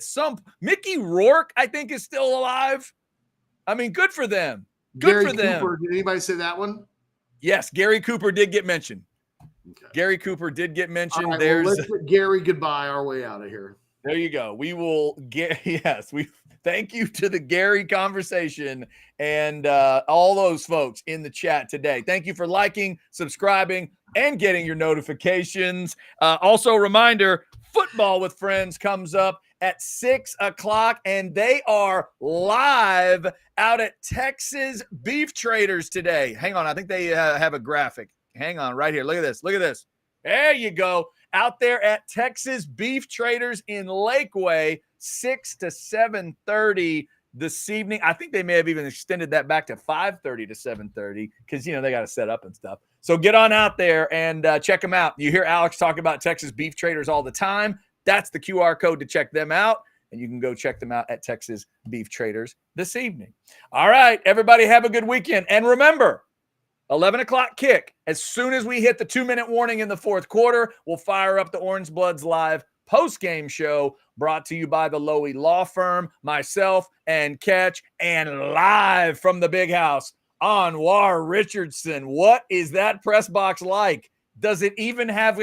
Mickey Rourke, I think, is still alive. I mean, good for them. Good for them. Cooper, did anybody say that one? Yes, Gary Cooper did get mentioned. Okay. Gary Cooper did get mentioned. All right, let's put Gary goodbye our way out of here. There you go. We will get, we thank you to the Gary conversation and all those folks in the chat today. Thank you for liking, subscribing, and getting your notifications. Also, reminder, Football with Friends comes up at 6 o'clock, and they are live out at Texas Beef Traders today. Hang on, I think they have a graphic. Hang on, right here. Look at this. Look at this. There you go. Out there at Texas Beef Traders in Lakeway, 6 to 7:30 this evening. I think they may have even extended that back to 5:30 to 7:30 because, they got to set up and stuff. So get on out there and check them out. You hear Alex talk about Texas Beef Traders all the time. That's the QR code to check them out, and you can go check them out at Texas Beef Traders this evening. All right, everybody have a good weekend. And remember, 11 o'clock kick. As soon as we hit the 2-minute warning in the fourth quarter, we'll fire up the Orange Bloods Live post-game show brought to you by the Lowy Law Firm, myself, and Catch, and live from the Big House, Anwar Richardson. What is that press box like? Does it even have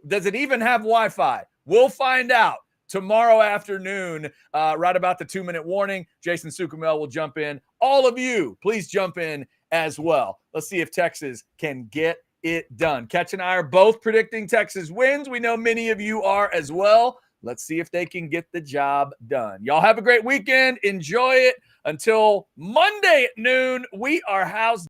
Does it even have Wi-Fi? We'll find out tomorrow afternoon, right about the 2-minute warning. Jason Sukumel will jump in. All of you, please jump in as well. Let's see if Texas can get it done. Catch and I are both predicting Texas wins. We know many of you are as well. Let's see if they can get the job done. Y'all have a great weekend. Enjoy it. Until Monday at noon, we are house